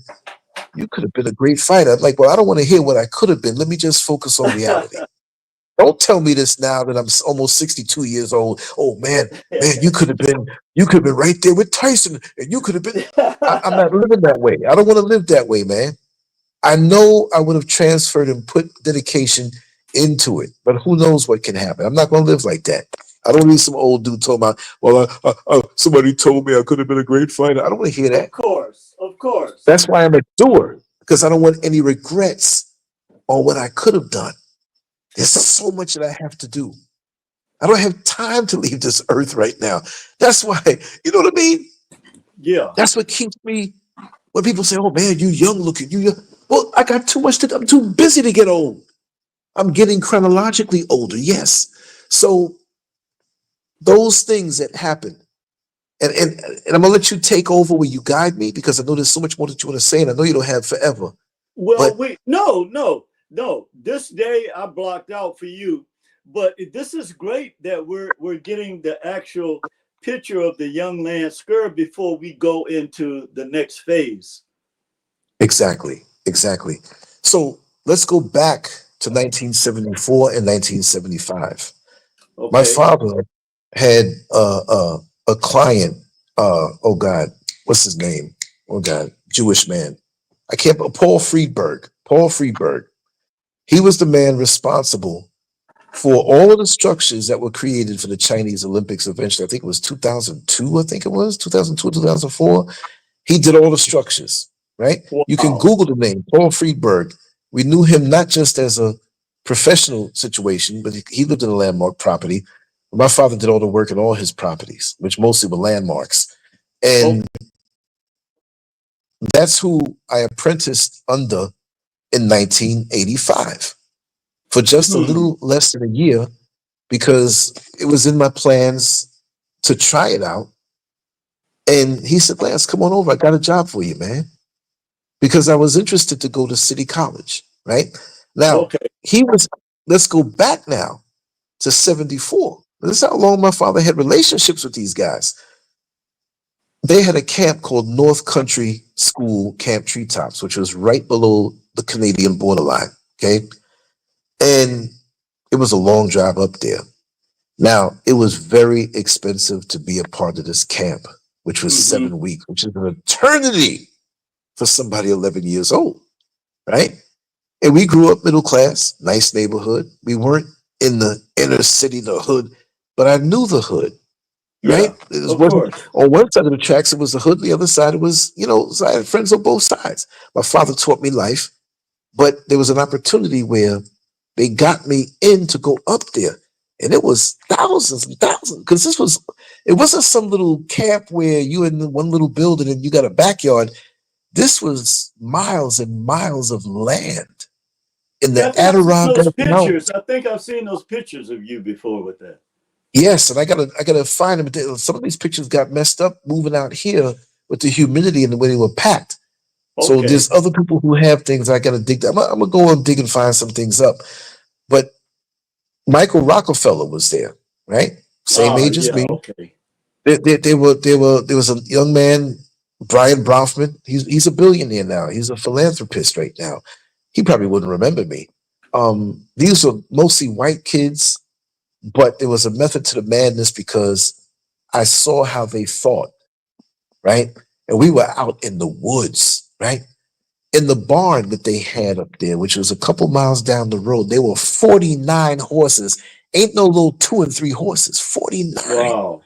you could have been a great fighter. I'm like, well, I don't want to hear what I could have been. Let me just focus on reality. Don't tell me this now that I'm almost 62 years old. Oh man, you could have been right there with Tyson, and you could have been. I'm not living that way. I don't want to live that way, man. I know I would have transferred and put dedication into it, but who knows what can happen? I'm not going to live like that. I don't need some old dude talking about, well, somebody told me I could have been a great fighter. I don't want to hear that. Of course. Of course. That's why I'm a doer, because I don't want any regrets on what I could have done. There's so much that I have to do. I don't have time to leave this earth right now. That's why, you know what I mean? Yeah. That's what keeps me, when people say, oh man, you young looking, you young. Well, I got too much to do. I'm too busy to get old. I'm getting chronologically older, yes. So those things that happen, and I'm gonna let you take over where you guide me because I know there's so much more that you want to say, and I know you don't have forever. Well, But wait. No. This day I blocked out for you, but this is great that we're getting the actual picture of the young LanceScurv before we go into the next phase. exactly. So let's go back to 1974 and 1975. My Okay. father had a client. Oh God, what's his name? Oh God, Jewish man. I can't. Paul Friedberg. Paul Friedberg. He was the man responsible for all of the structures that were created for the Chinese Olympics eventually. I think it was 2002. I think it was 2002, 2004. He did all the structures. Right. You can Wow. Google the name Paul Friedberg. We knew him not just as a professional situation, but he lived in a landmark property. My father did all the work in all his properties, which mostly were landmarks. Oh. And that's who I apprenticed under in 1985 for just a Hmm. little less than a year because it was in my plans to try it out. And he said, Lance, come on over. I got a job for you, man. Because I was interested to go to City College, right? Now, Okay. let's go back now to 74. This is how long my father had relationships with these guys. They had a camp called North Country School Camp Treetops, which was right below the Canadian borderline. Okay. And it was a long drive up there. Now, it was very expensive to be a part of this camp, which was Hmm. 7 weeks, which is an eternity for somebody 11 years old, right? And we grew up middle class, nice neighborhood. We weren't in the inner city, the hood, but I knew the hood, right? Yeah. It Of wasn't course. on one side of the tracks, it was the hood, the other side, it was, so I had friends on both sides. My father taught me life, but there was an opportunity where they got me in to go up there. And it was thousands and thousands, because it wasn't some little camp where you in one little building and you got a backyard. This was miles and miles of land in Yeah, I the think I've seen those Adirondack Mountains. pictures. I think I've seen those pictures of you before with that. Yes, and I gotta find them. Some of these pictures got messed up moving out here with the humidity and the way they were packed. So Okay. there's other people who have things I gotta dig. I'm gonna go and dig and find some things up. But Michael Rockefeller was there, right? Same age as Yeah, me. okay. There was a young man, Brian Bronfman. He's a billionaire now. He's a philanthropist right now. He probably wouldn't remember me. These were mostly white kids, but there was a method to the madness because I saw how they thought, right? And we were out in the woods, right? In the barn that they had up there, which was a couple miles down the road, there were 49 horses. Ain't no little 2 and 3 horses, 49. Wow.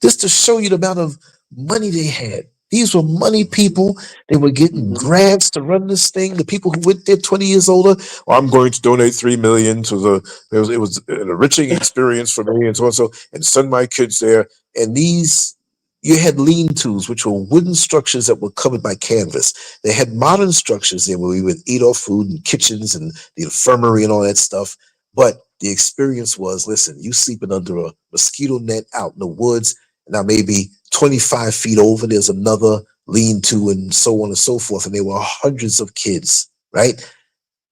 Just to show you the amount of money they had. These were money people. They were getting grants to run this thing. The people who went there 20 years older, well, I'm going to donate 3 million to it was an enriching experience for me and so on so, and send my kids there. And you had lean-tos, which were wooden structures that were covered by canvas. They had modern structures there where we would eat our food and kitchens and the infirmary and all that stuff. But the experience was, listen, you sleeping under a mosquito net out in the woods. Now maybe 25 feet over, there's another lean-to and so on and so forth. And there were hundreds of kids, right?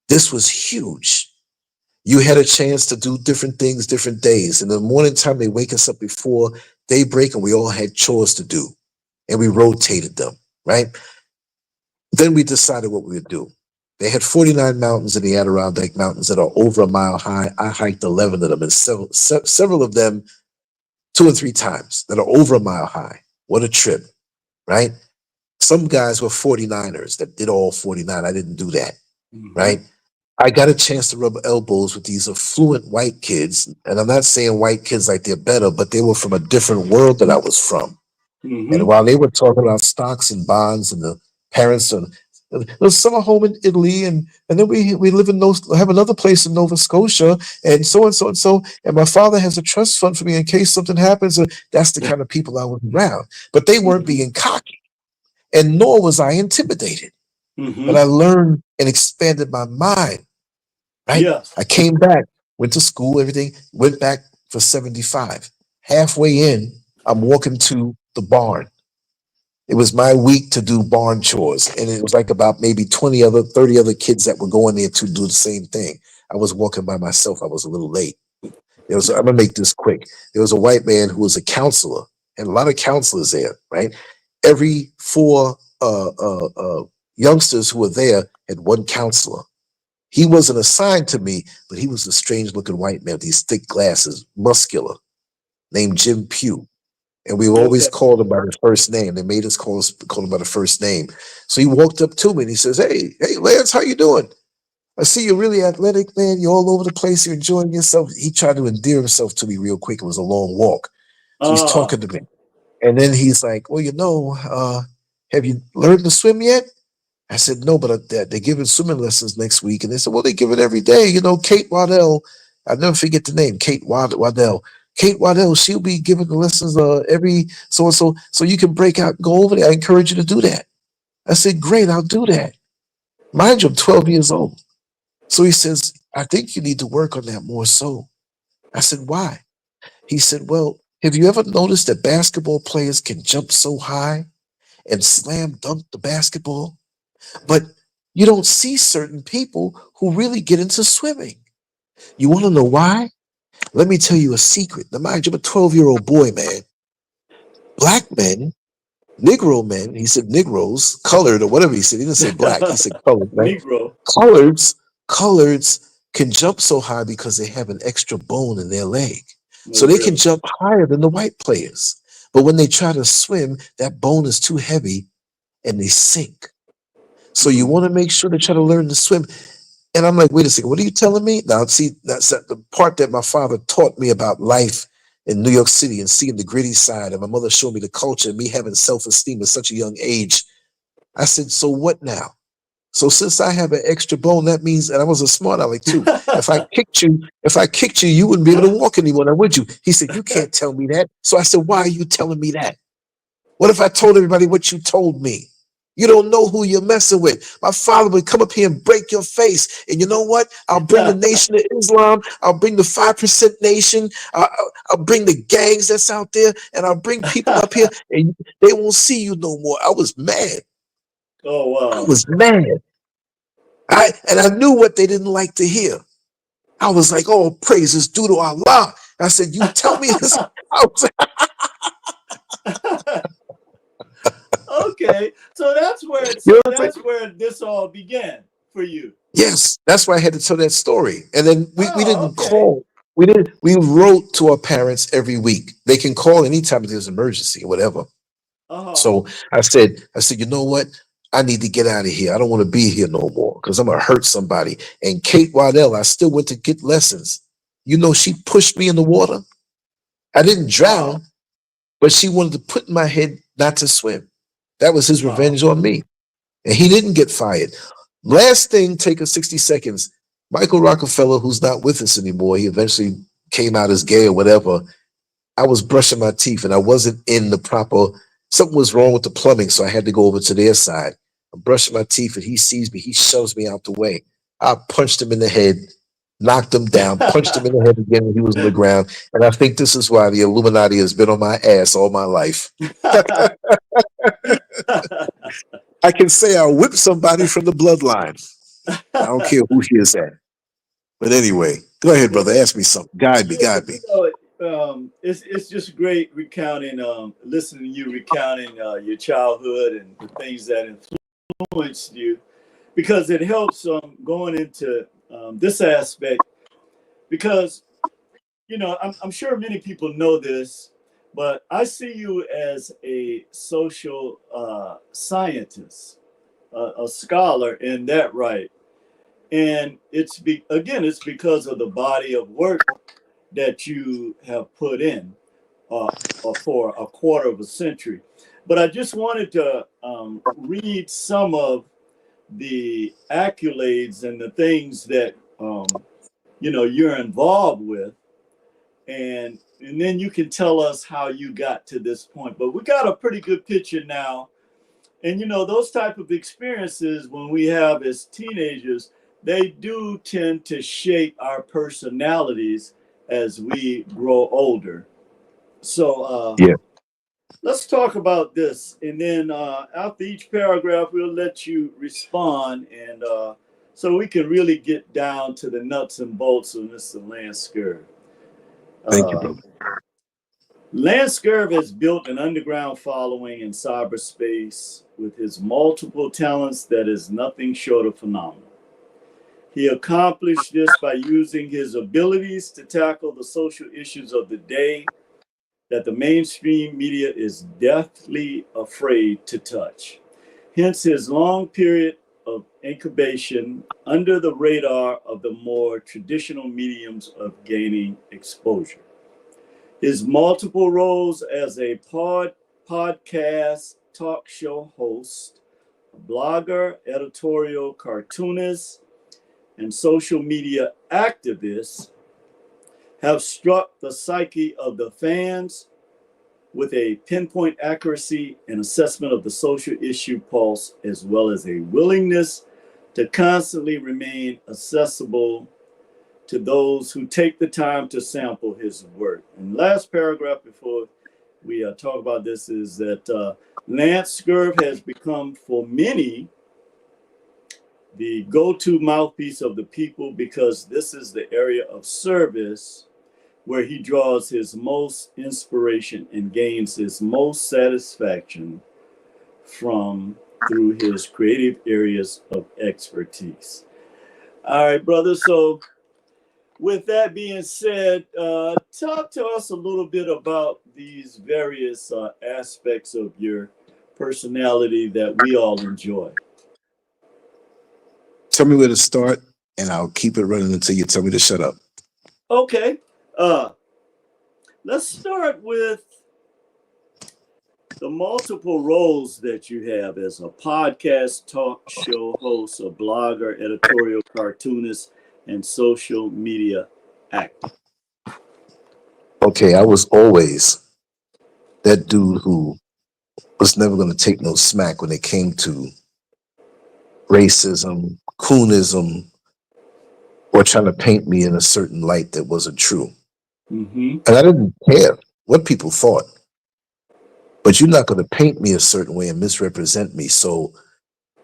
This was huge. You had a chance to do different things, different days. In the morning time, they wake us up before daybreak and we all had chores to do. And we rotated them, right? Then we decided what we would do. They had 49 mountains in the Adirondack Mountains that are over a mile high. I hiked 11 of them, and several of them 2 and 3 times that are over a mile high. What a trip, right? Some guys were 49ers that did all 49. I didn't do that, right? I got a chance to rub elbows with these affluent white kids. And I'm not saying white kids like they're better, but they were from a different world that I was from. And while they were talking about stocks and bonds and the parents and there's summer home in Italy, and then we live in have another place in Nova Scotia, and so and so and so. And my father has a trust fund for me in case something happens. And that's the kind of people I was around. But they weren't being cocky, and nor was I intimidated. But I learned and expanded my mind. Right? Yes. I came back, went to school, everything, went back for 75. Halfway in, I'm walking to the barn. It was my week to do barn chores. And it was like about maybe 30 other kids that were going there to do the same thing. I was walking by myself. I was a little late. I'm going to make this quick. There was a white man who was a counselor, and a lot of counselors there, right? Every 4 youngsters who were there had one counselor. He wasn't assigned to me, but he was a strange looking white man with these thick glasses, muscular, named Jim Pugh. And we always called him by his first name. They made us call him by the first name. So he walked up to me and he says, hey, Lance, how you doing? I see you're really athletic, man. You're all over the place. You're enjoying yourself. He tried to endear himself to me real quick. It was a long walk. So he's talking to me. And then he's like, well, have you learned to swim yet? I said, no, but they're giving swimming lessons next week. And they said, well, they give it every day. Kate Waddell, I'll never forget the name, Kate Waddell. Kate Waddell, she'll be giving the lessons every so you can break out and go over there. I encourage you to do that. I said, great, I'll do that. Mind you, I'm 12 years old. So he says, I think you need to work on that more so. I said, why? He said, well, have you ever noticed that basketball players can jump so high and slam dunk the basketball? But you don't see certain people who really get into swimming. You want to know why? Let me tell you a secret. Now, mind you, I'm a 12-year-old boy, man. Black men, Negro men, he said Negroes, colored or whatever he said. He didn't say black, he said colored, right? Negro. Coloreds can jump so high because they have an extra bone in their leg. So they can jump higher than the white players. But when they try to swim, that bone is too heavy and they sink. So you want to make sure they try to learn to swim. And I'm like, wait a second, what are you telling me? Now, see, that's the part that my father taught me about life in New York City and seeing the gritty side. And my mother showed me the culture and me having self-esteem at such a young age. I said, so what now? So since I have an extra bone, that means that I was a smart aleck too. If I kicked you, you wouldn't be able to walk anymore, now would you? He said, you can't tell me that. So I said, why are you telling me that? What if I told everybody what you told me? You don't know who you're messing with. My father would come up here and break your face. And you know what? I'll bring the Nation of Islam. I'll bring the 5% Nation. I'll bring the gangs that's out there. And I'll bring people up here and they won't see you no more. I was mad. Oh I wow. was mad. I knew what they didn't like to hear. I was like, oh, praises due to Allah. I said, you tell me this. Okay, so You know what I'm saying? that's where this all began for you. Yes, that's why I had to tell that story. And then we Oh, didn't okay. call. We wrote to our parents every week. They can call anytime there's an emergency or whatever. Uh-huh. So I said, you know what? I need to get out of here. I don't want to be here no more because I'm gonna hurt somebody. And Kate Waddell, I still went to get lessons. You know, she pushed me in the water. I didn't Wow. drown, but she wanted to put in my head not to swim. That was his Wow. revenge on me. And he didn't get fired. Last thing, take a 60 seconds. Michael Rockefeller, who's not with us anymore, he eventually came out as gay or whatever. I was brushing my teeth and I wasn't in the proper, something was wrong with the plumbing, so I had to go over to their side. I'm brushing my teeth and he sees me, he shoves me out the way. I punched him in the head, knocked him down, punched him in the head again when he was on the ground. And I think this is why the Illuminati has been on my ass all my life. I can say I whipped somebody from the bloodline. I don't care who hears that. But anyway, go ahead, brother. Ask me something. Guide me, Yeah, guide me. it's just great recounting, listening to you recounting your childhood and the things that influenced you, because it helps going into this aspect. Because I'm sure many people know this, but I see you as a social scientist, a scholar in that right, and it's because of the body of work that you have put in uh, for a quarter of a century. But I just wanted to read some of the accolades and the things that you're involved with, and then you can tell us how you got to this point. But we got a pretty good picture now, and those type of experiences when we have as teenagers, they do tend to shape our personalities as we grow older. So Yeah. let's talk about this, and then after each paragraph, we'll let you respond, and so we can really get down to the nuts and bolts of Mr. LanceScurv. Thank you, Uh, brother. LanceScurv has built an underground following in cyberspace with his multiple talents that is nothing short of phenomenal. He accomplished this by using his abilities to tackle the social issues of the day that the mainstream media is deathly afraid to touch. Hence his long period of incubation under the radar of the more traditional mediums of gaining exposure. His multiple roles as a podcast talk show host, blogger, editorial cartoonist, and social media activist have struck the psyche of the fans with a pinpoint accuracy and assessment of the social issue pulse, as well as a willingness to constantly remain accessible to those who take the time to sample his work. And last paragraph before we talk about this is that LanceScurv has become for many the go-to mouthpiece of the people, because this is the area of service where he draws his most inspiration and gains his most satisfaction from through his creative areas of expertise. All right, brother. So with that being said, talk to us a little bit about these various aspects of your personality that we all enjoy. Tell me where to start, and I'll keep it running until you tell me to shut up. Okay. Let's start with the multiple roles that you have as a podcast talk show host, a blogger, editorial cartoonist, and social media actor. Okay, I was always that dude who was never going to take no smack when it came to racism, coonism, or trying to paint me in a certain light that wasn't true. Mm-hmm. And I didn't care what people thought, but you're not going to paint me a certain way and misrepresent me. So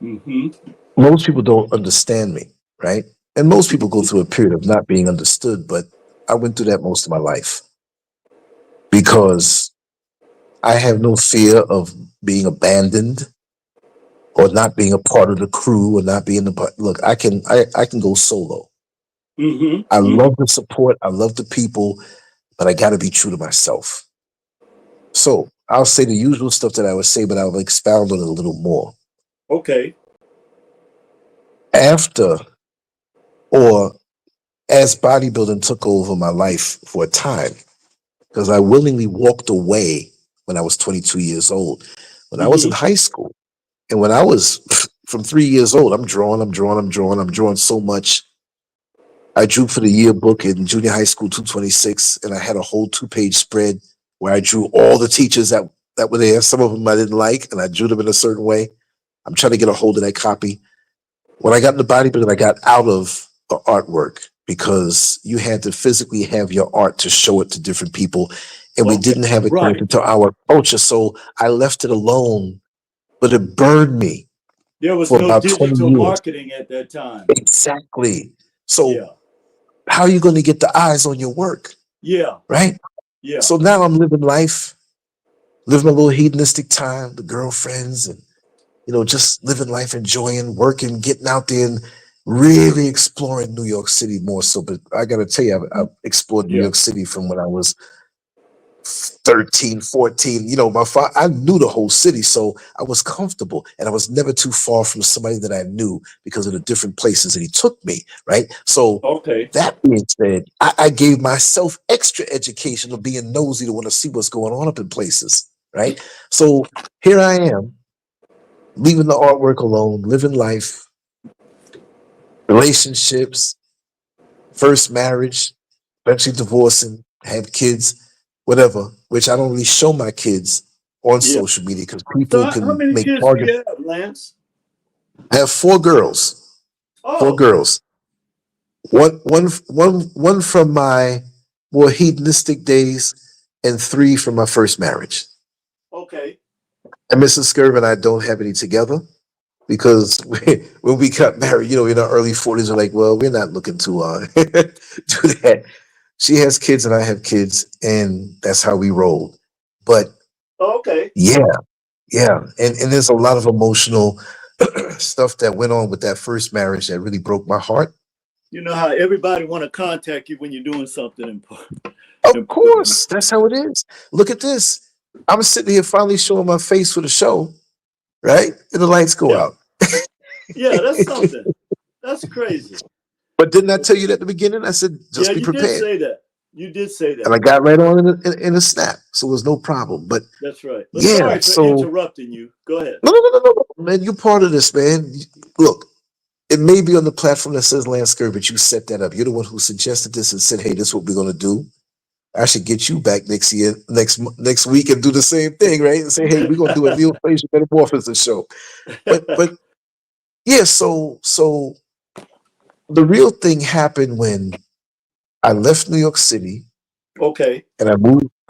Mm-hmm. most people don't understand me, right? And most people go through a period of not being understood, but I went through that most of my life because I have no fear of being abandoned or not being a part of the crew or not being the part. Look, I can go solo. Mm-hmm. I Mm-hmm. love the support, I love the people, but I got to be true to myself. So I'll say the usual stuff that I would say, but I'll expound on it a little more. Okay. After or as bodybuilding took over my life for a time, because I willingly walked away when I was 22 years old. When I was in Mm-hmm. high school, and when I was from 3 years old, I'm drawing so much. I drew for the yearbook in junior high school 226, and I had a whole 2-page spread where I drew all the teachers that were there. Some of them I didn't like, and I drew them in a certain way. I'm trying to get a hold of that copy. When I got into bodybuilding, I got out of the artwork because you had to physically have your art to show it to different people, and we Okay. didn't have it Right. connected to our culture. So I left it alone, but it burned me There was for no about 20 digital years. marketing at that time. Exactly. So Yeah. how are you going to get the eyes on your work? Yeah. Right? Yeah. So now I'm living life, living a little hedonistic time, the girlfriends, and just living life, enjoying, working, getting out there and really exploring New York City more so. But I got to tell you, I've explored New Yeah. York City from when I was 13, 14. I knew the whole city, so I was comfortable, and I was never too far from somebody that I knew because of the different places that he took me, right? So Okay. that being said, I gave myself extra education of being nosy to want to see what's going on up in places, right? So here I am, leaving the artwork alone, living life, relationships, first marriage, eventually divorcing, have kids, whatever, which I don't really show my kids on Yeah. social media because So people how can many make kids do targets. you have, Lance? I have 4 girls, four Oh, girls. One from my more hedonistic days, and 3 from my first marriage. okay. And Mrs. Scurv and I don't have any together because when we got married, in our early 40s, we're like, well, we're not looking to do that. She has kids and I have kids, and that's how we rolled. But Okay. yeah, and there's a lot of emotional stuff that went on with that first marriage that really broke my heart. You know how everybody want to contact you when you're doing something important. Of course, that's how it is. Look at this. I'm sitting here finally showing my face for the show, right? And the lights go Yeah. out. Yeah, that's something. That's crazy. But didn't I tell you that at the beginning? I said, Yeah, just be you did prepared. say that. You did say And that. I got right on in a snap. So it was no problem. But That's right. But yeah, sorry for so interrupting you. Go ahead. no, man, you're part of this, man. Look, it may be on the platform that says LanceScurv, but you set that up. You're the one who suggested this and said, hey, this is what we're going to do. I should get you back next year, next week, and do the same thing, right? And say, hey, we're gonna do a Neil Frazier Metamorphosis show. But yeah, so the real thing happened when I left New York City Okay. and I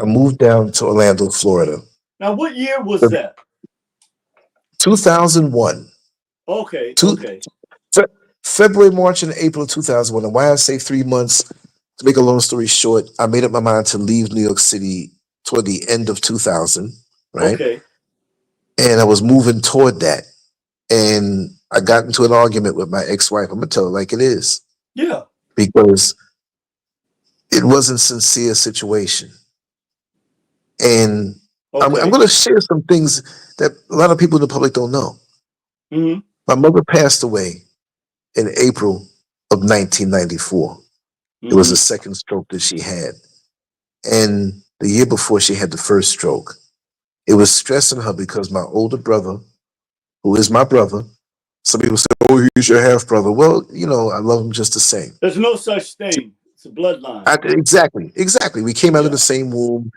moved down to Orlando, Florida. Now, what year was that? 2001. Okay. Two, Okay. February, March, and April of 2001. And why I say 3 months, to make a long story short, I made up my mind to leave New York City toward the end of 2000, right? Okay. And I was moving toward that. And I got into an argument with my ex-wife. I'm gonna tell her like it is. Yeah. Because it wasn't sincere situation. And Okay. I'm gonna share some things that a lot of people in the public don't know. Mm-hmm. My mother passed away in April of 1994. It was the second stroke that she had. And the year before she had the first stroke, It was stressing her because my older brother, who is my brother, some people say, "Oh, he's your half brother." Well, you know, I love him just the same. There's no such thing. It's a bloodline. Exactly. We came out of the Yeah. same womb.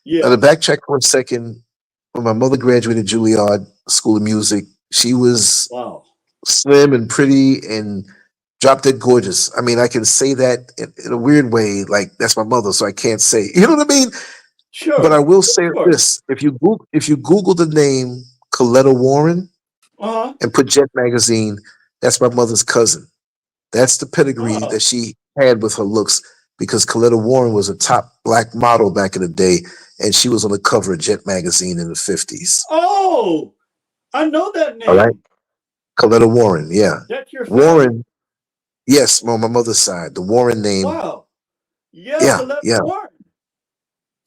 To Yeah. backtrack for a second, when my mother graduated Juilliard School of Music, she was Wow. slim and pretty and drop dead gorgeous. I mean, I can say that in a weird way, like that's my mother, so I can't say, you know what I mean? But I Sure. will Of say course. this: if you Google the name Coletta Warren Uh-huh. and put Jet Magazine, that's my mother's cousin. That's the pedigree that Oh. she had with her looks, because Coletta Warren was a top black model back in the day, and she was on the cover of Jet Magazine in the 50s. Oh, I know that All right, name. Coletta Warren, yeah. That's your family. Warren, yes, on my mother's side, the Warren name, Wow. Yeah, yeah, Colette yeah. Warren.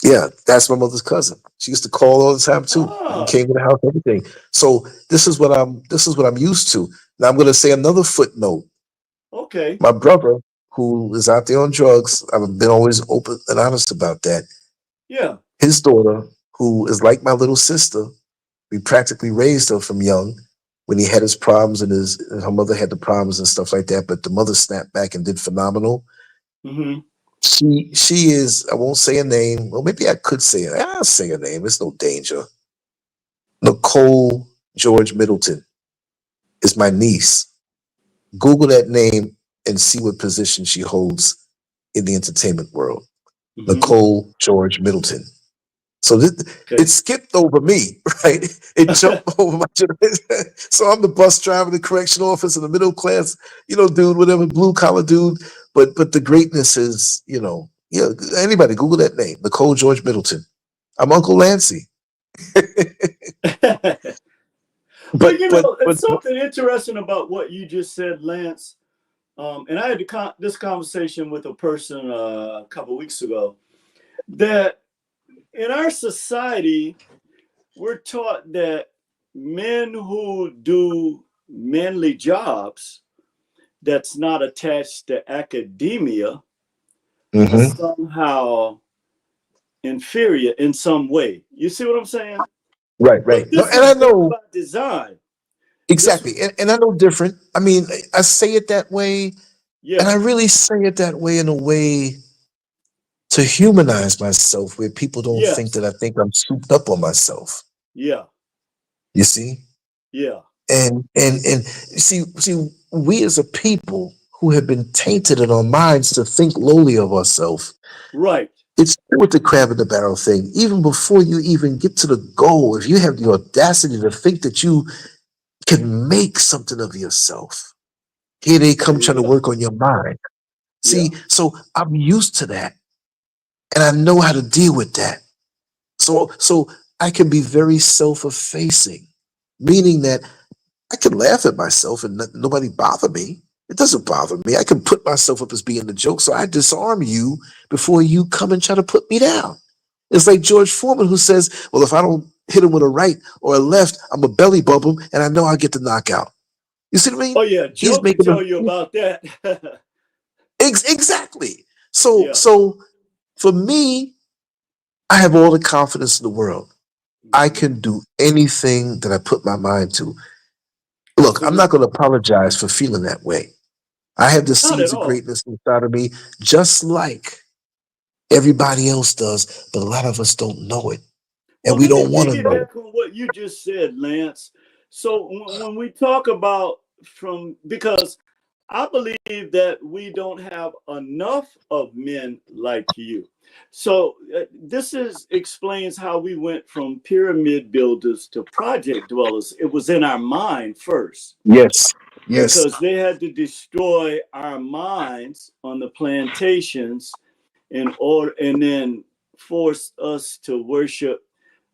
Yeah, that's my mother's cousin. She used to call all the time too. And Ah, came to the house, everything. So this is what I'm used to. Now I'm gonna say another footnote. okay. My brother, who is out there on drugs, I've been always open and honest about that. Yeah. His daughter, who is like my little sister, we practically raised her from young when he had his problems and her mother had the problems and stuff like that. But the mother snapped back and did phenomenal. Mm-hmm. She is, I won't say a name. Well, maybe I could say it. I'll say a name. It's no danger. Nicole George Middleton is my niece. Google that name and see what position she holds in the entertainment world. Mm-hmm. Nicole George Middleton. So it Okay. skipped over me, right? It jumped over my generation. So I'm the bus driver, the correction officer, the middle class, dude, whatever, blue collar dude. But the greatness is, yeah, anybody Google that name, Nicole George Middleton. I'm Uncle Lancy. Well, but you but know, but it's something interesting about what you just said, Lance. And I had this conversation with a person a couple of weeks ago that in our society, we're taught that men who do manly jobs that's not attached to academia are Mhm. somehow inferior in some way. You see what I'm saying? Right. But No, this and I was done know by design. This, exactly, and I know different. I mean, I say it that way, and yeah, I really say it that way in a way to humanize myself, where people don't think that yes, I think I'm souped up on myself. yeah, You see, yeah, and see, we as a people who have been tainted in our minds to think lowly of ourselves. right. It's with the crab in the barrel thing. Even before you even get to the goal, if you have the audacity to think that you can make something of yourself, here they come trying to Yeah, work on your mind. yeah. See, so I'm used to that, and I know how to deal with that. So I can be very self-effacing, meaning that I can laugh at myself and nobody bother me. It doesn't bother me. I can put myself up as being the joke, so I disarm you before you come and try to put me down. It's like George Foreman who says, "Well, if I don't hit him with a right or a left, I'm a belly bump him, and I know I get the knockout." You see what I mean? Oh, yeah. He's Joe can making tell them you about that. exactly. So, Yeah. so for me, I have all the confidence in the world. I Mhm. can do anything that I put my mind to. Look, I'm not Absolutely. going to apologize for feeling that way. I have the Not at seeds of all. greatness inside of me, just like everybody else does, but a lot of us don't know it, and Well, we let me don't want to know it. piggyback on what you just said, Lance. So when we talk about because I believe that we don't have enough of men like you. So this explains how we went from pyramid builders to project dwellers. It was in our mind first Yes, yes, because they had to destroy our minds on the plantations in order, and then force us to worship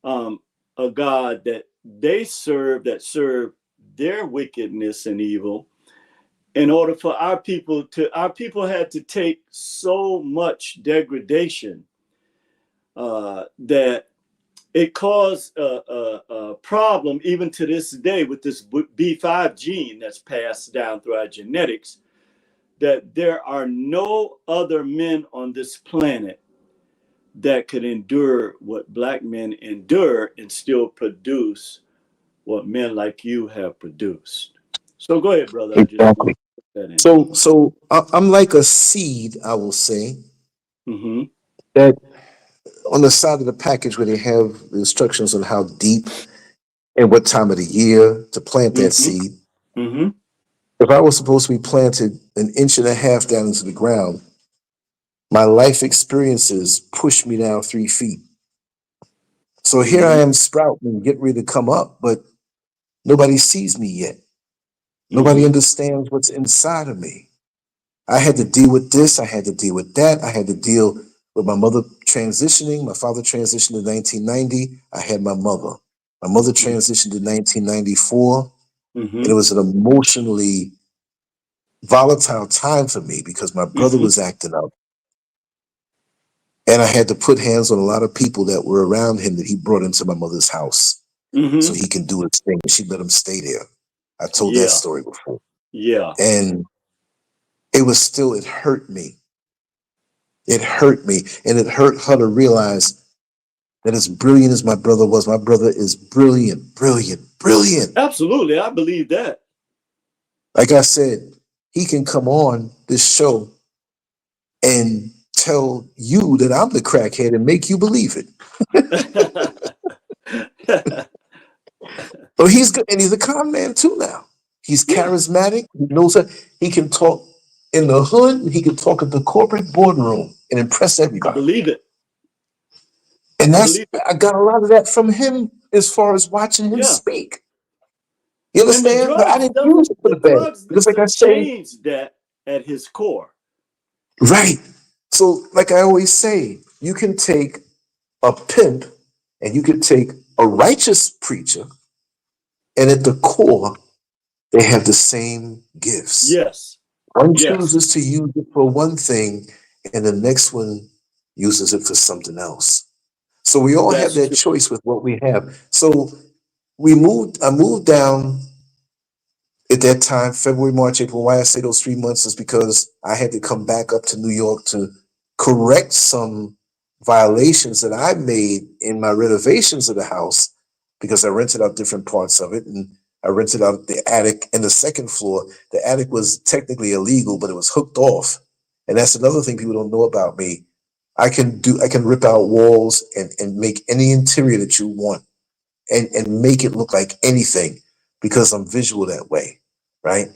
um, a God that they serve, that served their wickedness and evil. In order for our people had to take so much degradation that it caused a problem even to this day with this B5 gene that's passed down through our genetics, that there are no other men on this planet that could endure what black men endure and still produce what men like you have produced. So go ahead, brother. I just want Exactly. to put that in there. I'm like a seed, I will say, Mm-hmm. that on the side of the package where they have the instructions on how deep and what time of the year to plant that Mm-hmm. seed. Mm-hmm. If I was supposed to be planted an inch and a half down into the ground, my life experiences pushed me down 3 feet. So here I Mm-hmm. am sprouting and getting ready to come up, but nobody sees me yet. Nobody Mm-hmm. understands what's inside of me. I had to deal with this. I had to deal with that. I had to deal with my mother transitioning. My father transitioned in 1990. I had my mother. My mother transitioned in 1994. And it Mm-hmm. was an emotionally volatile time for me because my brother Mm-hmm. was acting up. And I had to put hands on a lot of people that were around him that he brought into my mother's house so Mm-hmm. he can do his thing. And she let him stay there. I told that Yeah. story before. Yeah. And it was still, it hurt me. It hurt me. And it hurt her to realize that as brilliant as my brother was, my brother is brilliant, brilliant, brilliant. Absolutely. I believe that. Like I said, he can come on this show and tell you that I'm the crackhead and make you believe it. But he's good, and he's a con man too now. He's Yeah. charismatic. He knows that he can talk in the hood. And he can talk at the corporate boardroom and impress I everybody. believe it. And I that's believe it. I got a lot of that from him as far as watching him Yeah. speak. You And the understand? But I drugs didn't use it for the bad because, like I doesn't say, change that at his core. right. So, like I always say, you can take a pimp and you can take a righteous preacher, and at the core, they have the same gifts. Yes. One Yes. chooses to use it for one thing, and the next one uses it for something else. So we all have That's that true. choice with what we have. So I moved down at that time, February, March, April. Why I say those 3 months is because I had to come back up to New York to correct some violations that I made in my renovations of the house because I rented out different parts of it. And I rented out the attic and the second floor. The attic was technically illegal, but it was hooked off. And that's another thing people don't know about me. I can rip out walls and make any interior that you want and make it look like anything because I'm visual that way, right?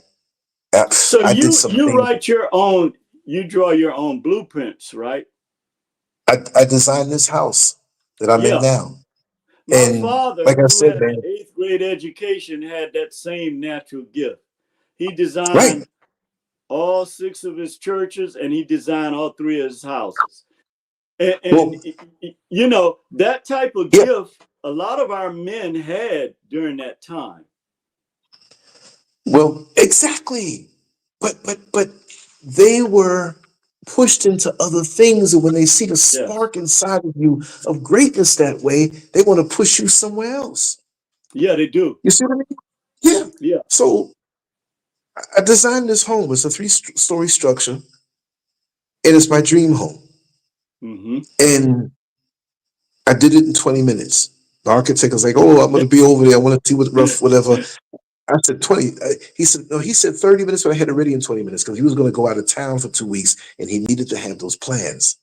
I, So I did you something. write your own, you draw your own blueprints, right? I designed this house that I'm in Yeah. now, My and like father, I who said, had an man, eighth grade education, had that same natural gift. He right? designed all six of his churches and he designed all three of his houses. And Well, you know, that type of yeah, gift, a lot of our men had during that time. well, exactly. But they were pushed into other things, and when they see the Yes. spark inside of you of greatness that way, they want to push you somewhere else. Yeah, they do. You see what I mean? Yeah. Yeah. So I designed this home. It's a three-story structure, and it's my dream home. Mm-hmm. And I did it in 20 minutes. The architect was like, "Oh, I'm going to be over there. I want to see what rough, whatever." I said 20. He said, "No, he said 30 minutes, but I had it ready in 20 minutes because he was going to go out of town for 2 weeks and he needed to have those plans.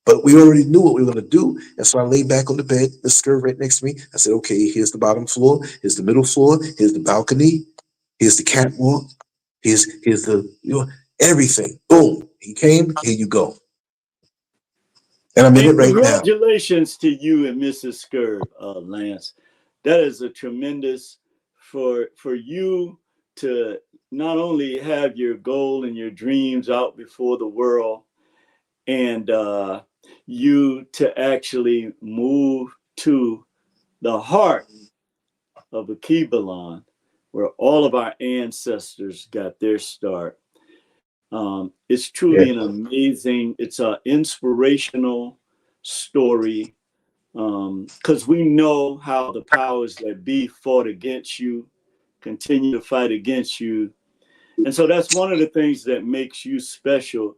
But we already knew what we were going to do. And so I laid back on the bed, the Scurv right next to me. I said, okay, here's the bottom floor. Here's the middle floor. Here's the balcony. Here's the catwalk. Here's the, everything. Boom. He came. Here you go. And I'm in it And right now. congratulations to you and Mrs. Scurv, Lance. That is a tremendous for you to not only have your goal and your dreams out before the world, and you to actually move to the heart of Akibalon, where all of our ancestors got their start. It's Yeah. truly an amazing, it's an inspirational story because we know how the powers that be fought against you, continue to fight against you. And so that's one of the things that makes you special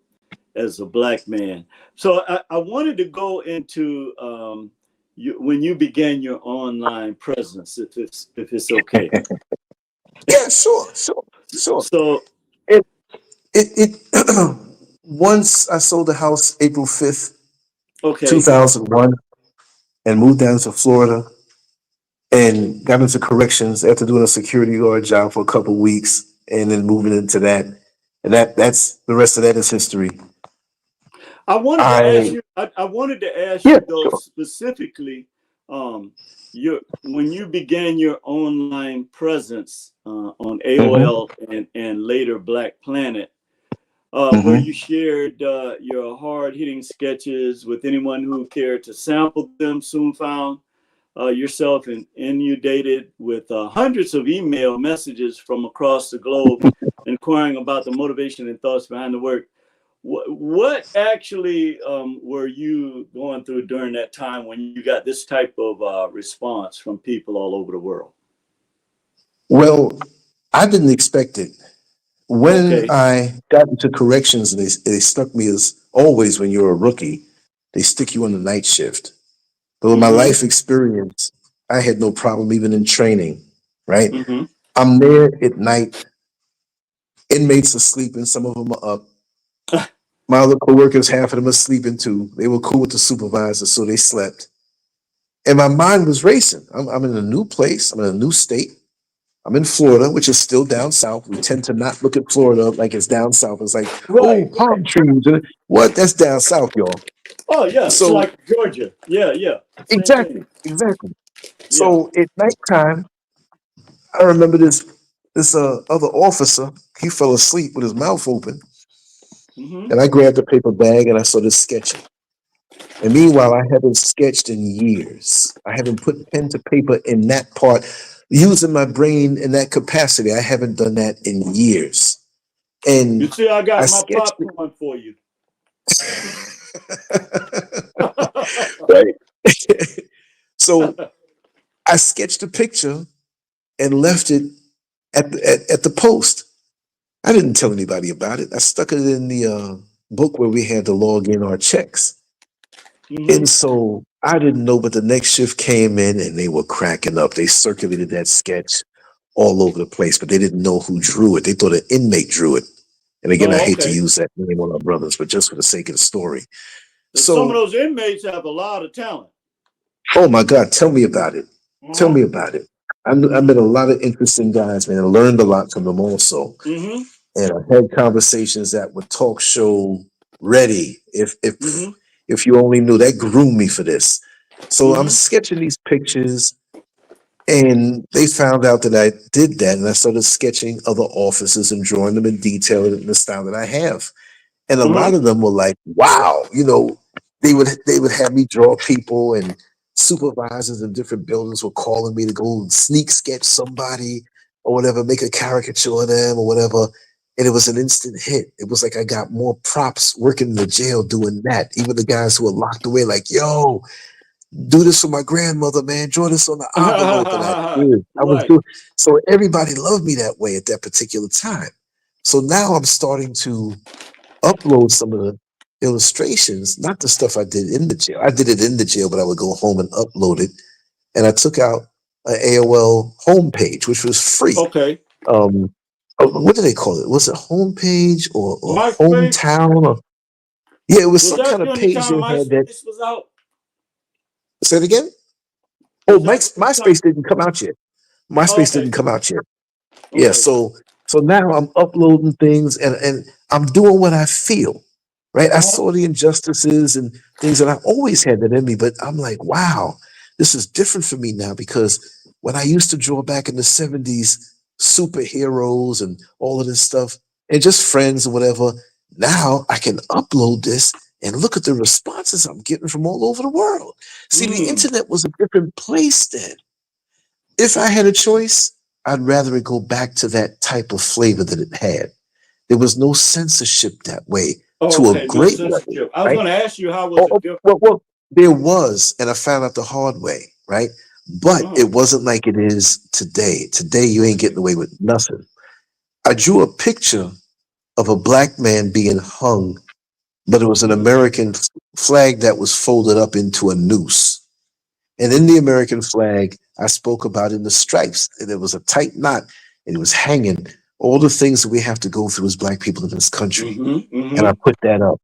as a black man. So I wanted to go into when you began your online presence, if it's okay. Yeah, sure. So It it once I sold the house April 5th, two okay. 2001, and moved down to Florida and got into corrections after doing a security guard job for a couple weeks and then moving into that. And that's the rest of that is history. I wanted to ask I you. I wanted to ask Yeah, you though sure. specifically, your when you began your online presence on Hmm. AOL and later Black Planet, where you Hmm. shared your hard hitting sketches with anyone who cared to sample them. Soon found yourself inundated with hundreds of email messages from across the globe inquiring about the motivation and thoughts behind the work. What actually were you going through during that time when you got this type of response from people all over the world? Well, I didn't expect it. When Okay. I got into corrections, they stuck me as always when you're a rookie, they stick you on the night shift. But with my Mm-hmm. life experience, I had no problem even in training, right? Mm-hmm. I'm there at night, inmates are sleeping, some of them are up. My other coworkers, half of them are sleeping too. They were cool with the supervisor, so they slept. And my mind was racing. I'm in a new place, I'm in a new state. I'm in Florida, which is still down south. We tend to not look at Florida like it's down south. It's like, oh, Right. palm Right. trees. What? That's down south, y'all. Oh yeah, it's So like Georgia. Yeah. Yeah. Same thing. exactly. Yeah. So at nighttime, I remember this other officer. He fell asleep with his mouth open, Mm-hmm. and I grabbed a paper bag and I started sketching. And meanwhile, I haven't sketched in years. I haven't put pen to paper in that part, using my brain in that capacity. I haven't done that in years. You And see, I I got my sketched it. popcorn for you. Right. So I sketched a picture and left it at the post. I didn't tell anybody about it. I stuck it in the book where we had to log in our checks. Mm-hmm. And so I didn't know, but the next shift came in and they were cracking up. They circulated that sketch all over the place, but they didn't know who drew it. They thought an inmate drew it. And again, I Oh, hate to okay. use that name on our brothers, but just for the sake of the story. Some of So, those inmates have a lot of talent. oh my God, tell me about it. Tell Uh-huh. me about it. I Mm-hmm. met a lot of interesting guys, man. I learned a lot from them also. Mm-hmm. And I had conversations that were talk show ready. Mm-hmm. If you only knew, that groomed me for this. So I'm Mm-hmm. sketching these pictures, and they found out that I did that, and I started sketching other offices and drawing them in detail in the style that I have. And a Mm-hmm. lot of them were like, "Wow!" They would have me draw people, and supervisors in different buildings were calling me to go and sneak sketch somebody or whatever, make a caricature of them or whatever. And it was an instant hit. It was like I got more props working in the jail doing that. Even the guys who were locked away, like, "Yo, do this for my grandmother, man. Draw this on the envelope." And I did. I was Right. doing so everybody loved me that way at that particular time. So now I'm starting to upload some of the illustrations, not the stuff I did in the jail. I did it in the jail, but I would go home and upload it. And I took out an AOL homepage, which was free. Okay. Um, what do they call it? Was it homepage or MySpace? hometown? Or, yeah, it was Was some that kind of during the page time that had that. MySpace was out? Say it again. Oh, Was that during the time? MySpace didn't come out yet. Oh, MySpace okay. didn't come out yet. Yeah, Okay. so now I'm uploading things and I'm doing what I feel, right? I Uh-huh. saw the injustices and things that I always had that in me, but I'm like, wow, this is different for me now because when I used to draw back in the 70s, superheroes and all of this stuff, and just friends or whatever, now I can upload this and look at the responses I'm getting from all over the world. See, the Mm. internet was a different place then. If I had a choice, I'd rather it go back to that type of flavor that it had. There was no censorship that way Oh, to a okay. No great level, censorship. I was right? going to ask you, how was Oh, it different? well, there was, and I found out the hard way, right? But Uh-huh. it wasn't like it is today. Today, you ain't getting away with nothing. I drew a picture of a black man being hung but it was an American flag that was folded up into a noose. And in the American flag, I spoke about in the stripes, and there was a tight knot, and it was hanging all the things that we have to go through as Black people in this country. And I put that up.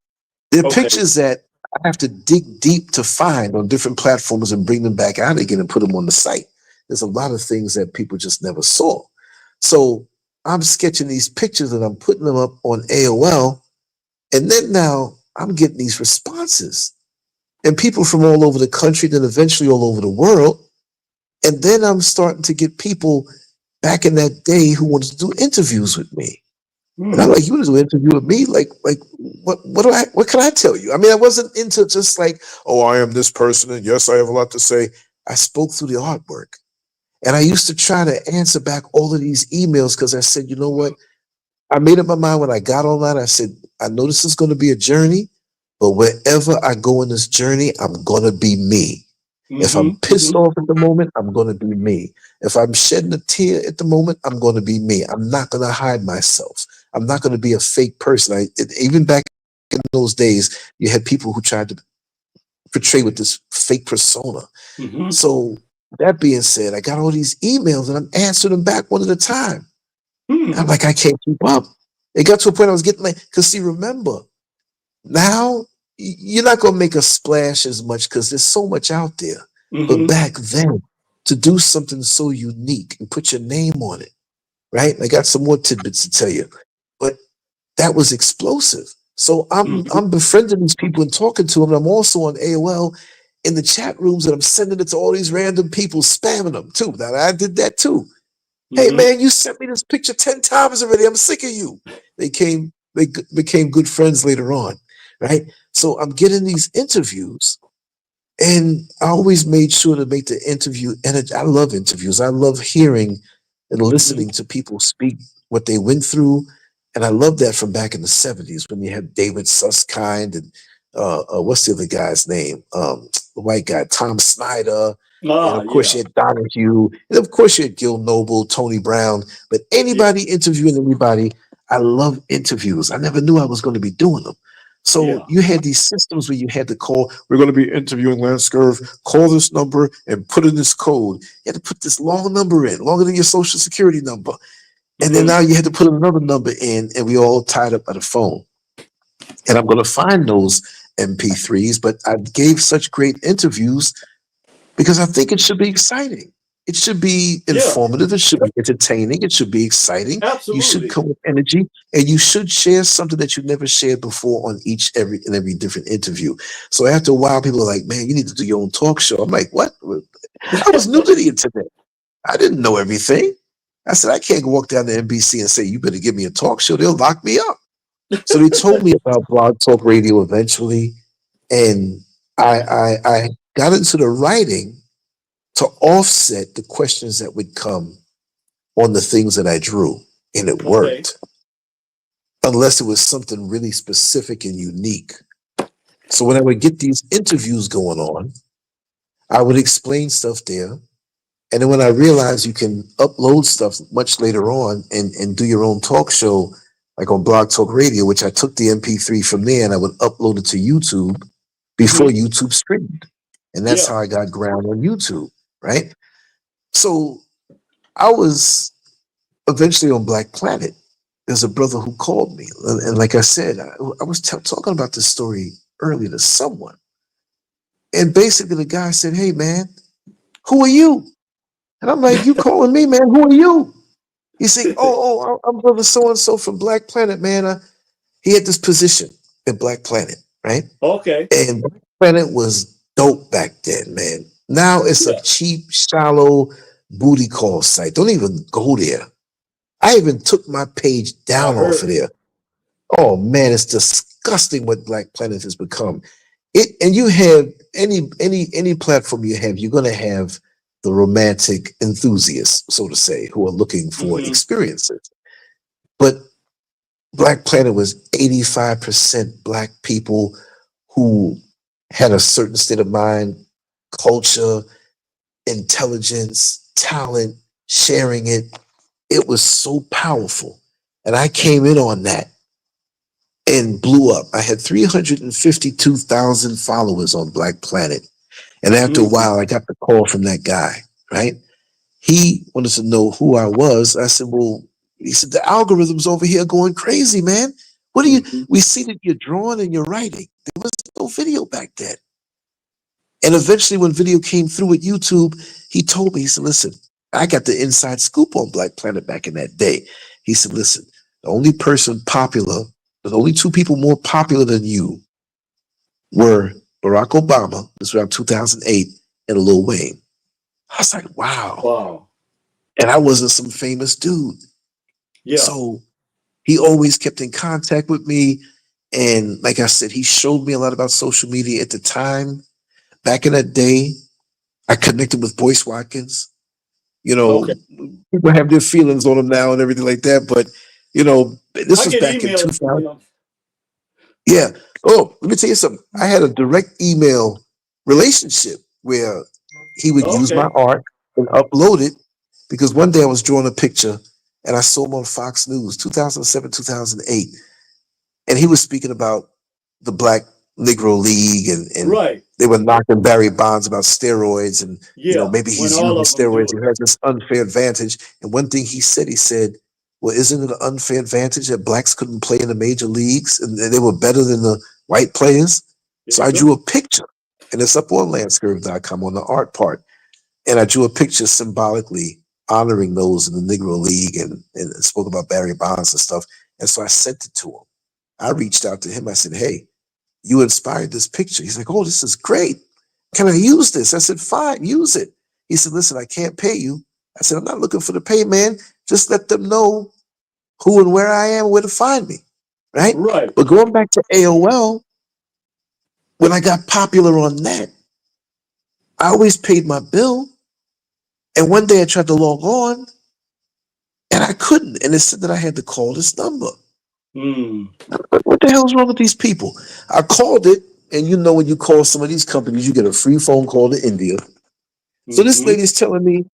There are Okay. pictures that I have to dig deep to find on different platforms and bring them back out again and put them on the site. There's a lot of things that people just never saw. So I'm sketching these pictures and I'm putting them up on AOL. And then now I'm getting these responses and people from all over the country, then eventually all over the world. And then I'm starting to get people back in that day who wanted to do interviews with me. And I'm like, you want to do an interview with me? Like, what can I tell you? I mean, I wasn't into just like, oh, I am this person, and yes, I have a lot to say. I spoke through the artwork. And I used to try to answer back all of these emails because I said, you know what? I made up my mind when I got online. I said, I know this is going to be a journey, but wherever I go in this journey, I'm going to be me. If I'm pissed off at the moment, I'm going to be me. If I'm shedding a tear at the moment, I'm going to be me. I'm not going to hide myself. I'm not going to be a fake person. Even back in those days, you had people who tried to portray with this fake persona. So that being said, I got all these emails and I'm answering them back one at a time. I'm like, I can't keep up. It got to a point I was getting like, because see, remember, now you're not going to make a splash as much because there's so much out there. But back then, to do something so unique and put your name on it, right? And I got some more tidbits to tell you, but that was explosive. So I'm befriending these people and talking to them. And I'm also on AOL in the chat rooms and I'm sending it to all these random people, spamming them too. Now I did that too. Hey man, you sent me this picture 10 times already. I'm sick of you. They became good friends later on, right? So I'm getting these interviews, and I always made sure to make the interview. And I love interviews. I love hearing and listening to people speak what they went through, and I love that from back in the '70s when you had David Susskind and what's the other guy's name? The white guy, Tom Snyder. And of course, you had Donahue. And of course, you had Gil Noble, Tony Brown. But anybody interviewing anybody, I love interviews. I never knew I was going to be doing them. So you had these systems where you had to call, we're going to be interviewing LanceScurv, call this number and put in this code. You had to put this long number in, longer than your social security number. And then now you had to put another number in, and we all tied up by the phone. And I'm going to find those MP3s, but I gave such great interviews because I think it should be exciting. It should be informative. It should be entertaining. It should be exciting. You should come with energy, and you should share something that you never shared before on every different interview. So after a while, people are like, "Man, you need to do your own talk show." I'm like, "What?" I was new to the internet. I didn't know everything. I said, "I can't walk down to NBC and say you better give me a talk show. They'll lock me up." So they told me about Blog Talk Radio eventually, and I got into the writing to offset the questions that would come on the things that I drew, and it worked. Unless it was something really specific and unique. So when I would get these interviews going on, I would explain stuff there. And then when I realized you can upload stuff much later on and do your own talk show, like on Blog Talk Radio, which I took the MP3 from there and I would upload it to YouTube before YouTube streamed. And that's how I got ground on YouTube, right? So I was eventually on Black Planet. There's a brother who called me. And like I said, I was talking about this story earlier to someone. And basically the guy said, "Hey man, who are you?" And I'm like, "You calling me, man? Who are you?" He said, oh, I'm brother so-and-so from Black Planet, man. He had this position at Black Planet, right? And Black Planet was dope back then, man. Now it's a cheap, shallow booty call site. Don't even go there. I even took my page down off of there. Oh man, it's disgusting what Black Planet has become. And you have any platform you have, you're gonna have the romantic enthusiasts, so to say, who are looking for experiences. But Black Planet was 85% Black people who had a certain state of mind, culture, intelligence, talent, sharing it. It was so powerful. And I came in on that. and blew up. I had 352,000 followers on Black Planet. And after a Mhm. while, I got the call from that guy, right? He wanted to know who I was. I said, well, he said, the algorithms over here going crazy, man. What are you, Mhm. we see that you're drawing and you're writing. There was no video back then. And eventually when video came through at YouTube, he told me, he said, listen, I got the inside scoop on Black Planet back in that day. He said, listen, the only person popular, the only two people more popular than you were Barack Obama, this was around 2008, and Lil Wayne. I was like, wow. Wow. And I wasn't some famous dude. Yeah. So he always kept in contact with me. And like I said, he showed me a lot about social media at the time. Back in that day, I connected with Boyce Watkins. You know, Okay. people have their feelings on him now and everything like that. But, you know, this I was get back in emails from 2000. him. Yeah. Oh, let me tell you something. I had a direct email relationship where he would use my Okay. art and upload it because one day I was drawing a picture and I saw him on Fox News, 2007, 2008. And he was speaking about the Black Negro League and Right. they were knocking Barry Bonds about steroids and, you know, Yeah. maybe When he's all using of them steroids do and it. has this unfair advantage. And one thing he said, well, isn't it an unfair advantage that blacks couldn't play in the major leagues and they were better than the white players? There So you I go. drew a picture and it's up on LanceScurv.com on the art part. And I drew a picture symbolically honoring those in the Negro League and spoke about Barry Bonds and stuff. And so I sent it to him. I reached out to him. I said, hey, you inspired this picture. He's like, oh, this is great. Can I use this? I said, fine, use it. He said, listen, I can't pay you. I said, I'm not looking for the pay, man. Just let them know who and where I am, where to find me. Right? Right. But going back to AOL, when I got popular on that, I always paid my bill. And one day I tried to log on and I couldn't. And it said that I had to call this number. Mm. What the hell's wrong with these people? I called it, and you know when you call some of these companies, you get a free phone call to India. So this Mm-hmm. lady's telling me,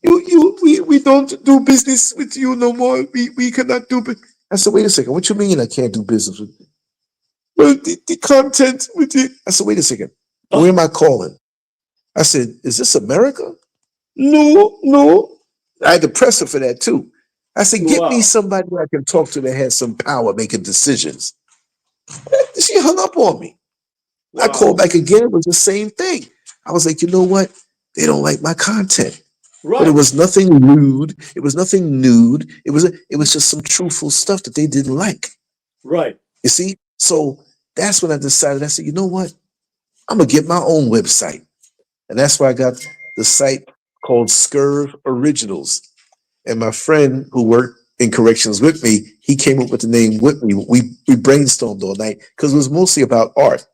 we don't do business with you no more. We cannot do business. I said, wait a second. What you mean I can't do business with you? Well, the content with you. I said, wait a second. Where Oh, am I calling? I said, is this America? No, no. I had to press her for that too. I said, get me wow. somebody I can talk to that has some power making decisions. She hung up on me. I called Wow. back again. It was the same thing. I was like, you know what? They don't like my content. But it Right. was nothing rude. It was nothing nude. It was just some truthful stuff that they didn't like. Right. You see? So that's when I decided, I said, you know what? I'm gonna get my own website. And that's why I got the site called Scurv Originals. And my friend who worked in corrections with me, he came up with the name with me. We brainstormed all night because it was mostly about art,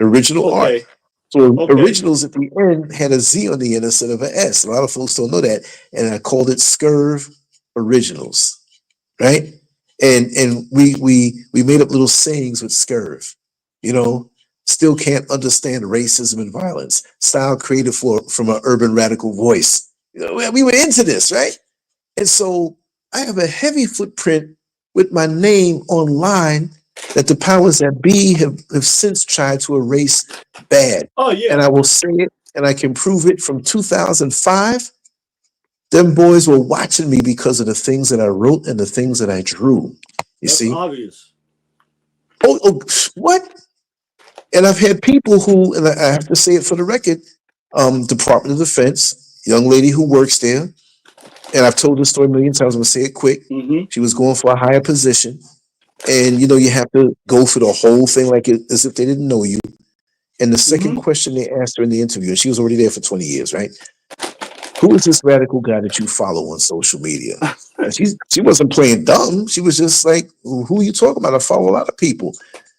original art. Okay. So Okay. originals at the end had a Z on the end instead of an S. A lot of folks don't know that. And I called it Scurv Originals, right? And we made up little sayings with Scurv, you know, still can't understand racism and violence. Style created from an urban radical voice. You know, we were into this, right? And so I have a heavy footprint with my name online that the powers that be have since tried to erase bad. Oh And yeah. I will say it and I can prove it from 2005. Them boys were watching me because of the things that I wrote and the things that I drew. You That's see? obvious. Oh, what? And I've had people who, and I have to say it for the record, Department of Defense, young lady who works there, and I've told this story a million times. I'm gonna say it quick. Mm-hmm. She was going for a higher position, and you know you have to go through the whole thing like as if they didn't know you. And the second Mm-hmm. question they asked her in the interview, and she was already there for 20 years, right? Who is this radical guy that you follow on social media? And she wasn't playing dumb. She was just like, who are you talking about? I follow a lot of people.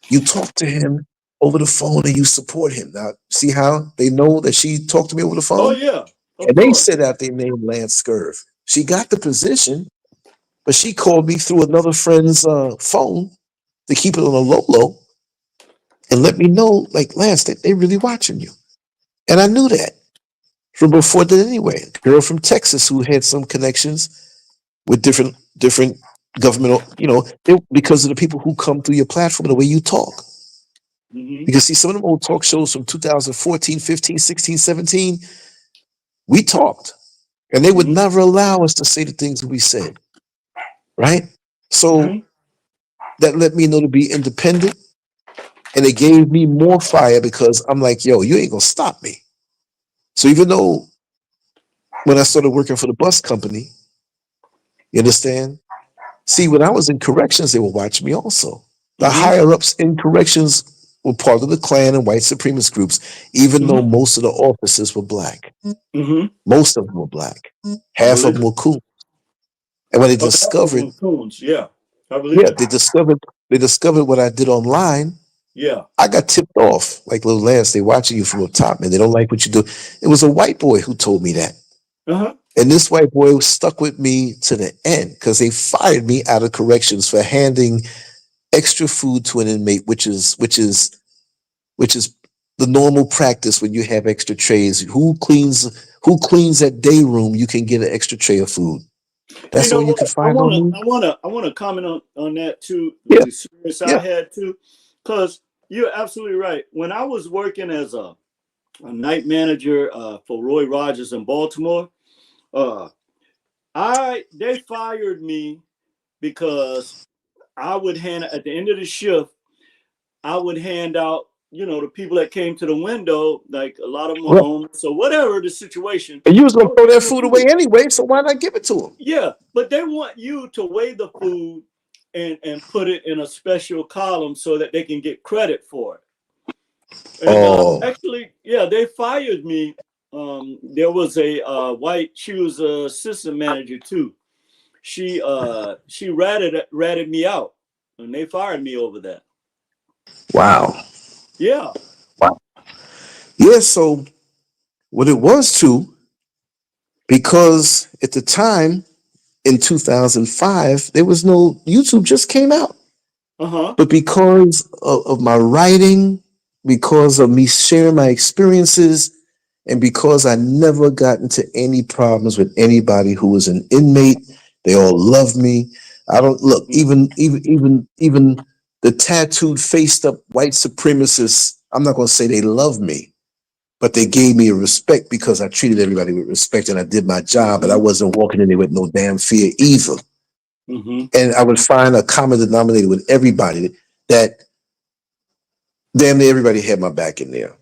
You talk to him over the phone and you support him. Now, see how they know that she talked to me over the Oh phone? yeah. Of And they course. said out their name LanceScurv. She got the position, but she called me through another friend's phone to keep it on a low and let me know, like, Lance, they really watching you. And I knew that from before that anyway. A girl from Texas who had some connections with different government, because of the people who come through your platform, the way you talk. Mm-hmm. Because see, some of them old talk shows from 2014, 15, 16, 17, we talked. And they would Mm-hmm. never allow us to say the things that we said. Right? So Mm-hmm. that let me know to be independent. And it gave me more fire because I'm like, yo, you ain't gonna stop me. So even though when I started working for the bus company, you understand? See, when I was in corrections, they would watch me also. The Mm-hmm. higher ups in corrections were part of the Klan and white supremacist groups, even though Mm-hmm. most of the officers were black. Mm-hmm. Most of them were black. I Half of believe them it. were cool. And when they Oh, that's what discovered, them coons. Yeah, I believe yeah, it. they discovered what I did online. Yeah. I got tipped off, like little Lance, they watching you from the top, man. They don't like what you do. It was a white boy who told me that. Uh-huh. And this white boy was stuck with me to the end because they fired me out of corrections for handing extra food to an inmate, which is the normal practice when you have extra trays. Who cleans that day room? You can get an extra tray of food. You That's all know you what? can find on me. I wanna comment on that too, with Yeah, the experience I yeah. had too. Because you're absolutely right. When I was working as a night manager for Roy Rogers in Baltimore, uh they fired me because I would hand at the end of the shift, I would hand out, the people that came to the window, like a lot of them were Right. homeless, so whatever the situation, And you was I gonna would throw give that them food away food. anyway, so why not give it to them? Yeah, but they want you to weigh the food and put it in a special column so that they can get credit for it. And Oh, actually, yeah, they fired me. There was a white. She was a assistant manager too. She ratted me out, and they fired me over that. wow. Yeah. Wow. Yeah, so what it was too, because at the time in 2005, there was no YouTube just came out. Uh huh. But because of my writing, because of me sharing my experiences, and because I never got into any problems with anybody who was an inmate, they all loved me. I don't look, even the tattooed, faced up white supremacists, I'm not gonna say they love me, but they gave me a respect because I treated everybody with respect and I did my job, but I Mm-hmm. wasn't walking in there with no damn fear either. Mm-hmm. And I would find a common denominator with everybody that damn near everybody had my back in there.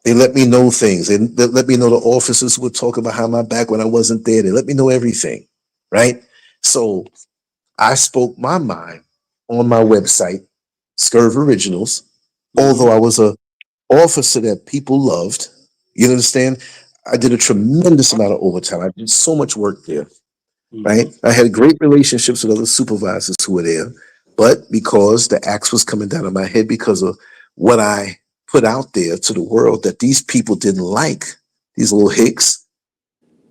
They let me know things. They let me know the officers would talk behind my back when I wasn't there. They let me know everything, right? So I spoke my mind on my website, Scurv Originals, Mm-hmm. although I was a officer that people loved. You understand? I did a tremendous amount of overtime. I did so much work there, Mm-hmm. right? I had great relationships with other supervisors who were there, but because the axe was coming down on my head because of what I put out there to the world that these people didn't like, these little hicks,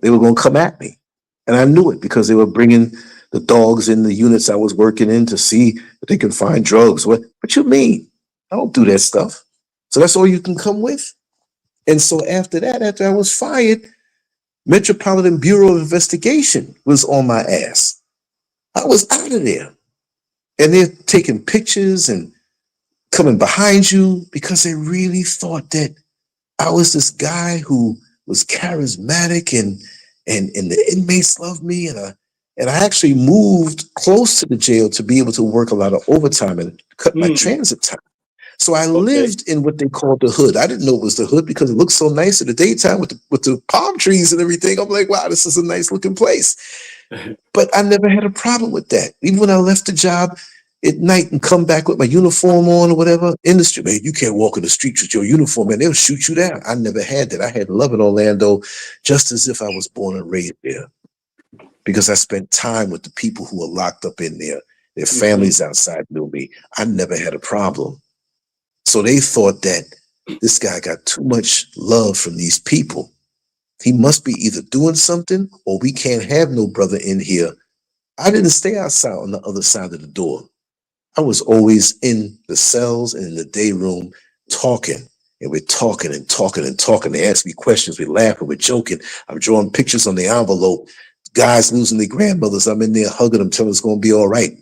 they were going to come at me. And I knew it because they were bringing the dogs in the units I was working in to see if they could find drugs. What you mean? I don't do that stuff. So that's all you can come with. And so after that, after I was fired, Metropolitan Bureau of Investigation was on my ass. I was out of there. And they're taking pictures and coming behind you because they really thought that I was this guy who was charismatic and the inmates loved me. And I actually moved close to the jail to be able to work a lot of overtime and cut my Mm. transit time. So I Okay. lived in what they called the hood. I didn't know it was the hood because it looked so nice in the daytime with the palm trees and everything. I'm like, wow, this is a nice looking place. But I never had a problem with that. Even when I left the job at night and come back with my uniform on or whatever, industry, man, you can't walk in the streets with your uniform, man. They'll shoot you down. I never had that. I had love in Orlando just as if I was born and raised there because I spent time with the people who were locked up in there. Their Mm-hmm. families outside knew me. I never had a problem. So they thought that this guy got too much love from these people. He must be either doing something or we can't have no brother in here. I didn't stay outside on the other side of the door. I was always in the cells and in the day room talking. And we're talking and talking and talking. They ask me questions. We're laughing. We're joking. I'm drawing pictures on the envelope. guys losing their grandmothers. I'm in there hugging them, telling them it's going to be all right.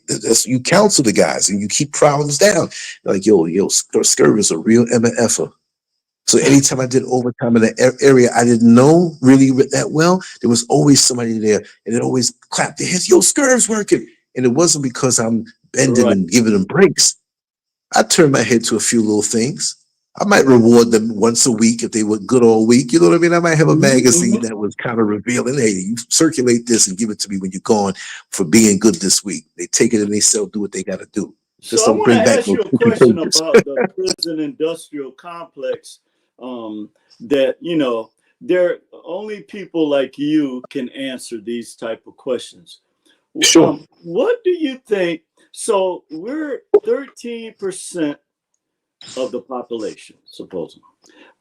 You counsel the guys and you keep problems down. Like, yo, Scurv is a real MFer. So anytime I did overtime in the area I didn't know really that well, there was always somebody there and it always clapped their hands. Yo, Scurv's working. And it wasn't because I'm bending Right. and giving them breaks. I turned my head to a few little things. I might reward them once a week if they were good all week. You know what I mean? I might have a magazine that was kind of revealing, hey, you circulate this and give it to me when you're gone for being good this week. They take it and they sell, do what they got to do. Just So I don't want to bring back ask no you a 50 question pages. about the prison industrial complex. That there only people like you can answer these type of questions. Sure. What do you think? So we're 13% of the population, supposedly,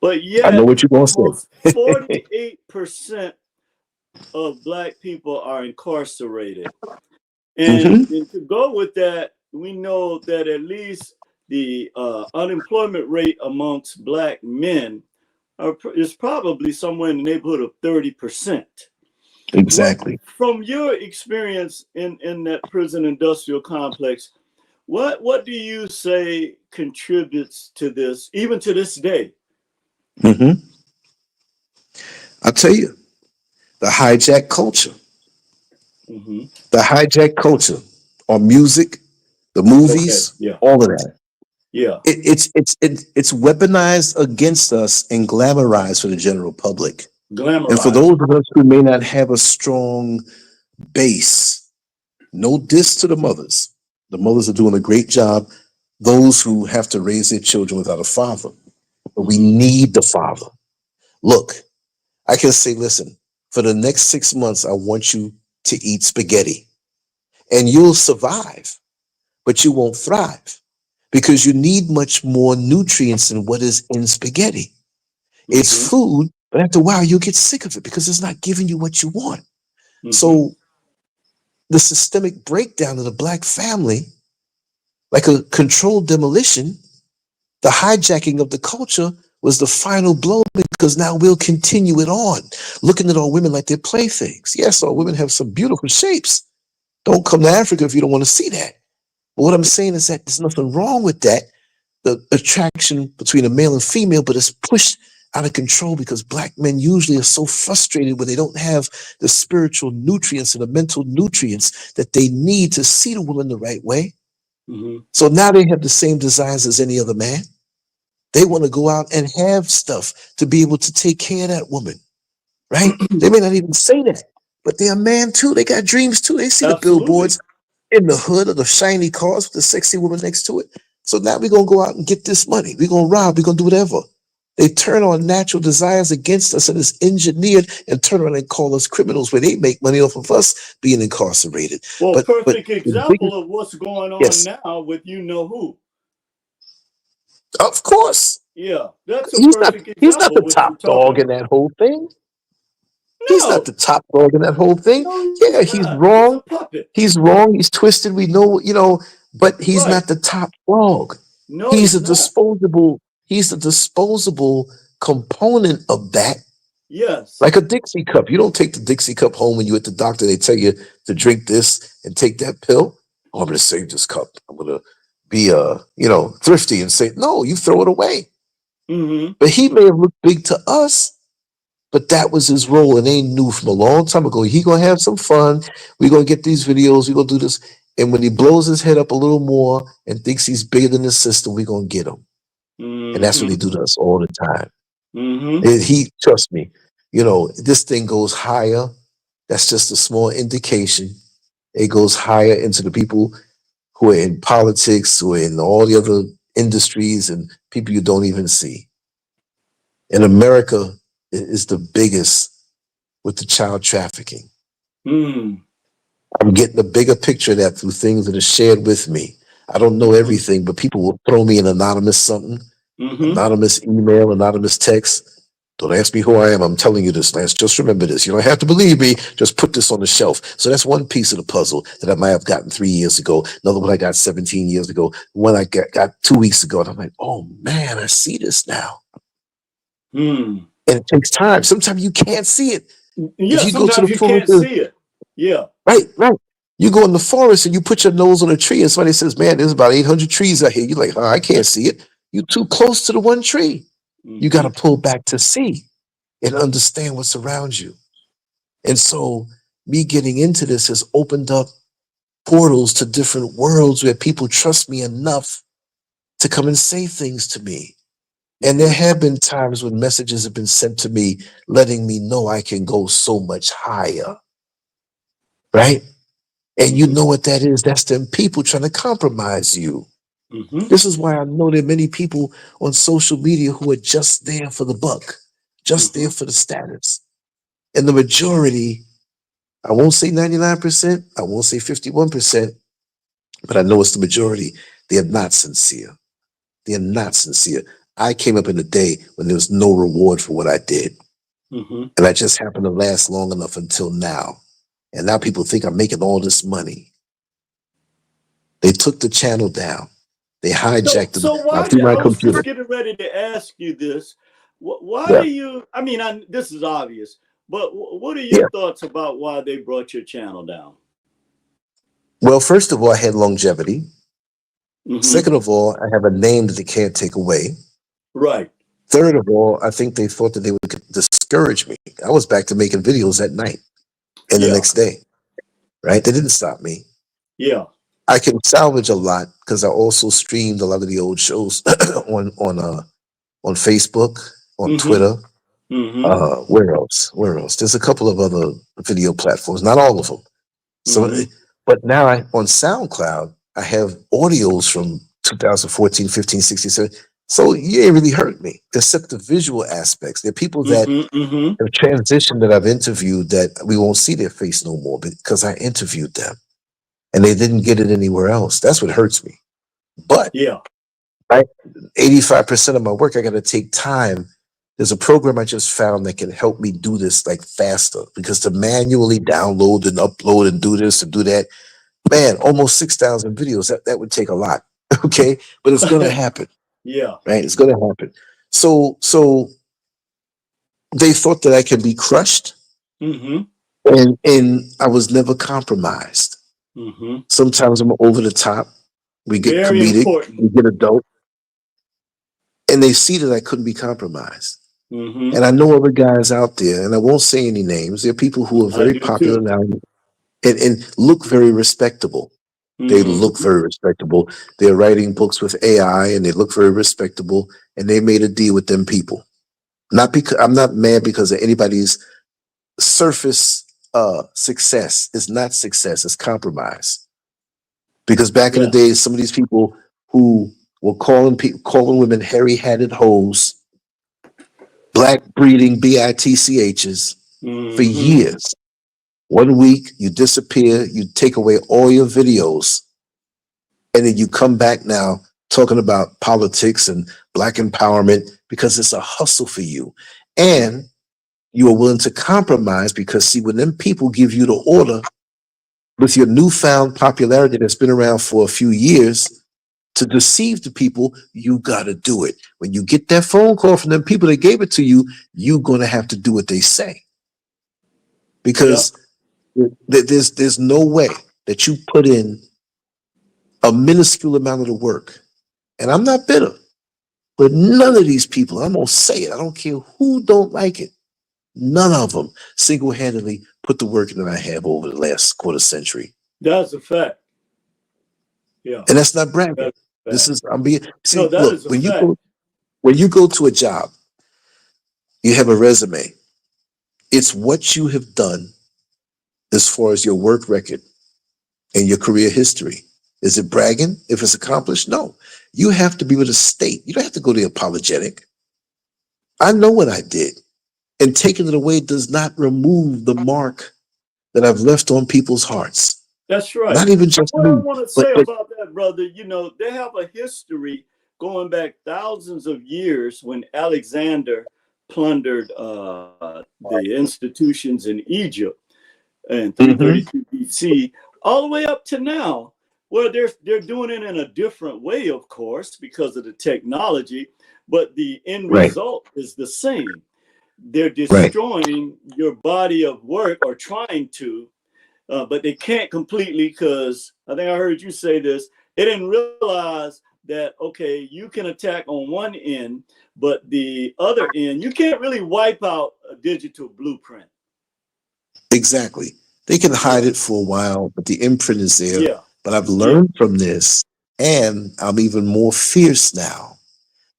but I know yet what you're going to almost say. 48% of Black people are incarcerated. And to go with that, we know that at least the unemployment rate amongst Black men is probably somewhere in the neighborhood of 30%. Exactly. From your experience in that prison industrial complex, what do you say contributes to this, even to this day? I'll tell you, the hijack culture. The hijack culture on music, the movies, Yeah. all of that. Yeah. It's weaponized against us and glamorized for the general public. And for Glamorized. those of us who may not have a strong base, no diss to the mothers. The mothers are doing a great job. Those who have to raise their children without a father. But we need the father. Look, I can say, listen, for the next 6 months, I want you to eat spaghetti. And you'll survive, but you won't thrive because you need much more nutrients than what is in spaghetti. It's food, but after a while, you'll get sick of it because it's not giving you what you want. So the systemic breakdown of the Black family, like a controlled demolition, the hijacking of the culture was the final blow because now we'll continue it on, looking at all women like they're playthings. Yes, all women have some beautiful shapes. Don't come to Africa if you don't want to see that. But what I'm saying is that there's nothing wrong with that, the attraction between a male and female, but it's pushed out of control because Black men usually are so frustrated when they don't have the spiritual nutrients and the mental nutrients that they need to see the woman the right way. So now they have the same desires as any other man. They want to go out and have stuff to be able to take care of that woman, right? They may not even say that, but they're a man too. They got dreams too. They see the billboards in the hood of the shiny cars with the sexy woman next to it. So now we're going to go out and get this money. We're going to rob. We're going to do whatever. They turn on natural desires against us and it's engineered and turn around and call us criminals where they make money off of us being incarcerated. Well, perfect example of what's going on now with you know who. Of course. Yeah, that's a perfect example. He's not the top dog in that whole thing. He's not the top dog in that whole thing. Yeah, he's wrong. He's wrong. He's twisted. We know, but he's not the top dog. No, he's a disposable. He's a disposable component of that. Yes. Like a Dixie cup. You don't take the Dixie cup home when you're at the doctor. They tell you to drink this and take that pill. Oh, I'm going to save this cup. I'm going to be thrifty and say, no, you throw it away. But he may have looked big to us, but that was his role, and they knew from a long time ago, he gonna have some fun. We're gonna get these videos, we're gonna do this. And when he blows his head up a little more and thinks he's bigger than the system, we're gonna get him. And that's what they do to us all the time. And trust me, this thing goes higher. That's just a small indication. It goes higher into the people who are in politics, who are in all the other industries and people you don't even see. And America is the biggest with the child trafficking. I'm getting a bigger picture of that through things that are shared with me. I don't know everything, but people will throw me an anonymous something, anonymous email, anonymous text. Don't ask me who I am. I'm telling you this, Lance. Just remember this. You don't have to believe me. Just put this on the shelf. So that's one piece of the puzzle that I might have gotten 3 years ago. Another one I got 17 years ago. One I got 2 weeks ago. And I'm like, oh man, I see this now. And it takes time. Sometimes you can't see it. Yeah, if you go to the you can't see it. Yeah. Right, right. You go in the forest and you put your nose on a tree and somebody says, man, there's about 800 trees out here. You're like, I can't see it. You're too close to the one tree. You got Mm-hmm. to pull back to see and understand what's around you. And so me getting into this has opened up portals to different worlds where people trust me enough to come and say things to me. And there have been times when messages have been sent to me letting me know I can go so much higher, right? And you Mm-hmm. know what that is? That's them people trying to compromise you. Mm-hmm. This is why I know there are many people on social media who are just there for the buck, just Mm-hmm. there for the status. And the majority, I won't say 99%, I won't say 51%, but I know it's the majority. They are not sincere. They are not sincere. I came up in a day when there was no reward for what I did. Mm-hmm. And I just happened to last long enough until now. And now people think I'm making all this money. They took the channel down. They hijacked So it why through do my I was just computer. getting ready to ask you this? Why Yeah. do you? I mean, this is obvious, but what are your Yeah. thoughts about why they brought your channel down? Well, first of all, I had longevity. Mm-hmm. Second of all, I have a name that they can't take away. Right. Third of all, I think they thought that they would discourage me. I was back to making videos at night and the Yeah. next day, right? They didn't stop me. Yeah. I can salvage a lot because I also streamed a lot of the old shows on Facebook, on Mm-hmm. Twitter. Mm-hmm. Where else? Where else? There's a couple of other video platforms, not all of them. So, Mm-hmm. but now on SoundCloud, I have audios from 2014, 15, 16, 17. So you ain't really hurt me, except the visual aspects. There are people that Mm-hmm. Mm-hmm. have transitioned that I've interviewed that we won't see their face no more because I interviewed them and they didn't get it anywhere else. That's what hurts me. But Yeah. right, 85% of my work, I got to take time. There's a program I just found that can help me do this like faster because to manually download and upload and do this and do that, man, almost 6,000 videos, that would take a lot. Okay. But it's going to happen, Yeah. right? It's going to happen. So they thought that I can be crushed Mm-hmm. and I was never compromised. Mm-hmm. Sometimes I'm over the top. We get Very comedic, important. we get adult, and they see that I couldn't be compromised. Mm-hmm. And I know other guys out there, and I won't say any names. There are people who are I very do popular too. now and look very respectable. They Mm-hmm. look very respectable. They're writing books with AI and they look very respectable. And they made a deal with them people. Not because I'm not mad because of anybody's surface success. It's not success, it's compromise. Because back in the Yeah. days, some of these people who were calling women hairy-hatted hoes, black breeding bitchs for Mm-hmm. years. One week you disappear, you take away all your videos, and then you come back now talking about politics and black empowerment because it's a hustle for you. And you are willing to compromise because see, when them people give you the order with your newfound popularity that's been around for a few years to deceive the people, you got to do it. When you get that phone call from them people that gave it to you, you're going to have to do what they say Yeah. because there's no way that you put in a minuscule amount of the work. And I'm not bitter, but none of these people, I'm going to say it, I don't care who don't like it, none of them single-handedly put the work in that I have over the last quarter century. That's a fact. Yeah. And that's not bragging. That's a This fact. is, I'm being, No, see, that look, is a fact. when you go to a job, you have a resume. It's what you have done as far as your work record and your career history. Is it bragging if it's accomplished? No. You have to be able to state. You don't have to go to apologetic. I know what I did. And taking it away does not remove the mark that I've left on people's hearts. That's right. Not even just What I me, want to but say about that, brother, they have a history going back thousands of years when Alexander plundered the institutions in Egypt in Mhm. 332 BC, all the way up to now, where they're doing it in a different way, of course, because of the technology, but the end Right, result is the same. They're right, destroying your body of work or trying to but they can't completely, because I think I heard you say this. They didn't realize that, okay, you can attack on one end, but the other end, you can't really wipe out a digital blueprint. Exactly. They can hide Yeah. it for a while, but the imprint is there. Yeah. But I've Yeah. learned from this, and I'm even more fierce now,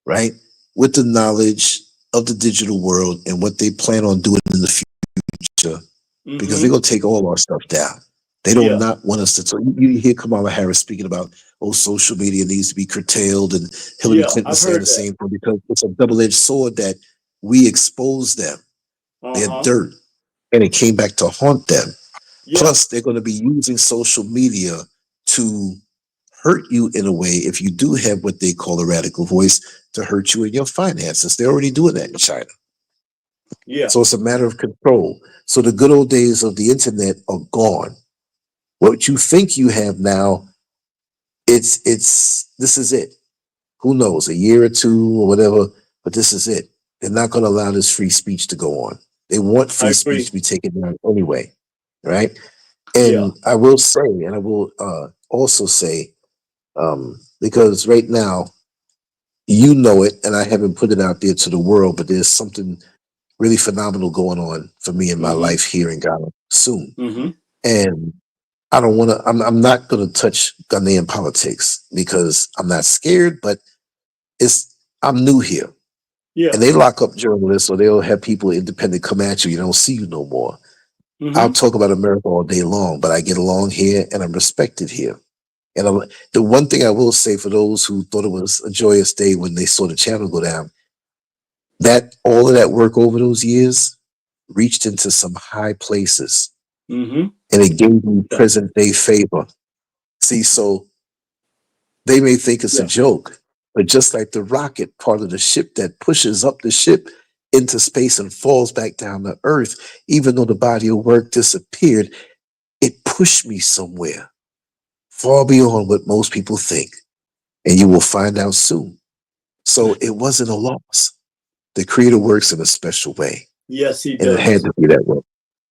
right? With the knowledge of the digital world and what they plan on doing in the future, because they're Mm-hmm. going to take all our stuff down. They don't Yeah. not want us to talk. You hear Kamala Harris speaking about, oh, social media needs to be curtailed, and Hillary Yeah. Clinton I've saying heard the that. same thing, because it's a double-edged sword that we expose them. They're Uh-huh. dirt, and it came back to haunt them. Yeah. Plus, they're going to be using social media to hurt you in a way, if you do have what they call a radical voice, to hurt you in your finances. They're already doing that in China. Yeah. So it's a matter of control. So the good old days of the internet are gone. What you think you have now, it's this is it. Who knows, a year or two or whatever, but this is it. They're not going to allow this free speech to go on. They want I free speech agree. to be taken down anyway, right? Yeah. And I will say, and I will also say, because right now, you know it, and I haven't put it out there to the world, but there's something really phenomenal going on for me in my Mm-hmm. life here in Ghana soon. Mm-hmm. And I don't want to, I'm not going to touch Ghanaian politics because I'm not scared, but I'm new here. Yeah. And they lock up journalists, or they'll have people independent come at you. You don't see you no more. I'll Mm-hmm. talk about America all day long, but I get along here and I'm respected here. And the one thing I will say for those who thought it was a joyous day when they saw the channel go down, that all of that work over those years reached into some high places, Mm-hmm. and it gave me Yeah. present day favor. See, so they may think it's a Yeah. joke, but just like the rocket, part of the ship that pushes up the ship into space and falls back down to Earth, even though the body of work disappeared, it pushed me somewhere far beyond what most people think. And you will find out soon. So it wasn't a loss. The creator works in a special way, Yes, he and it had does. to be that way.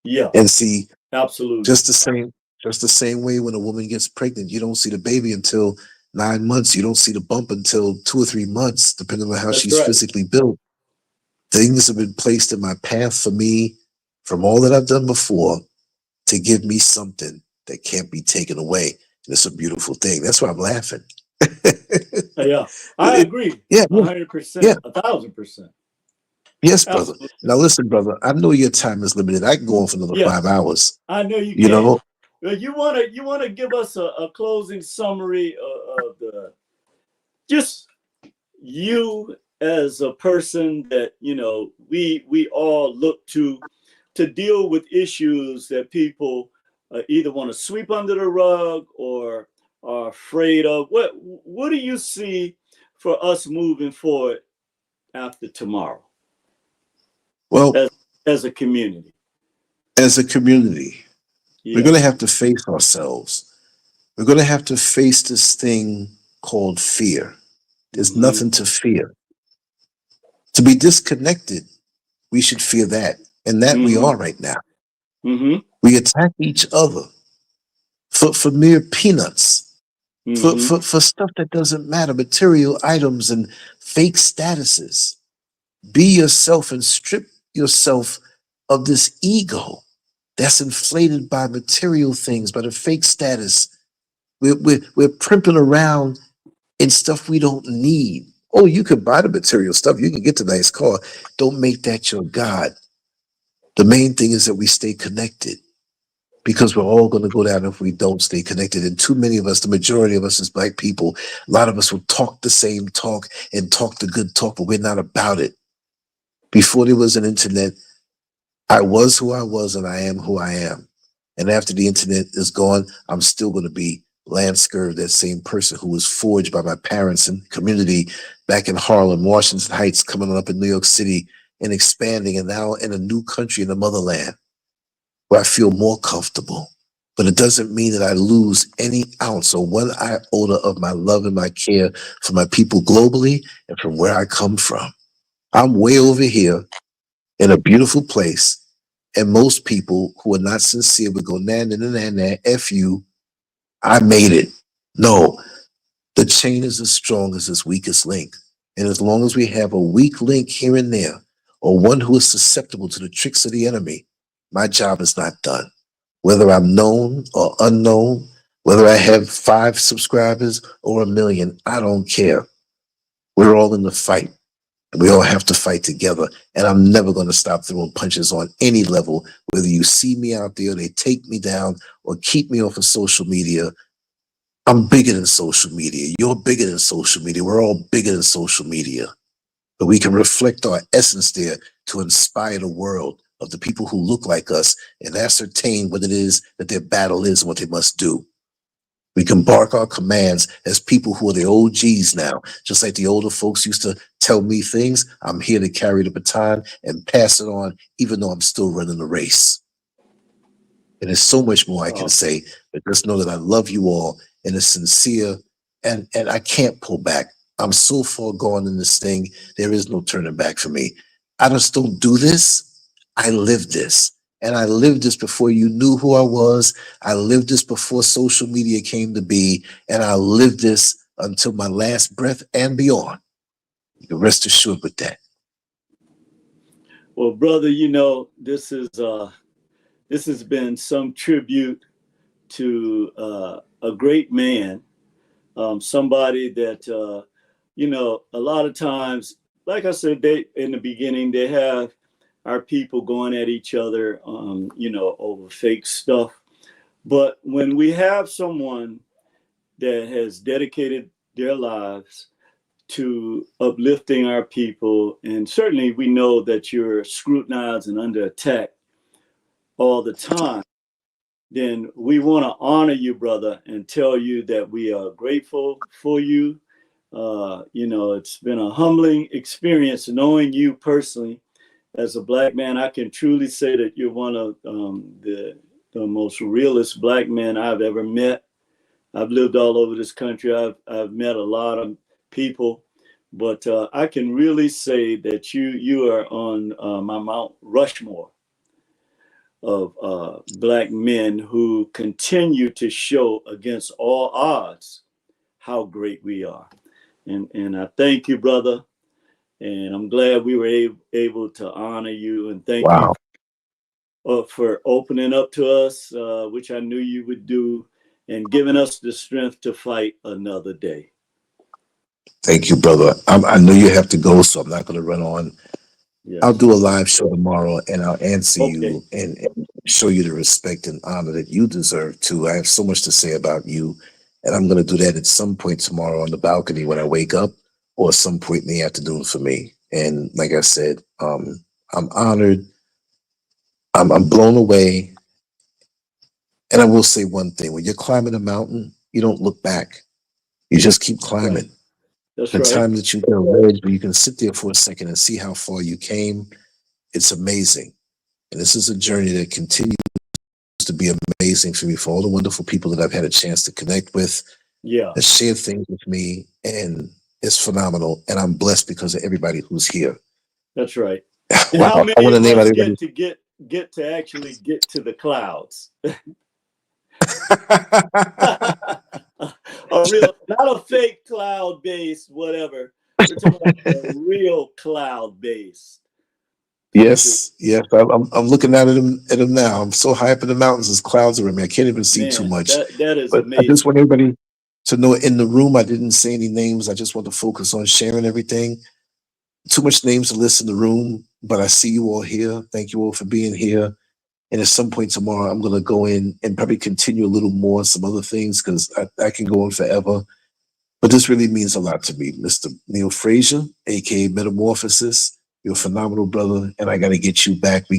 Yeah. And see, Absolutely. just the same way when a woman gets pregnant, you don't see the baby until 9 months. You don't see the bump until 2 or 3 months, depending on how That's she's right. physically built. Things have been placed in my path for me from all that I've done before to give me something that can't be taken away. And it's a beautiful thing. That's why I'm laughing. Yeah. I agree. Yeah, yeah, 100%. yeah. 1,000%. Yes, brother. Absolutely. Now listen, brother, I know your time is limited. I can go on for another Yeah. 5 hours. I know you You can. know, You wanna give us a closing summary of the just you as a person that we all look to deal with issues that people either want to sweep under the rug or are afraid of. What do you see for us moving forward after tomorrow well, as a community? as a community, we're Yeah. going to have to face ourselves. We're going to have to face this thing called fear. There's Mm-hmm. nothing to fear. To be disconnected, we should fear that. And that we Mm-hmm. are right now. Mm-hmm. We attack each other for mere peanuts, Mm-hmm. for stuff that doesn't matter, material items and fake statuses. Be yourself and strip yourself of this ego that's inflated by material things, by the fake status. We're primping around in stuff we don't need. Oh, you can buy the material stuff. You can get the nice car. Don't make that your God. The main thing is that we stay connected, because we're all going to go down if we don't stay connected. And too many of us, the majority of us as Black people, a lot of us will talk the same talk and talk the good talk, but we're not about it. Before there was an internet, I was who I was and I am who I am. And after the internet is gone, I'm still going to be LanceScurv, that same person who was forged by my parents and community back in Harlem, Washington Heights, coming up in New York City and expanding, and now in a new country in the motherland where I feel more comfortable. But it doesn't mean that I lose any ounce or 1 iota of my love and my care for my people globally and from where I come from. I'm way over here in a beautiful place, And most people who are not sincere would go, nah, nah, nah, nah, nah, F you, I made it. No, the chain is as strong as its weakest link. And as long as we have a weak link here and there, or one who is susceptible to the tricks of the enemy, my job is not done. Whether I'm known or unknown, whether I have 5 subscribers or 1,000,000, I don't care. We're all in the fight. And we all have to fight together. And I'm never going to stop throwing punches on any level, whether you see me out there, they take me down, or keep me off of social media. I'm bigger than social media. You're bigger than social media. We're all bigger than social media. But we can reflect our essence there to inspire the world of the people who look like us and ascertain what it is that their battle is and what they must do. We can bark our commands as people who are the OGs now. Just like the older folks used to tell me things, I'm here to carry the baton and pass it on, even though I'm still running the race. And there's so much more I can say, but just know that I love you all and it's sincere, and I can't pull back. I'm so far gone in this thing, there is no turning back for me. I just don't do this. I live this. And I lived this before you knew who I was. I lived this before social media came to be. And I lived this until my last breath and beyond. You can rest assured with that. Well, brother, you know, this has been some tribute to a great man, somebody that, you know, a lot of times, like I said, they in the beginning, they have our people going at each other, you know, over fake stuff. But when we have someone that has dedicated their lives to uplifting our people, and certainly we know that you're scrutinized and under attack all the time, then we want to honor you, brother, and tell you that we are grateful for you. You know, it's been a humbling experience knowing you personally. As a black man, I can truly say that you're one of the most realest black men I've ever met. I've lived all over this country. I've met a lot of people, but I can really say that you are on my Mount Rushmore of black men who continue to show against all odds how great we are. And I thank you, brother. And I'm glad we were able to honor you, and thank Wow. you for opening up to us, which I knew you would do, and giving us the strength to fight another day. Thank you, brother. I know you have to go, so I'm not going to run on. Yes. I'll do a live show tomorrow and I'll answer Okay. you and show you the respect and honor that you deserve too. I have so much to say about you, and I'm going to do that at some point tomorrow on the balcony when I wake up, or some point in the afternoon for me. And like I said, I'm honored. I'm blown away. And I will say one thing: when you're climbing a mountain, you don't look back. You just keep climbing. Right. That's The right. time that you get a ledge where you can sit there for a second and see how far you came, it's amazing. And this is a journey that continues to be amazing for me, for all the wonderful people that I've had a chance to connect with, Yeah. that share things with me, and it's phenomenal. And I'm blessed because of everybody who's here. That's right. And Wow. how I many want to of name us everybody. get to actually get to the clouds? A real, not a fake cloud based whatever. We're talking about a real cloud based. Yes, yes. I'm looking at them now. I'm so high up in the mountains, there's clouds around me. I can't even see too Man, much. that is But I amazing. just want everybody to know, in the room, I didn't say any names. I just want to focus on sharing everything. Too much names to list in the room, but I see you all here. Thank you all for being here. And at some point tomorrow, I'm going to go in and probably continue a little more, some other things, because I can go on forever. But this really means a lot to me. Mr. Neil Frazier, aka Metamorphosis, you're a phenomenal brother, and I got to get you back. I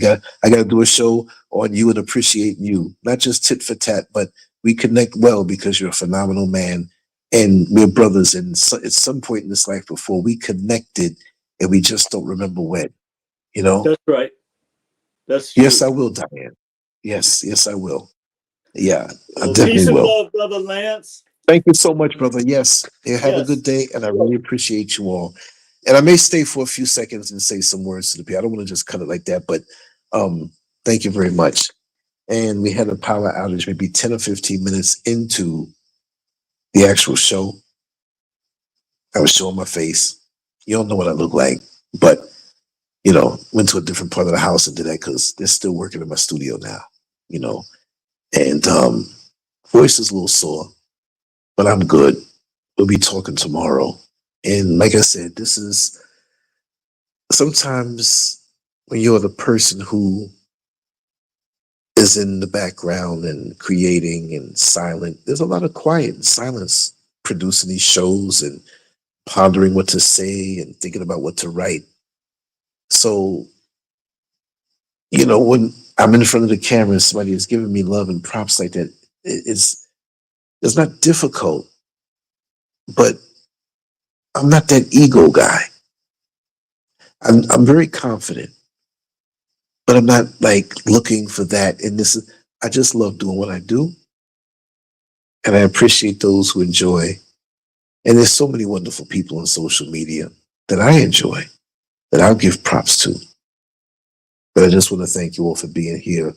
got to do a show on you and appreciating you, not just tit for tat, but we connect well because you're a phenomenal man, and we're brothers. And so, at some point in this life before, we connected, and we just don't remember when. You know? That's right. That's true. Yes, I will, Diane. Yes, yes, I will. Yeah, I Well, peace definitely and will. love, brother Lance. Thank you so much, brother. Yes. Yeah, have a good day, and I really appreciate you all. And I may stay for a few seconds and say some words to the people. I don't want to just cut it like that, but Thank you very much. And we had a power outage maybe 10 or 15 minutes into the actual show. I was showing my face. You don't know what I look like, but went to a different part of the house and did that because they're still working in my studio now, you know. And voice is a little sore, but I'm good. We'll be talking tomorrow. And like I said, this is sometimes when you're the person who is in the background and creating and silent, there's a lot of quiet and silence producing these shows and pondering what to say and thinking about what to write. So, when I'm in front of the camera and somebody is giving me love and props like that, it's not difficult, but I'm not that ego guy. I'm very confident, but I'm not like looking for that. And I just love doing what I do. And I appreciate those who enjoy. And there's so many wonderful people on social media that I enjoy, that I'll give props to. But I just want to thank you all for being here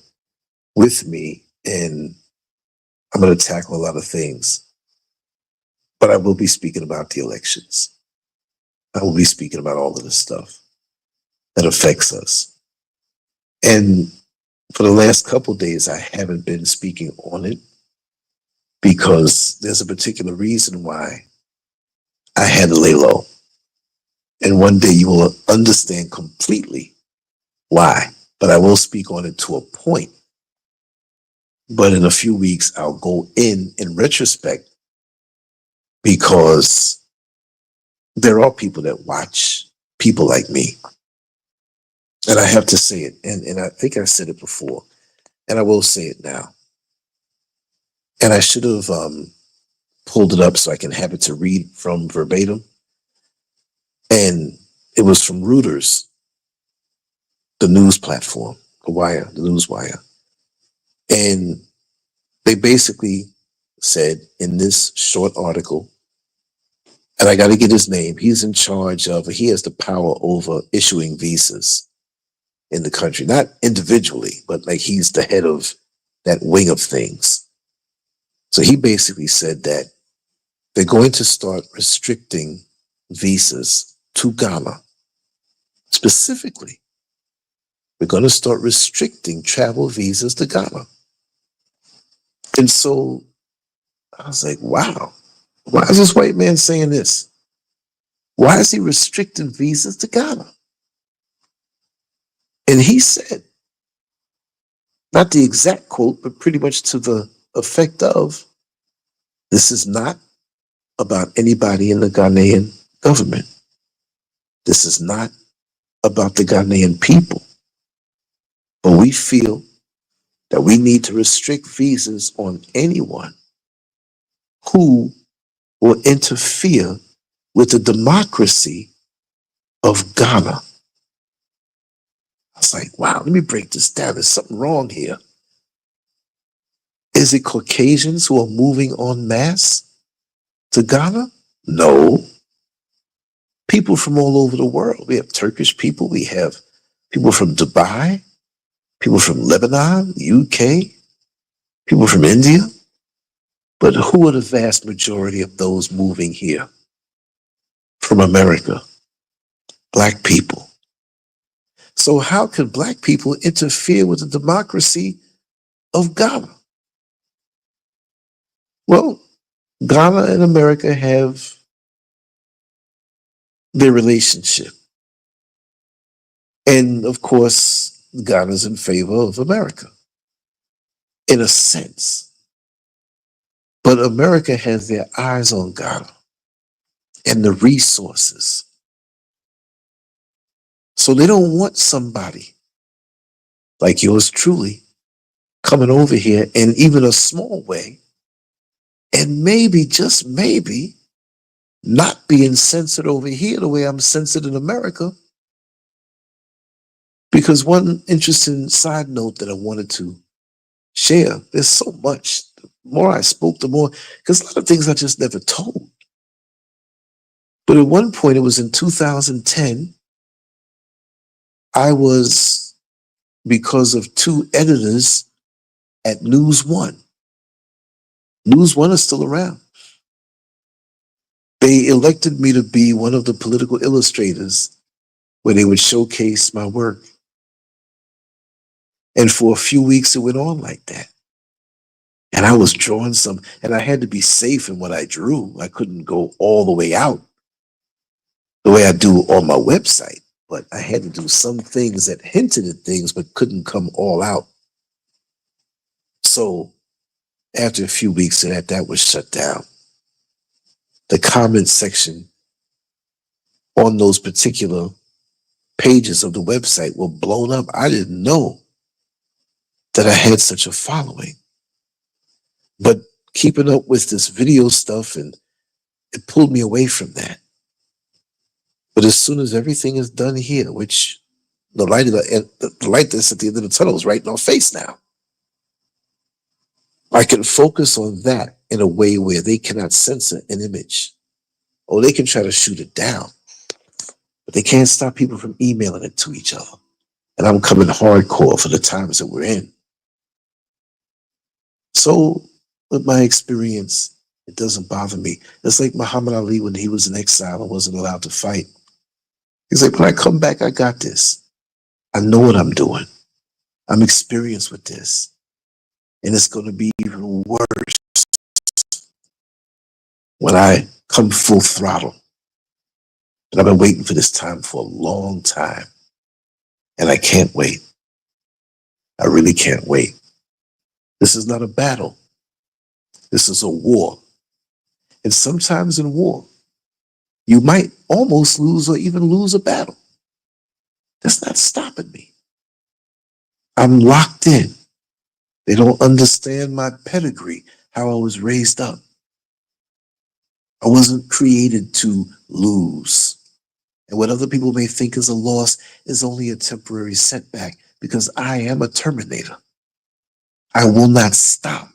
with me. And I'm going to tackle a lot of things, but I will be speaking about the elections. I will be speaking about all of this stuff that affects us. And for the last couple of days, I haven't been speaking on it because there's a particular reason why I had to lay low. And one day you will understand completely why, but I will speak on it to a point. But in a few weeks, I'll go in retrospect because there are people that watch people like me. And I have to say it. And I think I said it before, and I will say it now. And I should have pulled it up so I can have it to read from verbatim. And it was from Reuters, the news platform, the news wire. And they basically said in this short article, and I got to get his name, he has the power over issuing visas in the country, not individually, but like he's the head of that wing of things. So he basically said that they're going to start restricting visas to Ghana. Specifically, we're going to start restricting travel visas to Ghana. And so I was like, wow, why is this white man saying this? Why is he restricting visas to Ghana? And he said, not the exact quote, but pretty much to the effect of, this is not about anybody in the Ghanaian government. This is not about the Ghanaian people. But we feel that we need to restrict visas on anyone who will interfere with the democracy of Ghana. I was like, wow, let me break this down. There's something wrong here. Is it Caucasians who are moving en masse to Ghana? No. People from all over the world. We have Turkish people. We have people from Dubai, people from Lebanon, UK, people from India. But who are the vast majority of those moving here from America? Black people. So how can Black people interfere with the democracy of Ghana? Well, Ghana and America have their relationship. And of course, Ghana's in favor of America, in a sense. But America has their eyes on Ghana and the resources. So they don't want somebody like yours truly coming over here in even a small way and maybe, just maybe, not being censored over here the way I'm censored in America. Because one interesting side note that I wanted to share, there's so much. The more I spoke, the more, because a lot of things I just never told. But at one point, it was in 2010, I was because of two editors at News One. News One is still around. They elected me to be one of the political illustrators where they would showcase my work. And for a few weeks, it went on like that. And I was drawing some, and I had to be safe in what I drew. I couldn't go all the way out the way I do on my website, but I had to do some things that hinted at things but couldn't come all out. So after a few weeks of that, that was shut down. The comment section on those particular pages of the website were blown up. I didn't know that I had such a following. But keeping up with this video stuff, and it pulled me away from that. But as soon as everything is done here, which the light that's at the end of the tunnel is right in our face now, I can focus on that in a way where they cannot censor an image. Or they can try to shoot it down, but they can't stop people from emailing it to each other. And I'm coming hardcore for the times that we're in. So with my experience, it doesn't bother me. It's like Muhammad Ali when he was in exile and wasn't allowed to fight. He's like, when I come back, I got this. I know what I'm doing. I'm experienced with this. And it's going to be even worse when I come full throttle. And I've been waiting for this time for a long time. And I can't wait. I really can't wait. This is not a battle. This is a war. And sometimes in war, you might almost lose or even lose a battle. That's not stopping me. I'm locked in. They don't understand my pedigree, how I was raised up. I wasn't created to lose. And what other people may think is a loss is only a temporary setback, because I am a terminator. I will not stop.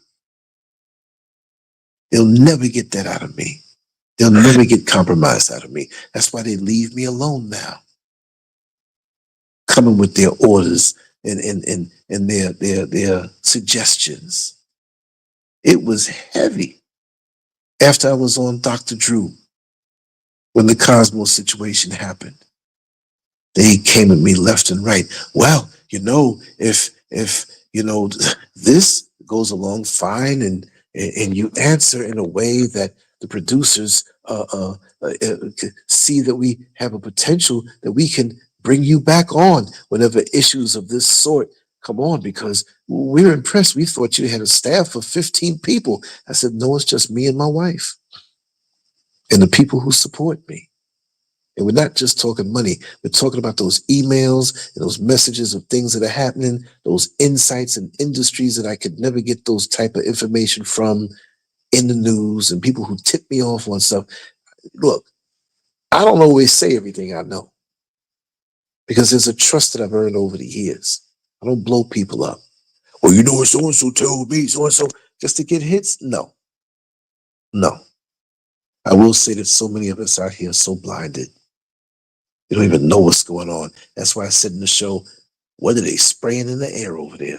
They'll never get that out of me. They'll never get compromised out of me. That's why they leave me alone now. Coming with their orders and their suggestions. It was heavy after I was on Dr. Drew when the Cosmos situation happened. They came at me left and right. Well, if this goes along fine and you answer in a way that the producers see that we have a potential that we can bring you back on whenever issues of this sort come on, because we're impressed. We thought you had a staff of 15 people. I said, no, it's just me and my wife and the people who support me. And we're not just talking money. We're talking about those emails and those messages of things that are happening, those insights and industries that I could never get those type of information from in the news, and people who tip me off on stuff. Look, I don't always say everything I know, because there's a trust that I've earned over the years. I don't blow people up. Well, what so-and-so told me, so-and-so, just to get hits? No. I will say that so many of us out here are so blinded. You don't even know what's going on. That's why I said in the show, what are they spraying in the air over there?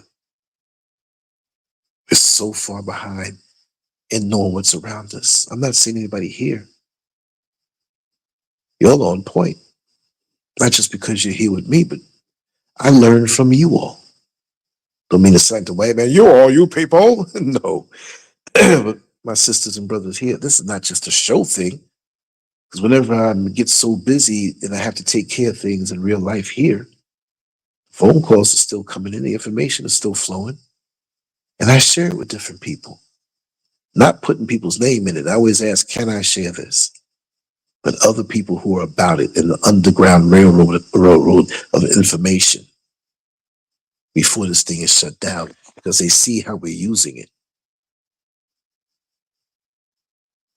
We're so far behind in knowing what's around us. I'm not seeing anybody here. You're on point. Not just because you're here with me, but I learned from you all. Don't mean to sound the way, man. You people. No. But my sisters and brothers here, this is not just a show thing. Because whenever I get so busy and I have to take care of things in real life here, phone calls are still coming in, the information is still flowing. And I share it with different people. Not putting people's name in it. I always ask, can I share this? But other people who are about it in the underground railroad of information before this thing is shut down, because they see how we're using it.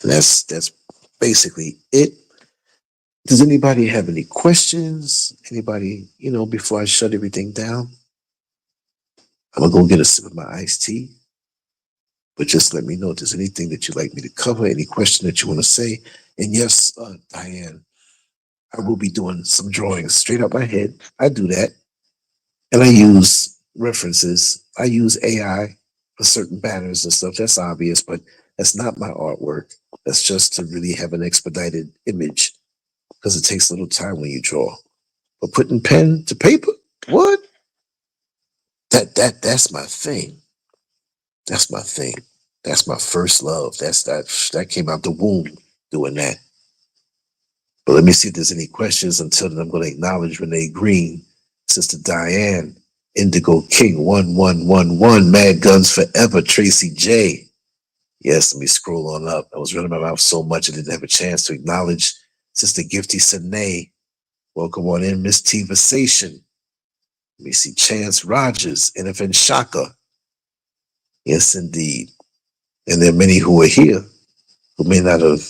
And that's basically it. Does anybody have any questions? Anybody, before I shut everything down? I'm gonna go get a sip of my iced tea. But just let me know if there's anything that you'd like me to cover, any question that you want to say. And yes, Diane, I will be doing some drawings straight up my head. I do that. And I use references. I use AI for certain banners and stuff. That's obvious, but that's not my artwork. That's just to really have an expedited image because it takes a little time when you draw. But putting pen to paper, what? That's my thing. That's my thing. That's my first love. That came out the womb doing that. But let me see if there's any questions. Until then, I'm going to acknowledge Renee Green, Sister Diane, Indigo King 1111, Mad Guns Forever, Tracy J. Yes, let me scroll on up. I was running my mouth so much I didn't have a chance to acknowledge Sister Gifty Sine. Welcome on in, Miss T Versation. Let me see Chance Rogers, NFN Shaka. Yes, indeed. And there are many who are here who may not have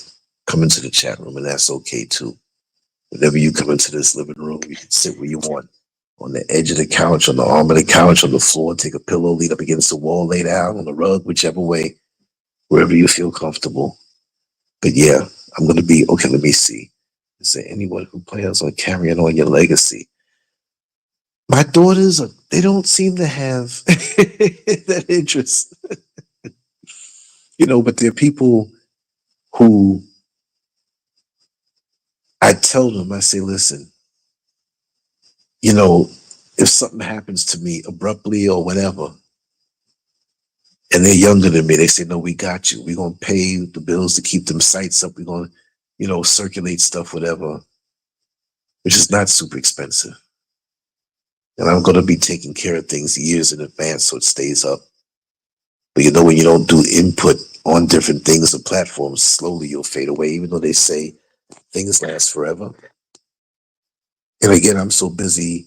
come into the chat room, and that's okay too. Whenever you come into this living room, you can sit where you want. On the edge of the couch, on the arm of the couch, on the floor, take a pillow, lean up against the wall, lay down on the rug, whichever way, wherever you feel comfortable. But yeah, I'm going to be, okay, let me see. Is there anyone who plans on carrying on your legacy? My daughters, they don't seem to have that interest. But there are people who I tell them, I say, listen, if something happens to me abruptly or whatever, and they're younger than me, they say, no, we got you. We're going to pay the bills to keep them sites up. We're going to, circulate stuff, whatever, which is not super expensive. And I'm going to be taking care of things years in advance so it stays up. But when you don't do input on different things or platforms, slowly you'll fade away, even though they say things last forever. And again, I'm so busy.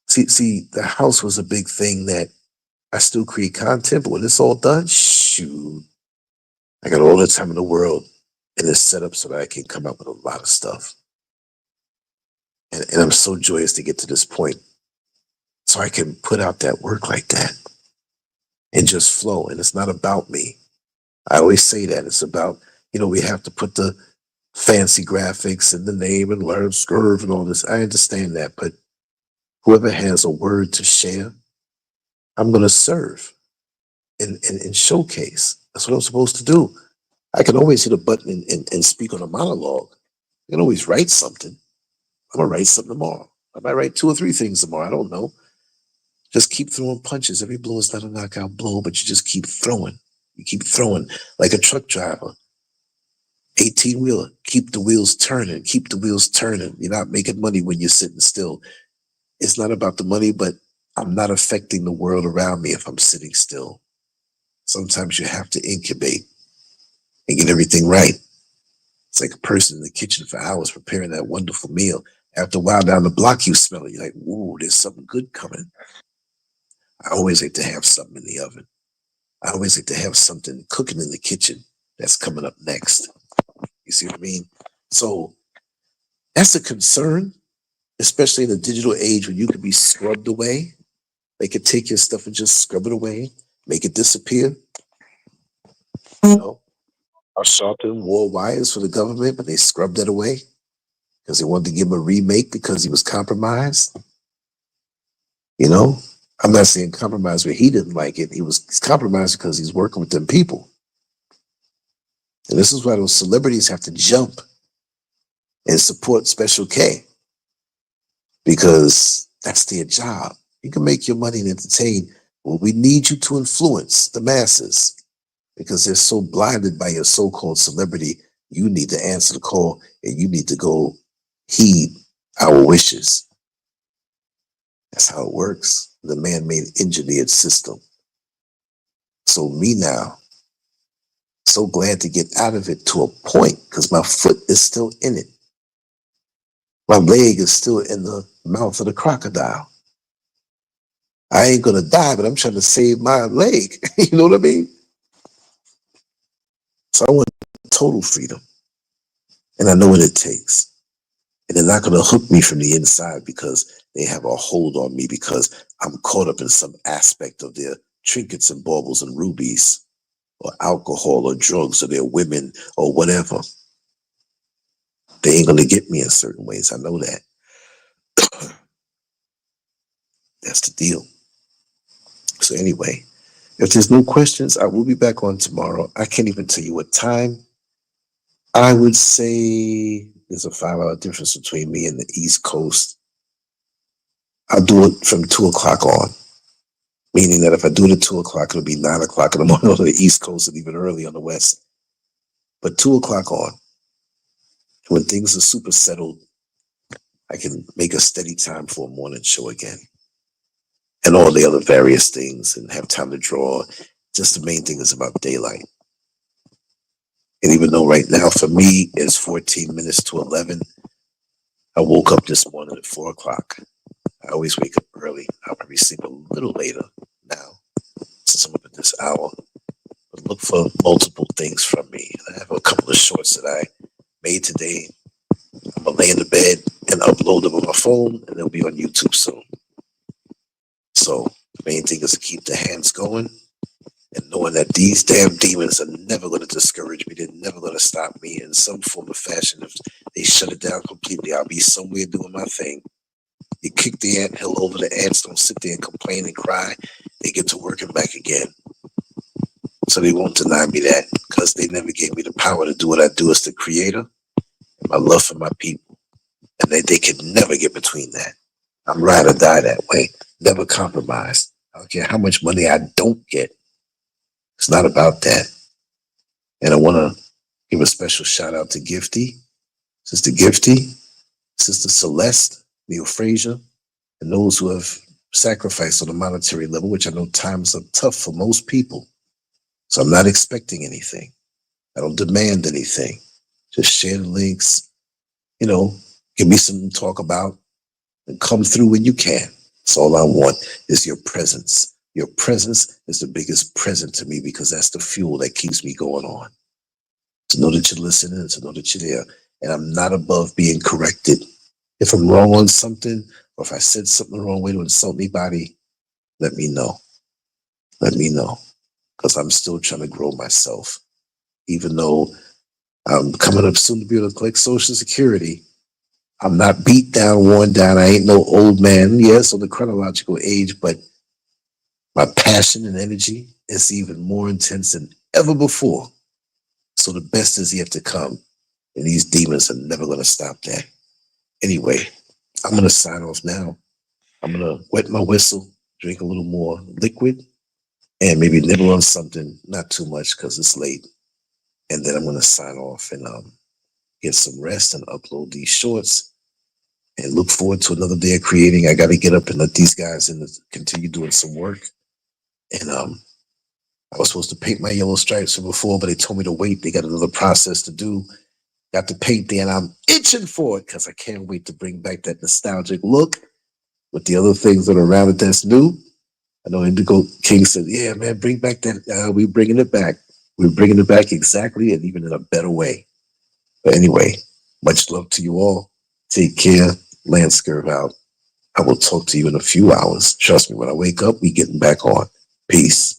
See, the house was a big thing that I still create content, but when it's all done, shoot, I got all the time in the world, and it's set up so that I can come up with a lot of stuff. And I'm so joyous to get to this point so I can put out that work like that and just flow. And it's not about me. I always say that. It's about, we have to put the fancy graphics and the name and LanceScurv and all this. I understand that, but whoever has a word to share, I'm going to serve and showcase. That's what I'm supposed to do. I can always hit a button and speak on a monologue. I can always write something. I'm going to write something tomorrow. I might write 2 or 3 things tomorrow. I don't know. Just keep throwing punches. Every blow is not a knockout blow, but you just keep throwing. You keep throwing like a truck driver. 18-wheeler. Keep the wheels turning. Keep the wheels turning. You're not making money when you're sitting still. It's not about the money, but I'm not affecting the world around me if I'm sitting still. Sometimes you have to incubate and get everything right. It's like a person in the kitchen for hours preparing that wonderful meal. After a while down the block, you smell it. You're like, ooh, there's something good coming. I always like to have something in the oven. I always like to have something cooking in the kitchen that's coming up next. You see what I mean? So that's a concern, especially in the digital age when you could be scrubbed away. They could take your stuff and just scrub it away, make it disappear. Our Sharpton wore wires for the government, but they scrubbed that away because they wanted to give him a remake because he was compromised. I'm not saying compromised where he didn't like it. He's compromised because he's working with them people. And this is why those celebrities have to jump and support Special K because that's their job. You can make your money and entertain. Well, we need you to influence the masses because they're so blinded by your so-called celebrity. You need to answer the call and you need to go heed our wishes. That's how it works. The man-made engineered system. So me now, so glad to get out of it to a point because my foot is still in it. My leg is still in the mouth of the crocodile. I ain't gonna die, but I'm trying to save my leg. You know what I mean? So I want total freedom. And I know what it takes. And they're not gonna hook me from the inside because they have a hold on me because I'm caught up in some aspect of their trinkets and baubles and rubies or alcohol or drugs or their women or whatever. They ain't gonna get me in certain ways. I know that. That's the deal. So anyway, if there's no questions, I will be back on tomorrow. I can't even tell you what time. I would say there's a 5-hour difference between me and the East Coast. I'll do it from 2 o'clock on, meaning that if I do it at 2 o'clock, it'll be 9 o'clock in the morning on the East Coast and even early on the West. But 2 o'clock on, when things are super settled, I can make a steady time for a morning show again. And all the other various things and have time to draw. Just the main thing is about daylight. And even though right now for me it's 14 minutes to 11, I woke up this morning at 4 o'clock. I always wake up early. I'll probably sleep a little later now since I'm up at this hour. But look for multiple things from me. I have a couple of shorts that I made today. I'm gonna lay in the bed and upload them on my phone, and they'll be on YouTube soon. So the main thing is to keep the hands going and knowing that these damn demons are never going to discourage me. They're never going to stop me in some form of fashion. If they shut it down completely, I'll be somewhere doing my thing. You kick the anthill over, the ants don't sit there and complain and cry. They get to working back again. So they won't deny me that because they never gave me the power to do what I do as the creator and my love for my people. And they could never get between that. I'm ride or die that way. Never compromise. I don't care how much money I don't get. It's not about that. And I want to give a special shout out to Gifty, Sister Gifty, Sister Celeste, Neil Frazier, and those who have sacrificed on a monetary level, which I know times are tough for most people. So I'm not expecting anything. I don't demand anything. Just share the links, give me something to talk about and come through when you can. That's all I want is your presence. Your presence is the biggest present to me because that's the fuel that keeps me going on. To know that you're listening and to know that you're there. And I'm not above being corrected. If I'm wrong on something, or if I said something the wrong way to insult anybody, let me know. Let me know. Because I'm still trying to grow myself. Even though I'm coming up soon to be able to collect Social Security, I'm not beat down, worn down. I ain't no old man. Yes, on the chronological age, but my passion and energy is even more intense than ever before. So the best is yet to come. And these demons are never going to stop that. Anyway, I'm going to sign off now. I'm going to wet my whistle, drink a little more liquid, and maybe nibble on something, not too much because it's late. And then I'm going to sign off and get some rest and upload these shorts and look forward to another day of creating. I got to get up and let these guys in continue doing some work. And I was supposed to paint my yellow stripes from before, but they told me to wait. They got another process to do. Got to paint there, and I'm itching for it because I can't wait to bring back that nostalgic look with the other things that are around it that's new. I know Indigo King said, yeah, man, bring back that. We're bringing it back. We're bringing it back exactly and even in a better way. But anyway, much love to you all. Take care. LanceScurv out. I will talk to you in a few hours. Trust me, when I wake up, we getting back on. Peace.